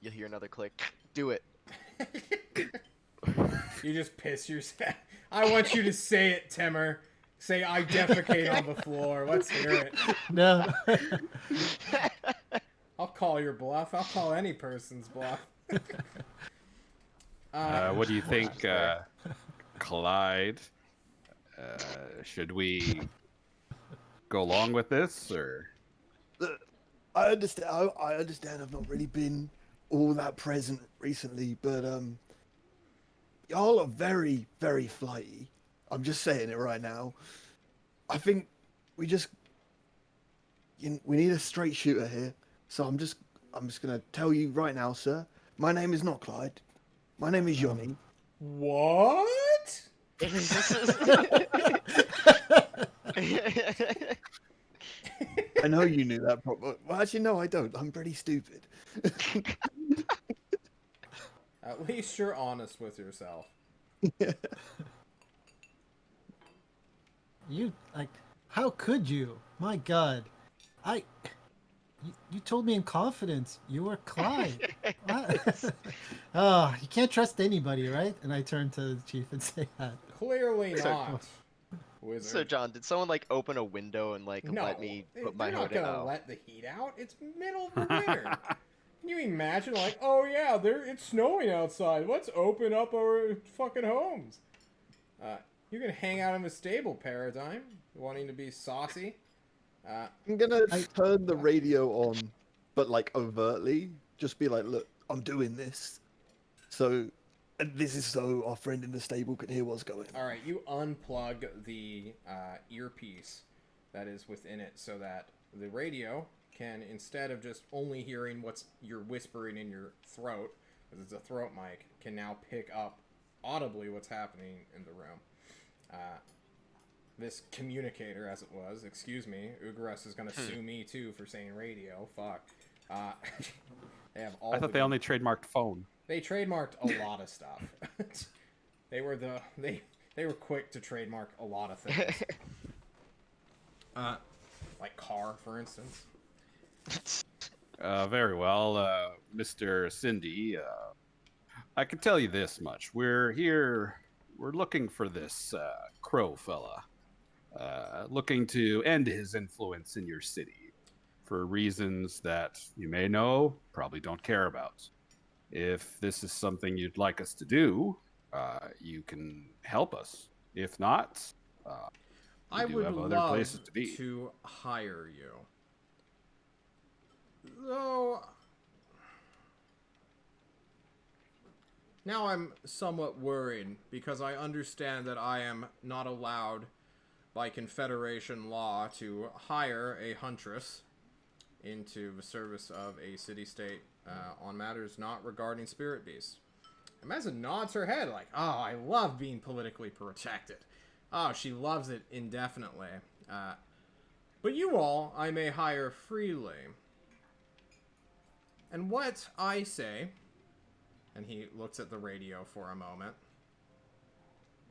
You'll hear another click. Do it. You just piss yourself. I want you to say it, Timmer. Say, I defecate on the floor. Let's hear it. No. I'll call your bluff. I'll call any person's bluff. What do you think, Clyde? Should we go along with this, or? I understand. I understand. I've not really been all that present recently, but y'all are very, very flighty. I'm just saying it right now. I think we need a straight shooter here. So I'm just gonna tell you right now, sir. My name is not Clyde. My name is Johnny. What? I know you knew that, probably. Well, actually, no, I don't. I'm pretty stupid. At least you're honest with yourself. You how could you? My God, you told me in confidence you were Clyde. What? Oh, you can't trust anybody, right? And I turn to the chief and say that. Clearly So- not. Wizard. So John, did someone open a window and no, let me put my they're hood not in? gonna Oh. let the heat out. It's middle of the winter. Can you imagine, oh yeah, it's snowing outside. Let's open up our fucking homes. You can hang out in the stable, Paradigm, wanting to be saucy. I'm gonna turn the radio on, but overtly. Just be like, look, I'm doing this. So, and this is so our friend in the stable can hear what's going on. All right, you unplug the earpiece that is within it so that the radio can, instead of just only hearing what's you're whispering in your throat, because it's a throat mic, can now pick up audibly what's happening in the room. This communicator, as it was, excuse me, Ugaris is going to sue me too for saying radio. Fuck. They have all. I thought they only trademarked phone. They trademarked a lot of stuff. They were quick to trademark a lot of things. Like car, for instance. Very well, Mr. Cindy. I can tell you this much: we're here. We're looking for this crow fella, looking to end his influence in your city for reasons that you may know, probably don't care about. If this is something you'd like us to do, you can help us. If not, we I do would have other love places to be. to hire you. Though now I'm somewhat worried because I understand that I am not allowed by Confederation law to hire a huntress into the service of a city-state on matters not regarding spirit beasts. And Meza nods her head like, oh, I love being politically protected. Oh, she loves it indefinitely. But you all, I may hire freely. And what I say, and he looks at the radio for a moment,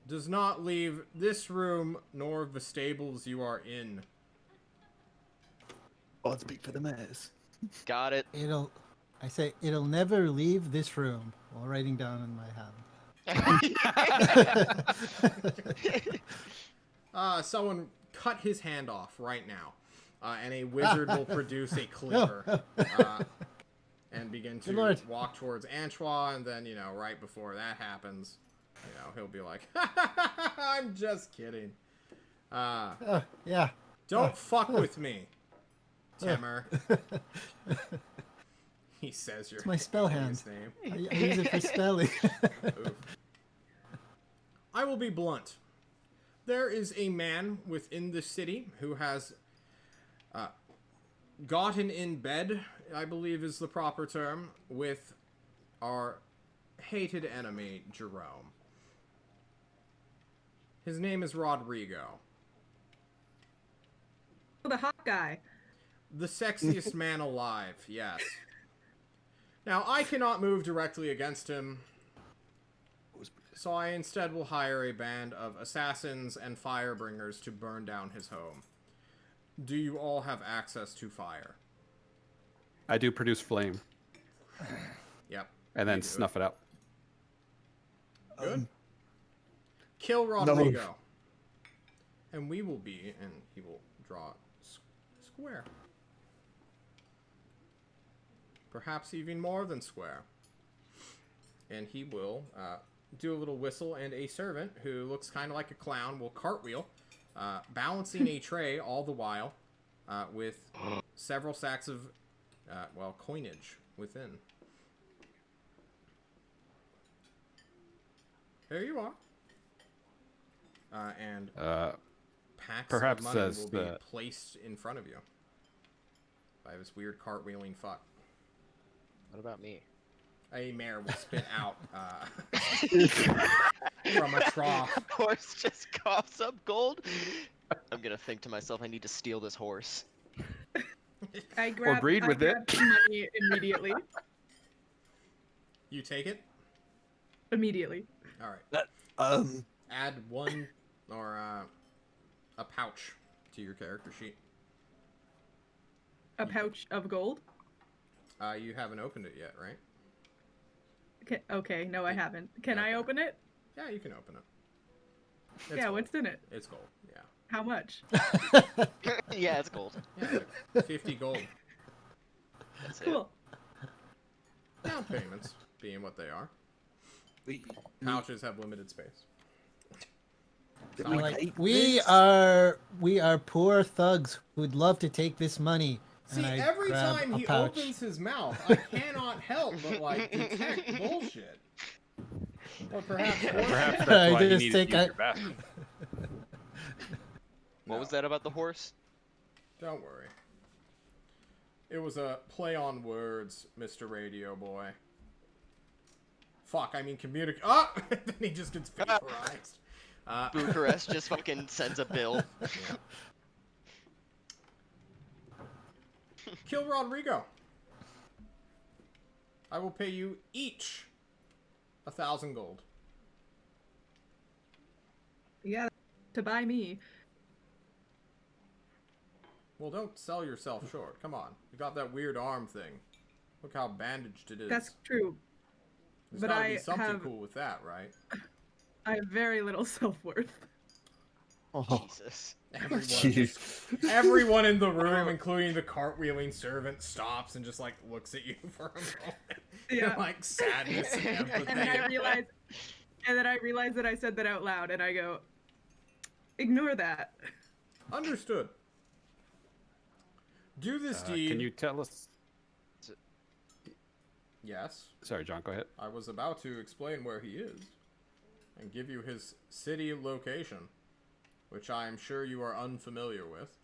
does not leave this room nor the stables you are in. I'll speak for the mayors. Got it. It'll never leave this room while writing down in my hand. Someone cut his hand off right now. And a wizard will produce a cleaver. And begin to walk towards Antoine, and then, right before that happens, he'll be like, I'm just kidding. Yeah. Don't fuck with me, Timur. He says your It's my spell hand. name. I use it for spelling. Oof. I will be blunt. There is a man within the city who has gotten in bed, I believe is the proper term, with our hated enemy, Jerome. His name is Rodrigo. The hot guy. The sexiest man alive, yes. Now, I cannot move directly against him, so I instead will hire a band of assassins and firebringers to burn down his home. Do you all have access to fire? I do produce flame Yep. and then you do. snuff it out. Good. Kill Rodrigo. And we will be, and he will draw square. Perhaps even more than square. And he will do a little whistle, and a servant who looks kind of like a clown will cartwheel, balancing a tray all the while, with several sacks of, coinage within. There you are. And packs perhaps of money as will be the- placed in front of you by this weird cartwheeling fuck. What about me? A mare will spit out from a trough. Horse just coughs up gold. I'm gonna think to myself, I need to steal this horse. I grab breed with it. the money immediately. You take it? Immediately. All right. Um, Add one or a pouch to your character sheet. A pouch of gold. You haven't opened it yet, right? Okay, no, I haven't. Can I Okay. open it? Yeah, you can open it. It's Yeah, gold. what's in it? It's gold. Yeah. How much? Yeah, it's gold. Yeah, like 50 gold. That's it. Cool. Down payments being what they are. we, Pouches have limited space. we, Not Like, take we this? are poor thugs who'd love to take this money. See, and I every grab time a he pouch. opens his mouth, I cannot help but detect bullshit. Or perhaps Perhaps I that's why you just need to take use a- your best. What was that about the horse? Don't worry. It was a play on words, Mr. Radio Boy. Fuck, I mean Ah! Then he just gets vaporized. Bucharest just fucking sends a bill. Yeah. Kill Rodrigo. I will pay you each 1,000 gold. Yeah, to buy me. Well, don't sell yourself short. Come on. You got that weird arm thing. Look how bandaged it is. That's true. There's but gotta be I something have- cool with that, right? I have very little self-worth. Oh, Jesus. Everyone in the room, including the cartwheeling servant, stops and just like looks at you for a moment. Yeah. Like sadness and empathy. And then I realize that I said that out loud, and I go, ignore that. Understood. Do this deed. Can you tell us? Yes. Sorry, John. Go ahead. I was about to explain where he is and give you his city location, which I am sure you are unfamiliar with.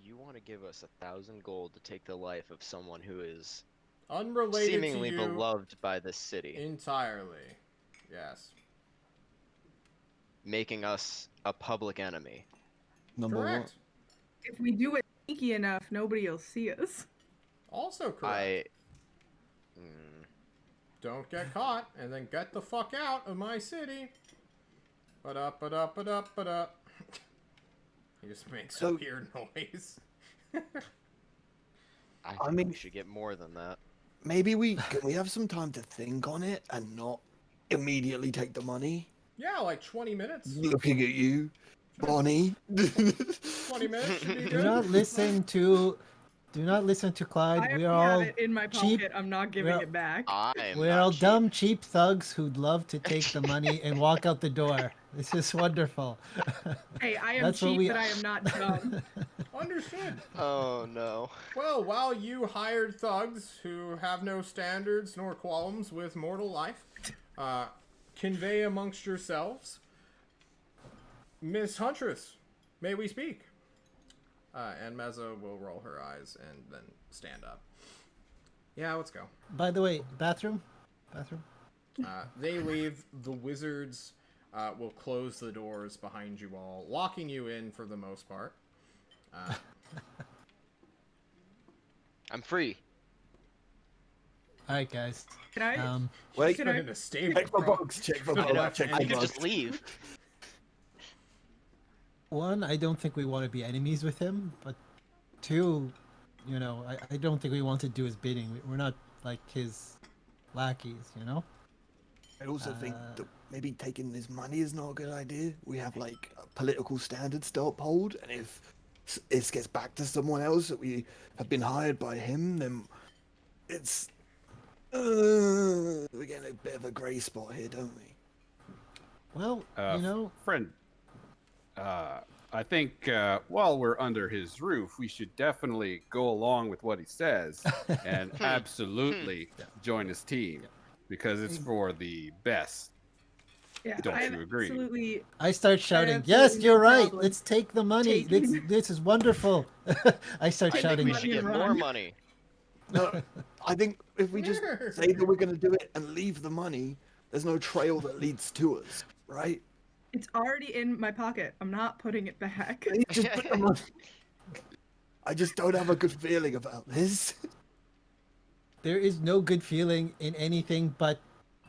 You want to give us 1,000 gold to take the life of someone who is Unrelated seemingly to you beloved by this city, entirely. Yes. making us a public enemy. number Correct. If we do it sneaky enough, nobody will see us. Also correct. Mm, Don't get caught, and then get the fuck out of my city. Ba-da. He just makes a So- weird noise. I I think mean- we should get more than that. Maybe can we have some time to think on it and not immediately take the money? Yeah, like 20 minutes. Looking at you, Bonnie. 20 minutes should be Do good. not listen to Clyde. I We are have all it in my cheap- pocket. I'm not giving we're- it back. I'm we're not all cheap. dumb, cheap thugs who'd love to take the money and walk out the door. This is wonderful. Hey, I am That's what cheap, we- but I am not dumb. Understood. Oh no. Well, while you hired thugs who have no standards nor qualms with mortal life, convey amongst yourselves, Miss Huntress, may we speak? And Mezzo will roll her eyes and then stand up. Yeah, let's go. By the way, bathroom? Bathroom? They leave. The wizards will close the doors behind you all, locking you in for the most part. I'm free. Alright, guys. Can I? Wait, Can Put I- in a stable, check for bro. bugs. Check for I know, bugs. Check I for could bugs. just leave. One, I don't think we want to be enemies with him, but two, I don't think we want to do his bidding. We're not like his lackeys, you know? I also think that maybe taking his money is not a good idea. We have like political standards to uphold, and if it gets back to someone else that we have been hired by him, then it's we're getting a bit of a grey spot here, don't we? Well, Friend, I think while we're under his roof, we should definitely go along with what he says and absolutely join his team because it's for the best. Yeah, Don't I you agree? absolutely. I start shouting, absolutely yes, no you're right. problem Let's take the money. taking- This is wonderful. I start I think shouting we that. should get Run. more money. No, I think if we just say that we're going to do it and leave the money, there's no trail that leads to us, right? It's already in my pocket. I'm not putting it back. You just put the money. I just don't have a good feeling about this. There is no good feeling in anything but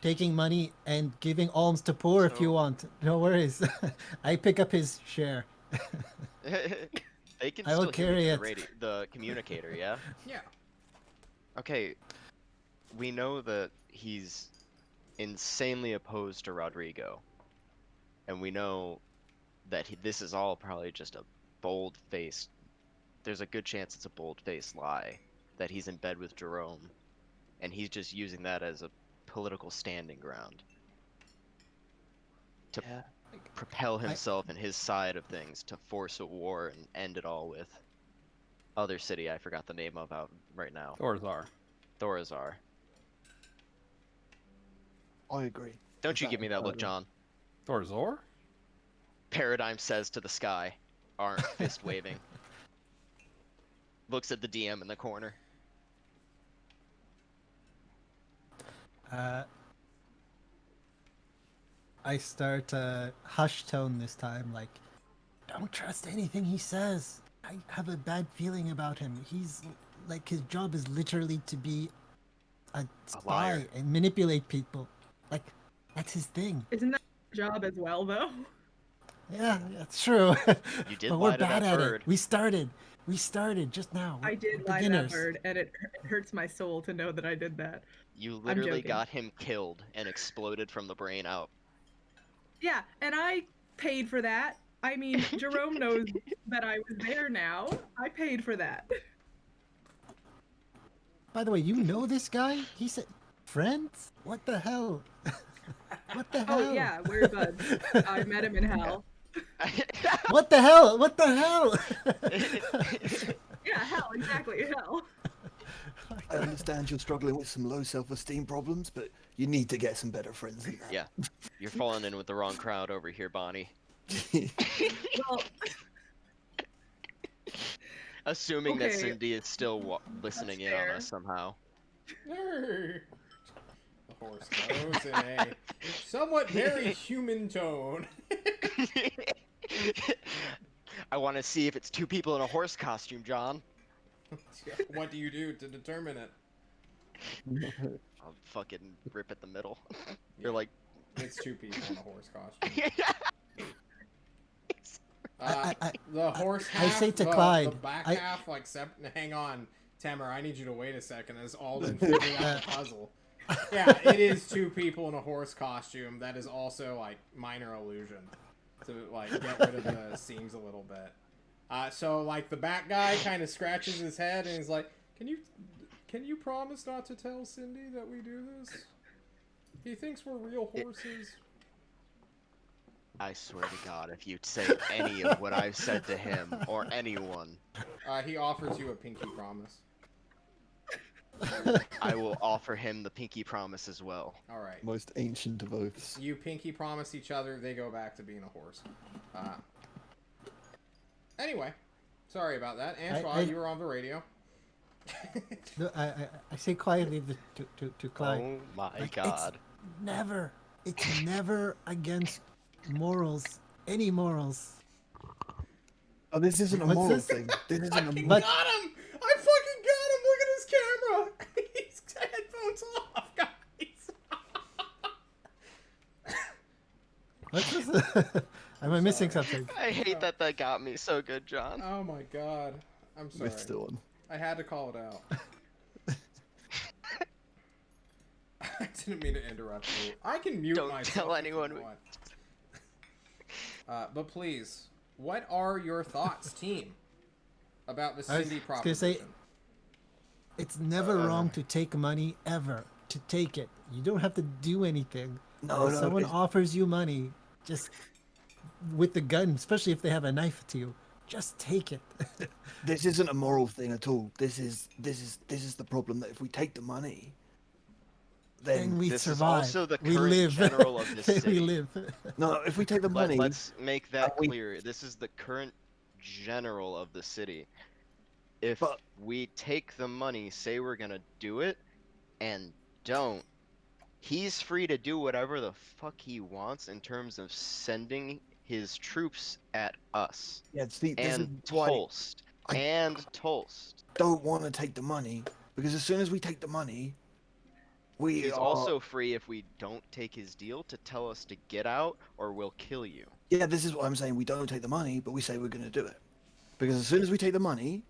taking money and giving alms to poor if you So- want. No worries. I pick up his share. They can I will still hear carry me it. through the communicator, yeah? Yeah. Okay, we know that he's insanely opposed to Rodrigo. And we know that this is all probably just a bold-faced... There's a good chance it's a bold-faced lie. That he's in bed with Jerome. And he's just using that as a political standing ground. To propel himself and his side of things to force a war and end it all with... Other city I forgot the name of out right now. Thorazar. Thorazar. I agree. Don't you give me that look, John. Thorazor? Paradigm says to the sky, arm fist waving. Looks at the DM in the corner. I start hush tone this time, like, don't trust anything he says. I have a bad feeling about him. He's like, his job is literally to be a spy liar. and manipulate people. Like, that's his thing. Isn't that your job as well, though? Yeah, it's true. You did but lie we're to bad that at bird. it. We started just now. I did We're lie to that beginners. bird, and it hurts my soul to know that I did that. You I'm literally joking. got him killed and exploded from the brain out. Yeah, and I paid for that. I mean, Jerome knows that I was there now. I paid for that. By the way, you know this guy? He said, friends? What the hell? What the hell? Oh yeah, we're buds. I met him in hell. What the hell? What the hell? Yeah, hell, exactly, hell. I understand you're struggling with some low self-esteem problems, but you need to get some better friends than that. Yeah, you're falling in with the wrong crowd over here, Bonnie. Well, Assuming that Okay, Cindy is still listening in on fair. us somehow. The horse goes in a somewhat very human tone. I want to see if it's two people in a horse costume, John. What do you do to determine it? I'll fucking rip at the middle. You're like, It's two people in a horse costume. The horse I half, say to the Clyde, back I- half, like, hang on, Tamer, I need you to wait a second as Alden figuring out the puzzle. Yeah, it is two people in a horse costume. That is also, like, minor illusion to, like, get rid of the seams a little bit. So, like, the back guy kind of scratches his head and he's like, can you promise not to tell Cindy that we do this? He thinks we're real horses. I swear to God, if you say any of what I've said to him or anyone, He offers you a pinky promise. I will offer him the pinky promise as well. All right. Most ancient of oaths. You pinky promise each other, they go back to being a horse. Anyway, sorry about that. Antoine, you were on the radio. No, I say quietly to Clyde. Oh my like, God. It's never against morals. Any morals. Oh, this isn't a What's moral this? thing. This isn't a Fucking moral. got him! I fucking got him! Look at his camera! His headphones off, guys! What's this? Am I missing something? I hate that got me so good, John. Oh my god. I'm sorry. Missed it one. I had to call it out. I didn't mean to interrupt you. I can mute Don't myself. tell if anyone you we- want. But please, what are your thoughts, team, about the I was Cindy gonna proposition? say- It's never wrong to take money, ever. To take it. You don't have to do anything. No, If no. someone it's- offers you money, just with the gun, especially if they have a knife to you, just take it. This isn't a moral thing at all. This is the problem, that if we take the money, Then then we This is survive. also the we current live. general of this we city. live. no, if we take the money, Let's make that we- clear. This is the current general of the city. If But- we take the money, say we're gonna do it, and don't, he's free to do whatever the fuck he wants in terms of sending his troops at us. yeah, see, this And is why Toast. I- And Toast. don't want to take the money, because as soon as we take the money, we He's are also free, if we don't take his deal, to tell us to get out or we'll kill you. yeah. This is what I'm saying. We don't take the money, but we say we're going to do it, because as soon as we take the money,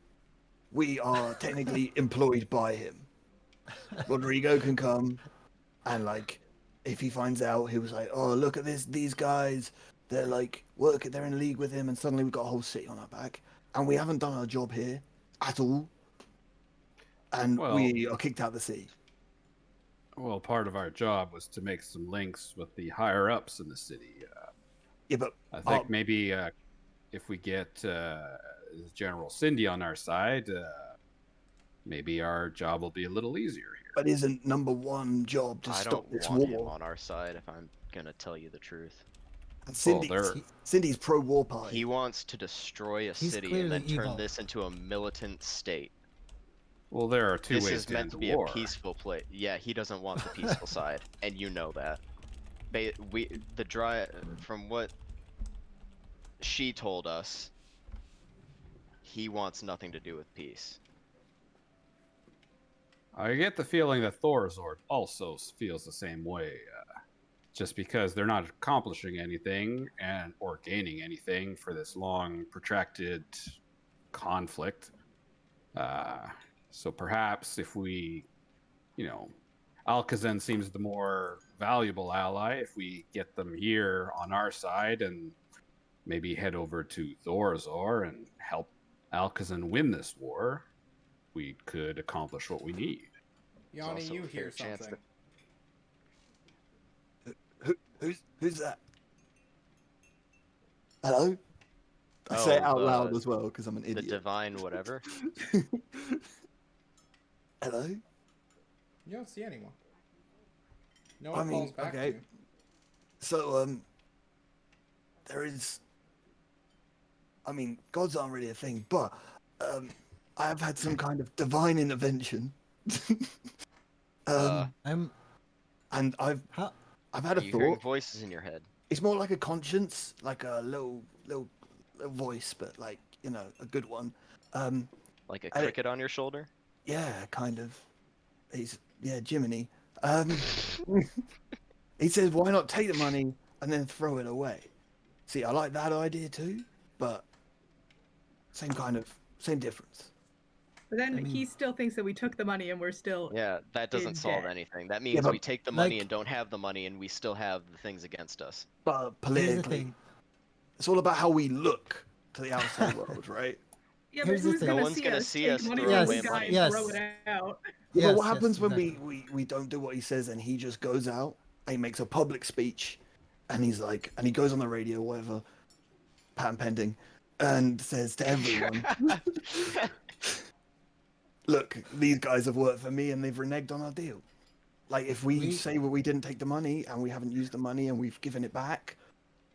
we are technically employed by him. Rodrigo can come, and like, if he finds out, he was like, "Oh, look at these guys. They're like they're in league with him," and suddenly we've got a whole city on our back, and we haven't done our job here at all, and Well- we are kicked out of the city. Well, part of our job was to make some links with the higher ups in the city. Yeah, but I think maybe if we get General Cindy on our side, maybe our job will be a little easier here. but isn't number one job to I stop don't this want him war? on our side, if I'm gonna tell you the truth. And they're- Cindy's pro-war party. He wants to destroy a He's city and then clearly turn evil. this into a militant state. Well, there are two This ways is to meant end to the be war. a peaceful place. Yeah, he doesn't want the peaceful side, and you know that. From what she told us, he wants nothing to do with peace. I get the feeling that Thorazord also feels the same way. just because they're not accomplishing anything or gaining anything for this long protracted conflict. So perhaps if we, Alcazan seems the more valuable ally. If we get them here on our side and maybe head over to Thorazor and help Alcazan win this war, we could accomplish what we need. Yanni, also you a fair hear chance something. Who's that? Hello? I say it Oh, out loud as well because I'm an the idiot. divine whatever. Hello? You don't see anyone. No I one mean, calls back okay. to you. So, there is. I mean, gods aren't really a thing, but I have had some kind of divine intervention. Uh, I'm. And I've How? had Are a you hearing thought. voices in your head? It's more like a conscience, like a little voice, but like a good one. Like a I- cricket on your shoulder? Yeah, kind of. Jiminy. He says, "Why not take the money and then throw it away?" See, I like that idea too, but same difference. But then I mean- he still thinks that we took the money and we're still. Yeah, that doesn't In solve debt. anything. That means but, we take the money like- and don't have the money, and we still have the things against us. But Here's the politically, thing. it's all about how we look to the outside world, right? Yeah, Here's but the who's thing. gonna No one's see gonna us see take us money throw from away this guy money. and throw it out? Yeah, but what Yes, happens when exactly. we don't do what he says and he just goes out and he makes a public speech and he's like, and he goes on the radio, whatever, patent pending, and says to everyone, look, these guys have worked for me and they've reneged on our deal. Like, if we say we didn't take the money and we haven't used the money and we've given it back,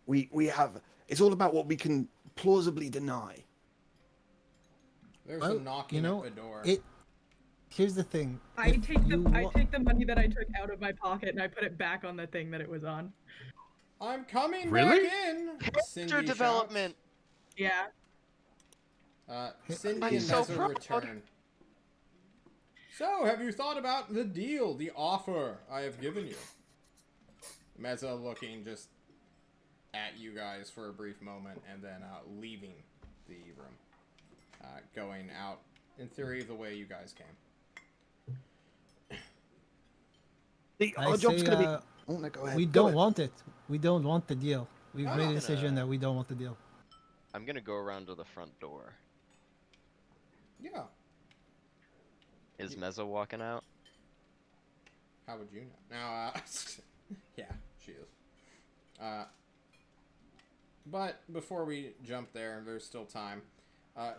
we have, it's all about what we can plausibly deny. There's Well, a knocking at the door. Here's the thing. I if take you I wa- take the money that I took out of my pocket and I put it back on the thing that it was on. I'm coming Really? back in. Cindy Character development. Yeah. shouts. Cindy I'm and so Meza proud. return. So, have you thought about the deal, the offer I have given you? Meza looking just at you guys for a brief moment and then leaving the room. Going out, in theory, the way you guys came. Our job's say, going to be... Oh, no, go ahead. we Go don't ahead. want it. We don't want the deal. We've I'm made a not decision gonna- that we don't want the deal. I'm gonna go around to the front door. Yeah. Is Mezzo walking out? How would you know? Now, yeah, she is. But before we jump there, there's still time.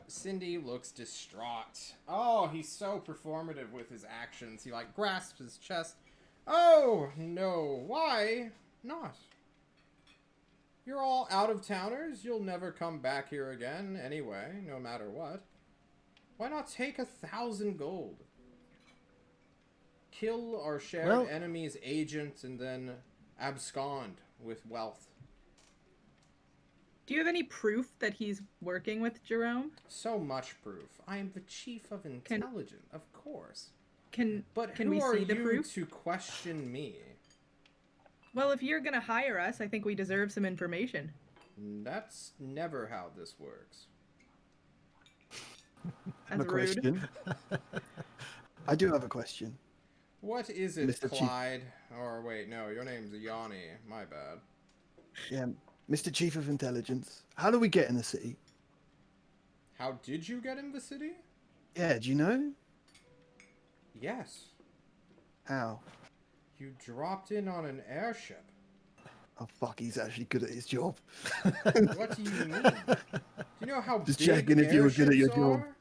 Cindy looks distraught. Oh, he's so performative with his actions. He, like, grasps his chest. Oh, no. Why not? You're all out-of-towners. You'll never come back here again anyway, no matter what. Why not take 1,000 gold? Kill our shared enemy's agent and then abscond with wealth. Do you have any proof that he's working with Jerome? So much proof. I am the chief of intelligence, of course. But can who we are see the you proof? to question me? Well, if you're gonna hire us, I think we deserve some information. That's never how this works. That's a rude. question. I do have a question. What is it, Mr. Chief. Clyde? Or wait, no, your name's Yanni. My bad. Yeah, Mr. Chief of Intelligence. How do we get in the city? How did you get in the city? Yeah, do you know? Yes. How? You dropped in on an airship. Oh, fuck, he's actually good at his job. What do you mean? Do you know how Just big checking if you were good at your airships job. are?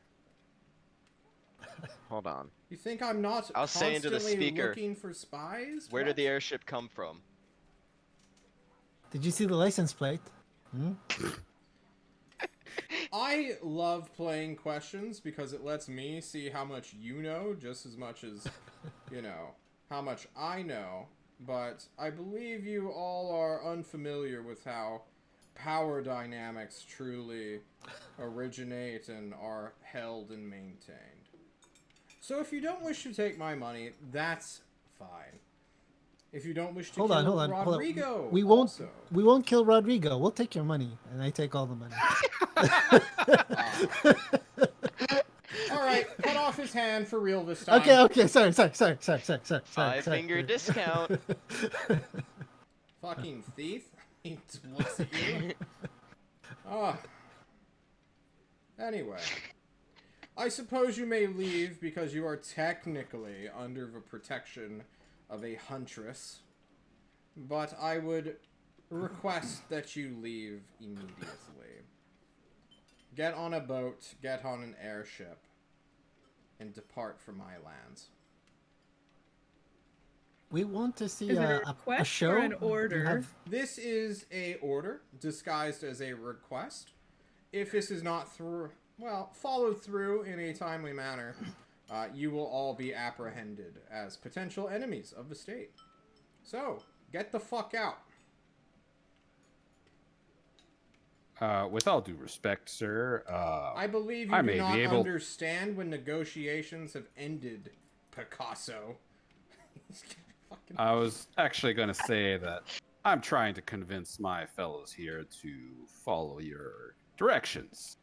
Hold on. You think I'm not I'll say into the constantly speaker, looking for spies? Where What? did the airship come from? Did you see the license plate? Hmm? I love playing questions because it lets me see how much you know just as much as, how much I know. But I believe you all are unfamiliar with how power dynamics truly originate and are held and maintained. So if you don't wish to take my money, that's fine. If you don't wish to Hold kill on, hold on, hold on. Rodrigo, We won't. also. We won't kill Rodrigo. We'll take your money, and I take all the money. All right, cut off his hand for real this time. Okay. Sorry. 5-finger discount. Fucking thief. He looks at you. Ah. Anyway. I suppose you may leave because you are technically under the protection of a huntress. But I would request that you leave immediately. Get on a boat, get on an airship, and depart from my lands. We want to see Is it a a request show. or an Do you order? have- This is a order disguised as a request. If this is not followed through in a timely manner, you will all be apprehended as potential enemies of the state. So, get the fuck out. With all due respect, sir, I believe I you may do be not able- understand when negotiations have ended, Picasso. I was actually going to say that I'm trying to convince my fellows here to follow your directions.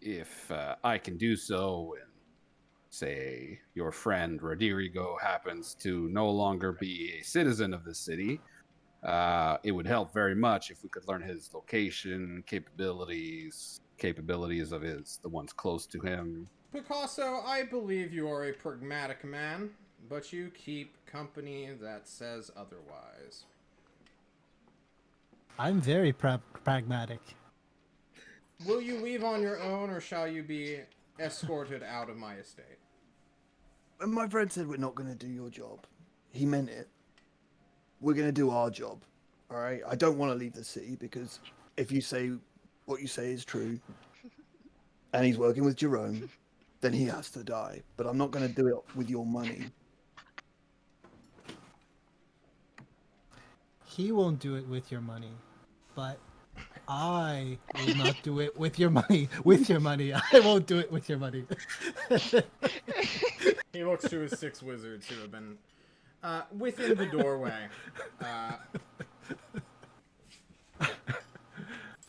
If I can do so, and say your friend Rodrigo happens to no longer be a citizen of the city, it would help very much if we could learn his location, capabilities of the ones close to him. Picasso, I believe you are a pragmatic man, but you keep company that says otherwise. I'm very pragmatic. Will you leave on your own, or shall you be escorted out of my estate? When my friend said we're not going to do your job, he meant it. We're going to do our job. All right? I don't want to leave the city because if you say what you say is true and he's working with Jerome, then he has to die. But I'm not going to do it with your money. He won't do it with your money, but I will not do it with your money. With your money, I won't do it with your money. He looks to his 6 wizards who have been within the doorway.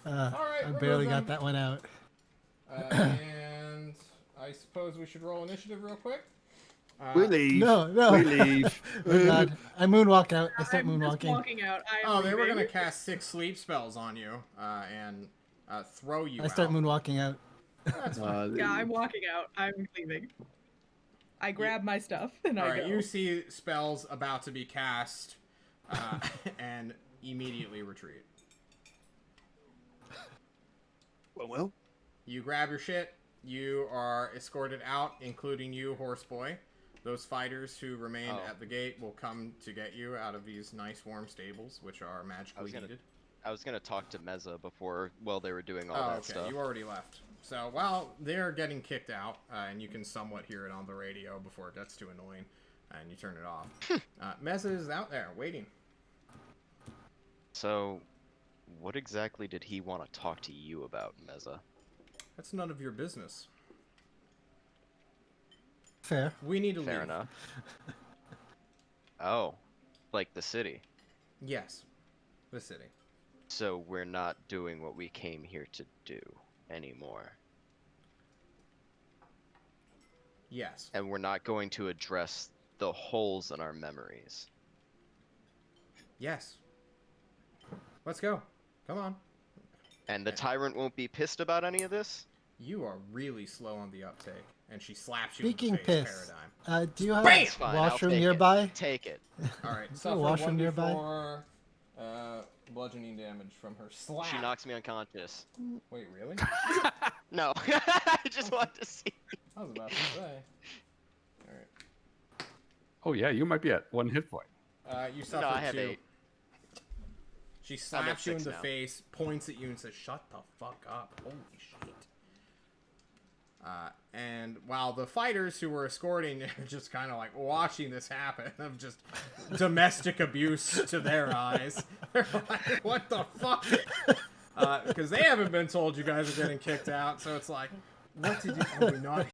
Alright, I we're barely moving. got that one out. And I suppose we should roll initiative real quick. We leave. No. We leave. Oh God, I moonwalk out. I start I'm just moonwalking. walking out. I am Oh, they were leaving. gonna cast 6 sleep spells on you and throw you I start out. moonwalking out. That's fine. Yeah, I'm walking out. I'm leaving. I grab my stuff and I Alright, go. you see spells about to be cast and immediately retreat. Well. You grab your shit. You are escorted out, including you, Horseboy. Those fighters who remain at the gate will come to get you out of these nice warm stables, which are magically heated. I was gonna talk to Meza while they were doing all Oh, that okay. stuff. You already left. So while they're getting kicked out, and you can somewhat hear it on the radio before it gets too annoying, and you turn it off. Meza is out there waiting. So, what exactly did he want to talk to you about, Meza? That's none of your business. Fair. We need to Fair leave. enough. Oh, like the city. Yes, the city. So we're not doing what we came here to do anymore. Yes. And we're not going to address the holes in our memories. Yes. Let's go. Come on. And the tyrant won't be pissed about any of this? You are really slow on the uptake. And she slaps you Speaking in the face, piss, Paradigm. do you have Bam! a It's fine, I'll washroom take it. nearby? Take it. Alright, Is there a suffer washroom 1d4 nearby? bludgeoning damage from her slap. She knocks me unconscious. Wait, really? No, I just wanted to see. I was about to say. Alright. Oh yeah, you might be at 1 hit point. You suffer No, I have 2. 8. She slaps you in 6 the now. face, points at you, and says, "Shut the fuck up. Holy shit." And while the fighters who were escorting are just kind of like watching this happen, of just domestic abuse to their eyes, they're like, what the fuck? Because they haven't been told you guys are getting kicked out, so it's like, what did you not